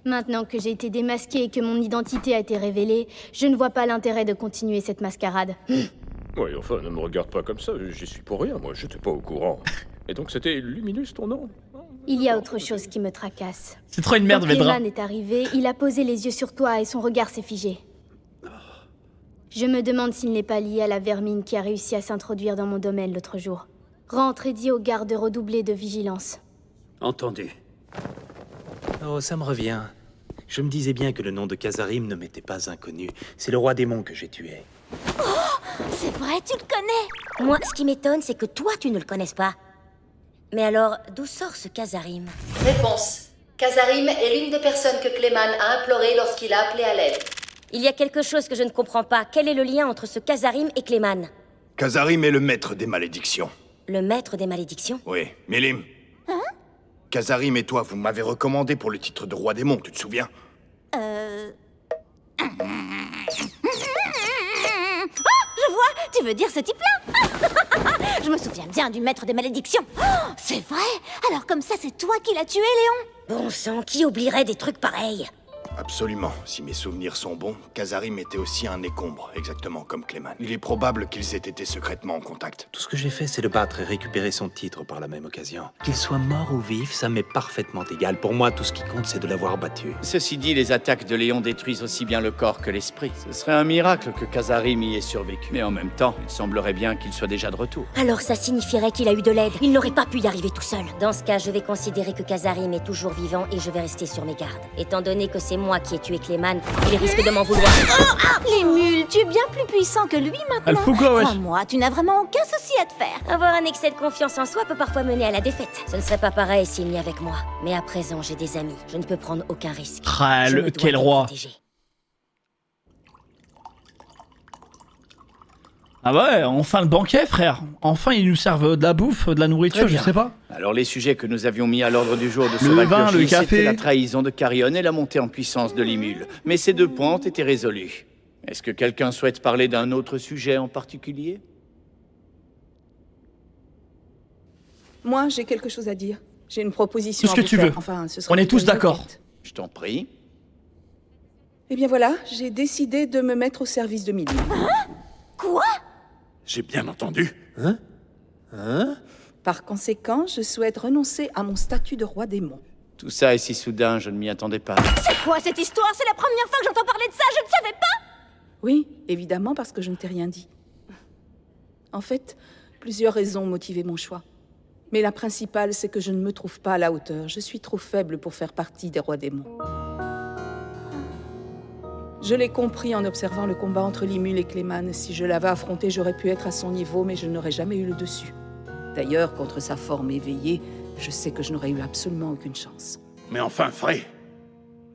Maintenant que j'ai été démasquée et que mon identité a été révélée, je ne vois pas l'intérêt de continuer cette mascarade. Oui, enfin, ne me regarde pas comme ça, j'y suis pour rien, moi, j'étais pas au courant. Et donc c'était Luminus ton nom? Il y a autre chose qui me tracasse. C'est trop une merde, Quand Vedra. Clayman est arrivé, il a posé les yeux sur toi et son regard s'est figé. Je me demande s'il n'est pas lié à la vermine qui a réussi à s'introduire dans mon domaine l'autre jour. Rentre et dis aux gardes de redoubler de vigilance. Entendu. Oh, ça me revient. Je me disais bien que le nom de Kazarim ne m'était pas inconnu. C'est le roi démon que j'ai tué. Oh, c'est vrai, tu le connais? Moi, ce qui m'étonne, c'est que toi, tu ne le connaisses pas. Mais alors, d'où sort ce Kazarim? Réponse. Kazarim est l'une des personnes que Clayman a implorées lorsqu'il a appelé à l'aide. Il y a quelque chose que je ne comprends pas. Quel est le lien entre ce Kazarim et Clayman? Kazarim est le maître des malédictions. Le maître des malédictions? Oui, Milim. Hein? Kazarim et toi, vous m'avez recommandé pour le titre de roi démon, tu te souviens? Oh, je vois, tu veux dire ce type-là? Je me souviens bien du maître des malédictions. Oh, c'est vrai? Alors comme ça, c'est toi qui l'as tué, Léon? Bon sang, qui oublierait des trucs pareils? Absolument. Si mes souvenirs sont bons, Kazarim était aussi un écombre, exactement comme Clayman. Il est probable qu'ils aient été secrètement en contact. Tout ce que j'ai fait, c'est le battre et récupérer son titre par la même occasion. Qu'il soit mort ou vif, ça m'est parfaitement égal. Pour moi, tout ce qui compte, c'est de l'avoir battu. Ceci dit, les attaques de Léon détruisent aussi bien le corps que l'esprit. Ce serait un miracle que Kazarim y ait survécu. Mais en même temps, il semblerait bien qu'il soit déjà de retour. Alors ça signifierait qu'il a eu de l'aide. Il n'aurait pas pu y arriver tout seul. Dans ce cas, je vais considérer que Kazarim est toujours vivant et je vais rester sur mes gardes. Étant donné que c'est moi qui ai tué Clayman, il risque de m'en vouloir. Les mules, tu es bien plus puissant que lui maintenant. Elle fout quoi, wesh? Crois-moi, tu n'as vraiment aucun souci à te faire. Avoir un excès de confiance en soi peut parfois mener à la défaite. Ce ne serait pas pareil s'il n'y avec moi. Mais à présent, j'ai des amis. Je ne peux prendre aucun risque. Ah, Je me dois quel les roi. protéger. Ah ouais, enfin le banquet, frère. Enfin, ils nous servent de la bouffe, de la nourriture, Très je bien. sais pas. Alors les sujets que nous avions mis à l'ordre du jour de ce Le vin, le Valpurgis, café. c'était la trahison de Carrion et la montée en puissance de Limul. Mais ces deux points ont été résolus. Est-ce que quelqu'un souhaite parler d'un autre sujet en particulier? Moi, j'ai quelque chose à dire. J'ai une proposition Tout ce à que vous tu faire. veux. Enfin, ce sera On est plutôt tous une d'accord. requête. Je t'en prie. Eh bien voilà, j'ai décidé de me mettre au service de Milim. Quoi? J'ai bien entendu. Par conséquent, je souhaite renoncer à mon statut de roi démon. Tout ça est si soudain, je ne m'y attendais pas. C'est quoi cette histoire? C'est la première fois que j'entends parler de ça, je ne savais pas! Oui, évidemment, parce que je ne t'ai rien dit. En fait, plusieurs raisons ont motivé mon choix. Mais la principale, c'est que je ne me trouve pas à la hauteur. Je suis trop faible pour faire partie des rois démons. Je l'ai compris en observant le combat entre Limul et Clayman. Si je l'avais affronté, j'aurais pu être à son niveau, mais je n'aurais jamais eu le dessus. D'ailleurs, contre sa forme éveillée, je sais que je n'aurais eu absolument aucune chance. Mais enfin, Frey,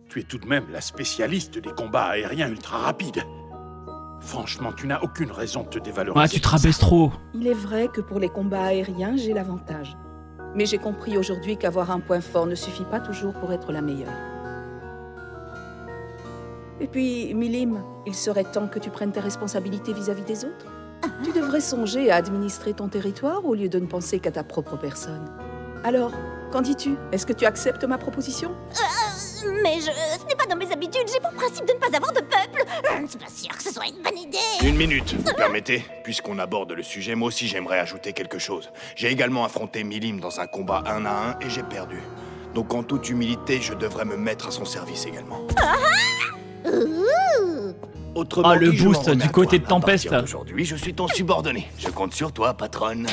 tu es tout de même la spécialiste des combats aériens ultra rapides. Franchement, tu n'as aucune raison de te dévaloriser. Ouais, tu te rabaisses trop. Il est vrai que pour les combats aériens, j'ai l'avantage. Mais j'ai compris aujourd'hui qu'avoir un point fort ne suffit pas toujours pour être la meilleure. Et puis, Milim, il serait temps que tu prennes tes responsabilités vis-à-vis des autres. Tu devrais songer à administrer ton territoire au lieu de ne penser qu'à ta propre personne. Alors, qu'en dis-tu? Est-ce que tu acceptes ma proposition? Mais ce n'est pas dans mes habitudes, j'ai pour principe de ne pas avoir de peuple. Je ne suis pas sûre que ce soit une bonne idée. Une minute, vous permettez? Puisqu'on aborde le sujet, moi aussi j'aimerais ajouter quelque chose. J'ai également affronté Milim dans un combat 1 à 1 et j'ai perdu. Donc en toute humilité, je devrais me mettre à son service également. Autrement Ah, le dit, je m'en boost remets du à côté toi. de Tempest. À partir d'aujourd'hui, je suis ton subordonné. Je compte sur toi, patronne.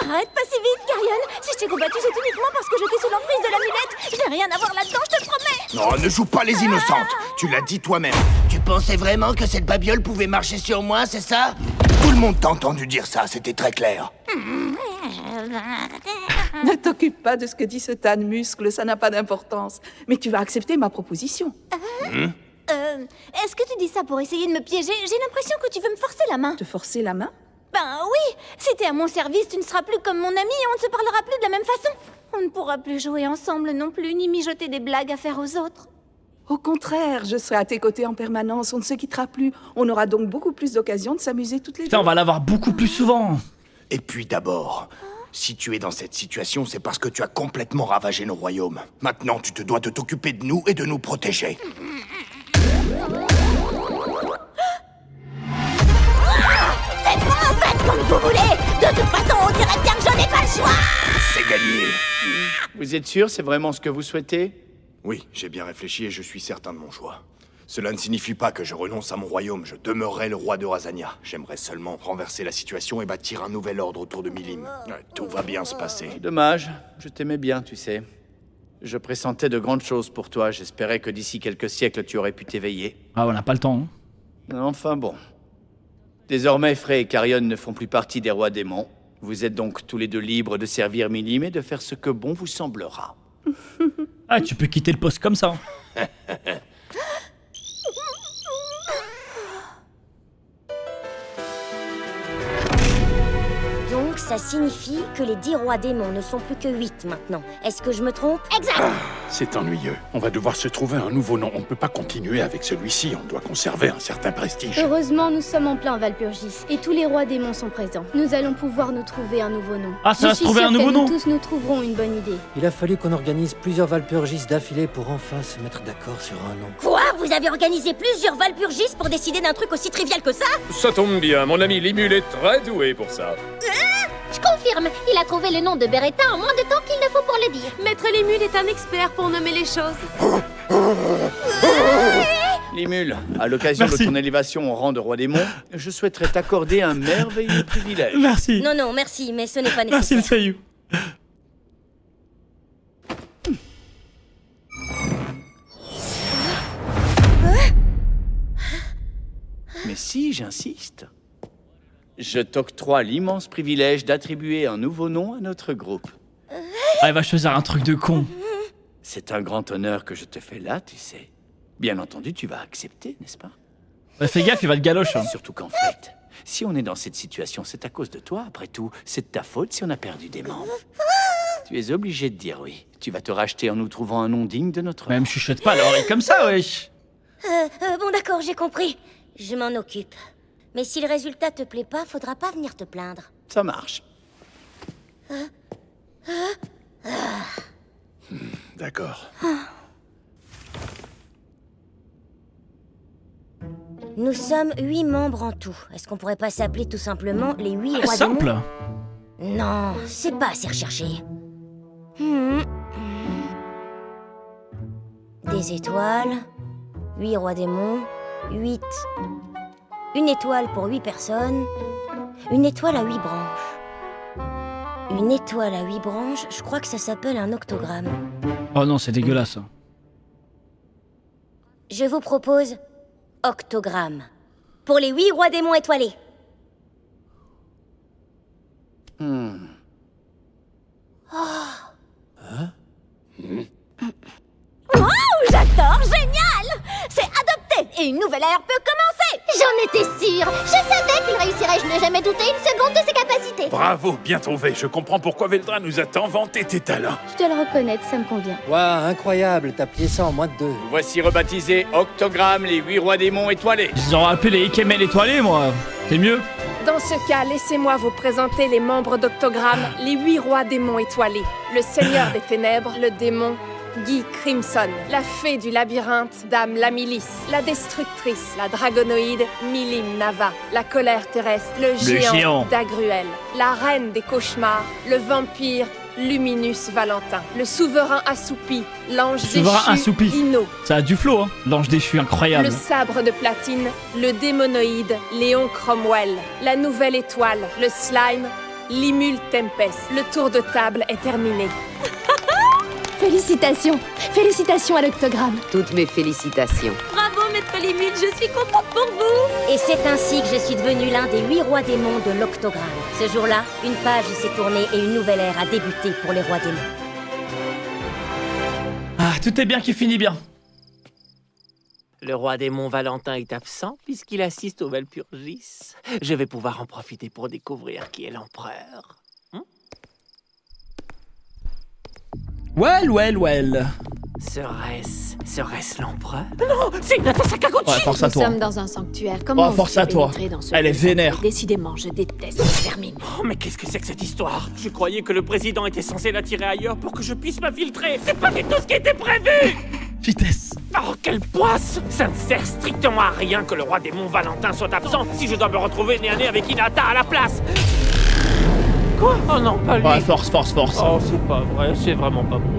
Arrête pas si vite, Carrion. Si je t'ai combattu, c'est uniquement parce que j'étais sous l'emprise de l'amulette. Je n'ai rien à voir là-dedans, je te promets. Non, ne joue pas les innocentes. Tu l'as dit toi-même. Tu pensais vraiment que cette babiole pouvait marcher sur moi, c'est ça? Tout le monde t'a entendu dire ça, c'était très clair. Ne t'occupe pas de ce que dit ce tas de muscles, ça n'a pas d'importance. Mais tu vas accepter ma proposition. Est-ce que tu dis ça pour essayer de me piéger? J'ai l'impression que tu veux me forcer la main. Te forcer la main? Ben oui. Si t'es à mon service, tu ne seras plus comme mon ami et on ne se parlera plus de la même façon. On ne pourra plus jouer ensemble non plus, ni mijoter des blagues à faire aux autres. Au contraire, je serai à tes côtés en permanence, on ne se quittera plus. On aura donc beaucoup plus d'occasions de s'amuser toutes les deux. Putain, on va l'avoir beaucoup plus souvent. Et puis d'abord, Si tu es dans cette situation, c'est parce que tu as complètement ravagé nos royaumes. Maintenant, tu te dois de t'occuper de nous et de nous protéger. C'est bon, faites comme vous voulez. De toute façon, on dirait bien que je n'ai pas le choix. C'est gagné. Vous êtes sûr, c'est vraiment ce que vous souhaitez? Oui, j'ai bien réfléchi et je suis certain de mon choix. Cela ne signifie pas que je renonce à mon royaume, je demeurerai le roi de Razania. J'aimerais seulement renverser la situation et bâtir un nouvel ordre autour de Milim. Tout va bien se passer. Dommage, je t'aimais bien, tu sais. Je pressentais de grandes choses pour toi, j'espérais que d'ici quelques siècles tu aurais pu t'éveiller. Ah, on n'a pas le temps. Hein. Enfin bon. Désormais, Frey et Carion ne font plus partie des rois démons. Vous êtes donc tous les deux libres de servir Milim et de faire ce que bon vous semblera. Ah, tu peux quitter le poste comme ça. Donc, ça signifie que les 10 rois démons ne sont plus que 8 maintenant. Est-ce que je me trompe? Exact. C'est ennuyeux. On va devoir se trouver un nouveau nom. On ne peut pas continuer avec celui-ci. On doit conserver un certain prestige. Heureusement, nous sommes en plein Valpurgis et tous les rois démons sont présents. Nous allons pouvoir nous trouver un nouveau nom. Ah, ça va se trouver un nouveau nom. Nous tous nous trouverons une bonne idée. Il a fallu qu'on organise plusieurs Valpurgis d'affilée pour enfin se mettre d'accord sur un nom. Quoi? Vous avez organisé plusieurs Valpurgis pour décider d'un truc aussi trivial que ça? Ça tombe bien, mon ami Limul est très doué pour ça. Je confirme, il a trouvé le nom de Beretta en moins de temps qu'il ne faut pour le dire. Maître Limul est un expert pour nommer les choses. Limul, à l'occasion de ton élévation au rang de roi démon, je souhaiterais t'accorder un merveilleux privilège. Merci. Non, non, merci, mais ce n'est pas Merci nécessaire. le Seiyu. Mais si, j'insiste. Je t'octroie l'immense privilège d'attribuer un nouveau nom à notre groupe. Ah, il va choisir un truc de con. C'est un grand honneur que je te fais là, tu sais. Bien entendu, tu vas accepter, n'est-ce pas? Bah, fais gaffe, il va te galoche. Hein. Surtout qu'en fait, si on est dans cette situation, c'est à cause de toi. Après tout, c'est de ta faute si on a perdu des membres. Tu es obligé de dire oui. Tu vas te racheter en nous trouvant un nom digne de notre... Même chuchote pas l'oreille comme ça, wesh. Bon, d'accord, j'ai compris. Je m'en occupe. Mais si le résultat te plaît pas, faudra pas venir te plaindre. Ça marche. D'accord. Nous sommes 8 membres en tout. Est-ce qu'on pourrait pas s'appeler tout simplement les 8 rois démons? Simple. Non, c'est pas assez recherché. Des étoiles, 8 rois démons, 8... Une étoile pour 8 personnes, une étoile à 8 branches. Une étoile à 8 branches, je crois que ça s'appelle un octogramme. Oh non, c'est dégueulasse. Je vous propose octogramme. Pour les 8 rois démons étoilés. Wow, j'adore, génial! C'est adopté et une nouvelle ère peut commencer! J'en étais sûre! Je savais qu'il réussirait, je n'ai jamais douté une seconde de ses capacités! Bravo, bien trouvé. Je comprends pourquoi Veldra nous a tant vanté tes talents. Je dois le reconnaître, ça me convient. Waouh, incroyable, t'as plié ça en moins de 2. Voici rebaptisé Octogramme, les 8 rois démons étoilés. Ils ont appelé les Ikemel étoilés, moi. C'est mieux. Dans ce cas, laissez-moi vous présenter les membres d'Octogramme, les 8 rois démons étoilés. Le seigneur des ténèbres, le démon Guy Crimson, la fée du labyrinthe, Dame Lamilis, la destructrice, la dragonoïde, Milim Nava, la colère terrestre, le géant Dagruel, la reine des cauchemars, le vampire, Luminus Valentin, le souverain assoupi, l'ange déchu, Dino. Ça a du flow, hein. L'ange déchu, incroyable. Le sabre de platine, le démonoïde, Léon Cromwell, la nouvelle étoile, le slime, Limul Tempest. Le tour de table est terminé. Félicitations! Félicitations à l'octogramme! Toutes mes félicitations. Bravo, Maître Limul, je suis contente pour vous! Et c'est ainsi que je suis devenu l'un des 8 rois démons de l'octogramme. Ce jour-là, une page s'est tournée et une nouvelle ère a débuté pour les rois démons. Ah, tout est bien qui finit bien. Le roi démon Valentin est absent puisqu'il assiste au Valpurgis. Je vais pouvoir en profiter pour découvrir qui est l'empereur. Well. Serait-ce l'empereur? Non, c'est Hinata Sakaguchi! Ouais, force à Nous toi. sommes dans un sanctuaire. Comment Oh, force à toi. Elle est vénère. Décidément, je déteste les vermines. Oh, mais qu'est-ce que c'est que cette histoire? Je croyais que le président était censé l'attirer ailleurs pour que je puisse m'infiltrer. C'est pas du tout ce qui était prévu! Vitesse. Oh, quelle poisse! Ça ne sert strictement à rien que le roi démon Valentin soit absent si je dois me retrouver nez à nez avec Hinata à la place! Quoi? Oh non, pas lui! Ouais, force. Oh, c'est pas vrai, c'est vraiment pas bon.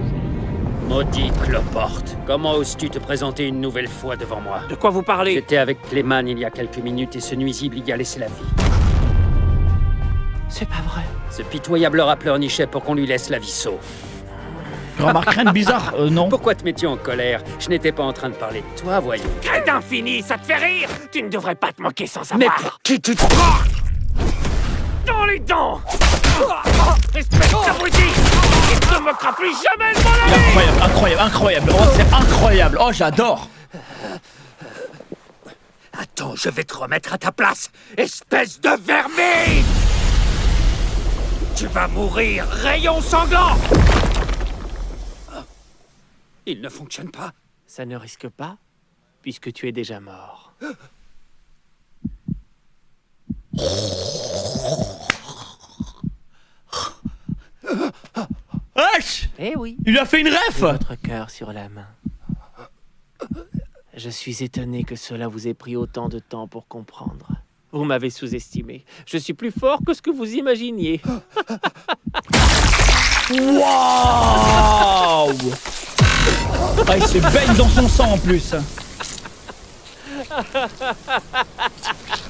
Maudit cloporte, comment oses-tu te présenter une nouvelle fois devant moi? De quoi vous parlez? J'étais avec Cléman il y a quelques minutes et ce nuisible y a laissé la vie. C'est pas vrai. Ce pitoyable rat pleurnichait pour qu'on lui laisse la vie sauve. Remarque rien de bizarre, non. Pourquoi te mets-tu en colère? Je n'étais pas en train de parler de toi, voyons. Crétin fini, ça te fait rire? Tu ne devrais pas te moquer sans savoir. Mais pour qui tu te... Dans les dents! Espèce d'abruti! Il ne te moquera plus jamais de mon ami! Incroyable. Oh, c'est incroyable. Oh, j'adore. Attends, je vais te remettre à ta place, espèce de vermine! Tu vas mourir, rayon sanglant! Il ne fonctionne pas. Ça ne risque pas, puisque tu es déjà mort. Wesh! Eh oui. Il lui a fait une ref! Votre cœur sur la main. Je suis étonné que cela vous ait pris autant de temps pour comprendre. Vous m'avez sous-estimé. Je suis plus fort que ce que vous imaginiez. Waouh! Ah, il se baigne dans son sang en plus.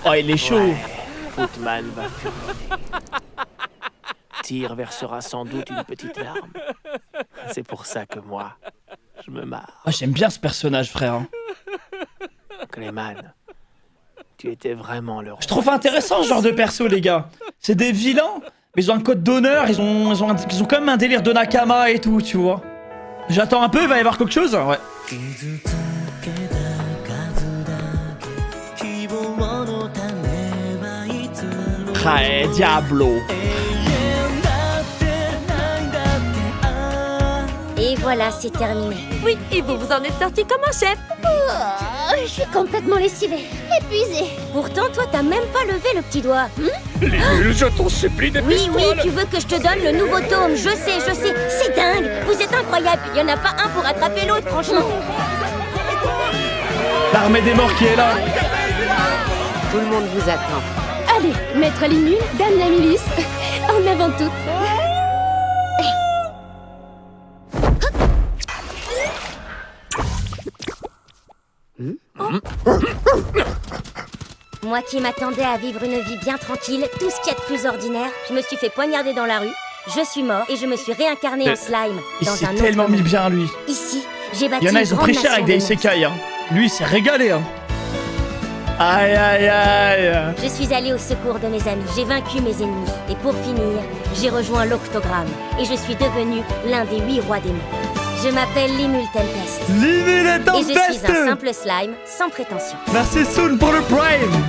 Oh, il est chaud. Ouais, Footman va furiner. Tyr versera sans doute une petite larme. C'est pour ça que moi, je me marre. Oh, j'aime bien ce personnage, frère. Cléman, tu étais vraiment le roi. Je trouve intéressant ce genre de perso, les gars. C'est des vilains, mais ils ont un code d'honneur, ils ont quand même un délire de Nakama et tout, tu vois. J'attends un peu, il va y avoir quelque chose? Ouais. Ah, Diablo. Et voilà, c'est terminé. Oui, et vous vous en êtes sorti comme un chef. Oh, je suis complètement lessivée, épuisée. Pourtant, toi, t'as même pas levé le petit doigt. Limule, je t'en supplie, dépêche-toi. Oui, tu veux que je te donne le nouveau tome. Je sais. C'est dingue. Vous êtes incroyable. Il y en a pas un pour attraper l'autre, franchement. L'armée des morts qui est là. Tout le monde vous attend. Allez, maître Limule, dame la milice, en avant toutes. Moi qui m'attendais à vivre une vie bien tranquille, tout ce qu'il y a de plus ordinaire, je me suis fait poignarder dans la rue, je suis mort et je me suis réincarné en slime Il dans s'est un autre tellement mis monde. bien, lui. Ici, j'ai bâti Il y en a, une ils ont grande pris cher nation avec des de monstres. isekai, hein. Lui, il s'est régalé, hein. Aïe, aïe, aïe. Je suis allée au secours de mes amis, j'ai vaincu mes ennemis. Et pour finir, j'ai rejoint l'Octogramme. Et je suis devenu l'un des 8 rois démons. Je m'appelle Limule Tempest. Limule Et je Tempest. suis un simple slime, sans prétention. Merci Soon pour le Prime.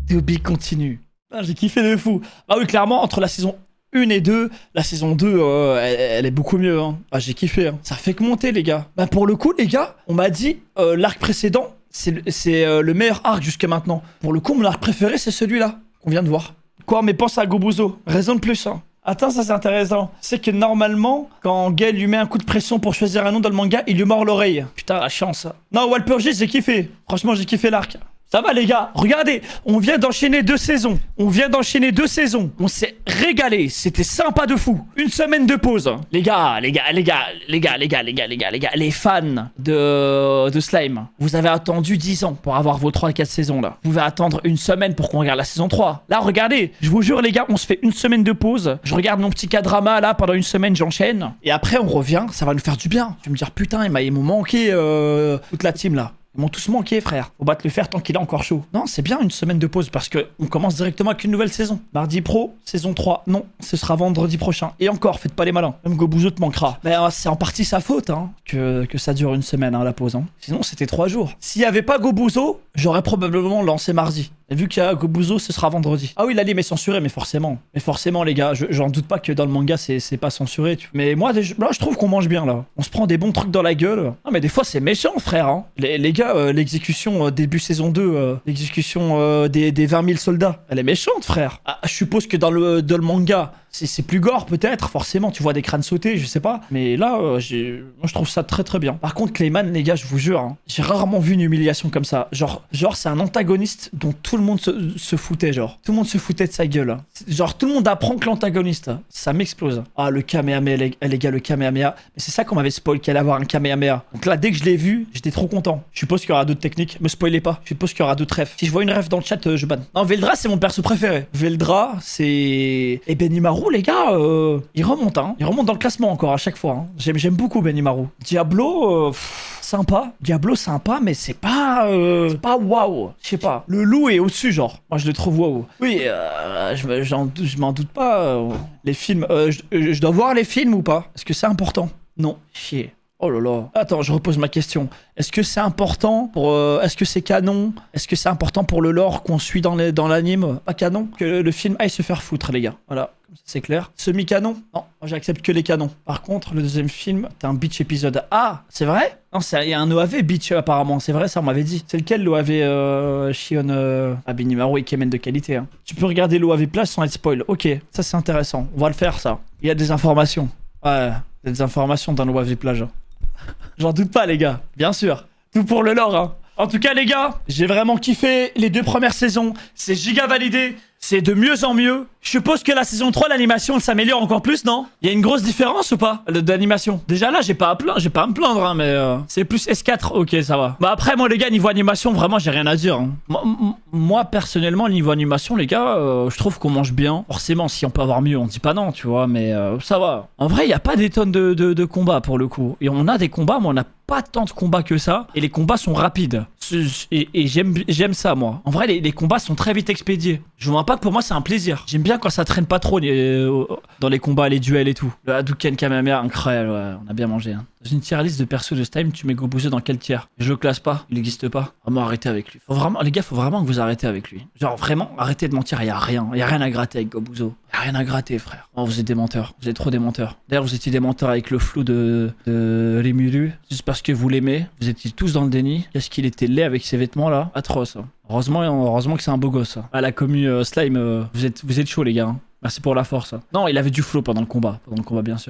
To be continue. Ah, j'ai kiffé de fou. Ah oui, clairement, entre la saison 1 et 2, la saison 2, elle est beaucoup mieux. Hein. Ah, j'ai kiffé. Hein. Ça fait que monter, les gars. Bah, pour le coup, les gars, on m'a dit, l'arc précédent, c'est le meilleur arc jusqu'à maintenant. Pour le coup, mon arc préféré, c'est celui-là, qu'on vient de voir. Quoi, mais pense à Gobuzo. Raison de plus, hein. Attends, ça c'est intéressant. C'est que normalement, quand Gale lui met un coup de pression pour choisir un nom dans le manga, il lui mord l'oreille. Putain, la chance. Non, Walpurgis, j'ai kiffé. Franchement, j'ai kiffé l'arc. Ça va les gars, regardez, on vient d'enchaîner 2 saisons. On s'est régalé, c'était sympa de fou. Une semaine de pause. Les gars, les fans de Slime, vous avez attendu 10 ans pour avoir vos 3-4 saisons là. Vous pouvez attendre une semaine pour qu'on regarde la saison 3. Là, regardez, je vous jure les gars, on se fait une semaine de pause. Je regarde mon petit K-drama là, pendant une semaine j'enchaîne. Et après on revient, ça va nous faire du bien. Tu vas me dire putain, ils m'ont manqué toute la team là. Ils m'ont tous manqué, frère. Faut battre le fer tant qu'il est encore chaud. Non, c'est bien une semaine de pause parce que on commence directement avec une nouvelle saison. Mardi Pro, saison 3. Non, ce sera vendredi prochain. Et encore, faites pas les malins. Même Gobuzo te manquera. Mais c'est en partie sa faute, hein, que ça dure une semaine, hein, la pause. Hein. Sinon, c'était 3 jours. S'il y avait pas Gobuzo, j'aurais probablement lancé mardi. Et vu qu'il y a Gobuzo, ce sera vendredi. Ah oui, l'anime est censuré, mais forcément. Mais forcément, les gars, j'en doute pas que dans le manga, c'est pas censuré. Mais moi, là, je trouve qu'on mange bien, là. On se prend des bons trucs dans la gueule. Non, mais des fois, c'est méchant, frère. Hein. Les gars, l'exécution début saison 2, l'exécution des 20 000 soldats, elle est méchante, frère. Ah, je suppose que dans le manga, c'est plus gore, peut-être. Forcément, tu vois des crânes sauter, je sais pas. Mais là, moi, je trouve ça très très bien. Par contre, Clayman, les gars, je vous jure, hein, j'ai rarement vu une humiliation comme ça. Genre c'est un antagoniste dont tout le monde se foutait, genre. Tout le monde se foutait de sa gueule. Hein. Genre, tout le monde apprend que l'antagoniste, ça m'explose. Ah, le Kamehameha, les gars, le Kamehameha. Mais c'est ça qu'on m'avait spoil, qu'il allait avoir un Kamehameha. Donc là, dès que je l'ai vu, j'étais trop content. Je suppose qu'il y aura d'autres techniques. Me spoilez pas. Je suppose qu'il y aura d'autres refs. Si je vois une ref dans le chat, je banne. Non, Veldra, c'est mon perso préféré. Veldra, c'est... Et Benimaru, les gars, il remonte, hein. Il remonte dans le classement encore à chaque fois. Hein. J'aime beaucoup Benimaru. Diablo, sympa. Diablo, sympa, mais c'est pas waouh. Je sais pas. Le loup est au-dessus, genre. Moi, je le trouve waouh. Oui, je m'en doute pas. Les films, je dois voir les films ou pas? Est-ce que c'est important? Non. Chier. Oh là là. Attends, je repose ma question. Est-ce que c'est important pour... est-ce que c'est canon? Est-ce que c'est important pour le lore qu'on suit dans l'anime? Pas canon? Que le film aille se faire foutre, les gars. Voilà. C'est clair. Semi-canon? Non, moi j'accepte que les canons. Par contre, le deuxième film, t'as un Beach épisode. Ah, c'est vrai? Non, il y a un OAV Beach apparemment. C'est vrai, ça on m'avait dit. C'est lequel l'OAV Shion Benimaru et Kemen de qualité, hein. Tu peux regarder l'OAV Plage sans être spoil. Ok, ça c'est intéressant. On va le faire, ça. Il y a des informations. Ouais, il y a des informations dans l'OAV Plage. J'en doute pas, les gars. Bien sûr. Tout pour le lore, hein. En tout cas, les gars, j'ai vraiment kiffé les 2 premières saisons. C'est giga validé. C'est de mieux en mieux. Je suppose que la saison 3, l'animation, elle s'améliore encore plus, non? Il y a une grosse différence ou pas d'animation? Déjà là, j'ai pas à me plaindre, hein, mais c'est plus S4, ok, ça va. Bah après, moi les gars, niveau animation, vraiment, j'ai rien à dire. Hein. Moi, personnellement, niveau animation, les gars, je trouve qu'on mange bien. Forcément, si on peut avoir mieux, on dit pas non, tu vois, mais ça va. En vrai, il y a pas des tonnes de combats pour le coup. Et on a des combats, mais on a pas tant de combats que ça. Et les combats sont rapides. Et j'aime ça, moi. En vrai, les combats sont très vite expédiés. Je vois pas que pour moi, c'est un plaisir. J'aime bien quand ça traîne pas trop dans les combats, les duels et tout. Le Hadouken Kamehameha, incroyable, ouais, on a bien mangé. Hein. Dans une tier list de persos de Steam, tu mets Gobuzo dans quel tiers? Je le classe pas, il n'existe pas. Vraiment, arrêtez avec lui. Les gars, faut vraiment que vous arrêtez avec lui. Genre, vraiment, arrêtez de mentir, y a rien à gratter avec Gobuzo. Y a rien à gratter, frère. Oh, vous êtes des menteurs, vous êtes trop des menteurs. D'ailleurs, vous étiez des menteurs avec le flou de Rimuru, juste parce que vous l'aimez. Vous étiez tous dans le déni. Qu'est-ce qu'il était laid avec ses vêtements là? Atroce. Hein. Heureusement que c'est un beau gosse. À la commu Slime, vous êtes chaud les gars. Hein. Merci pour la force. Non, il avait du flow pendant le combat bien sûr.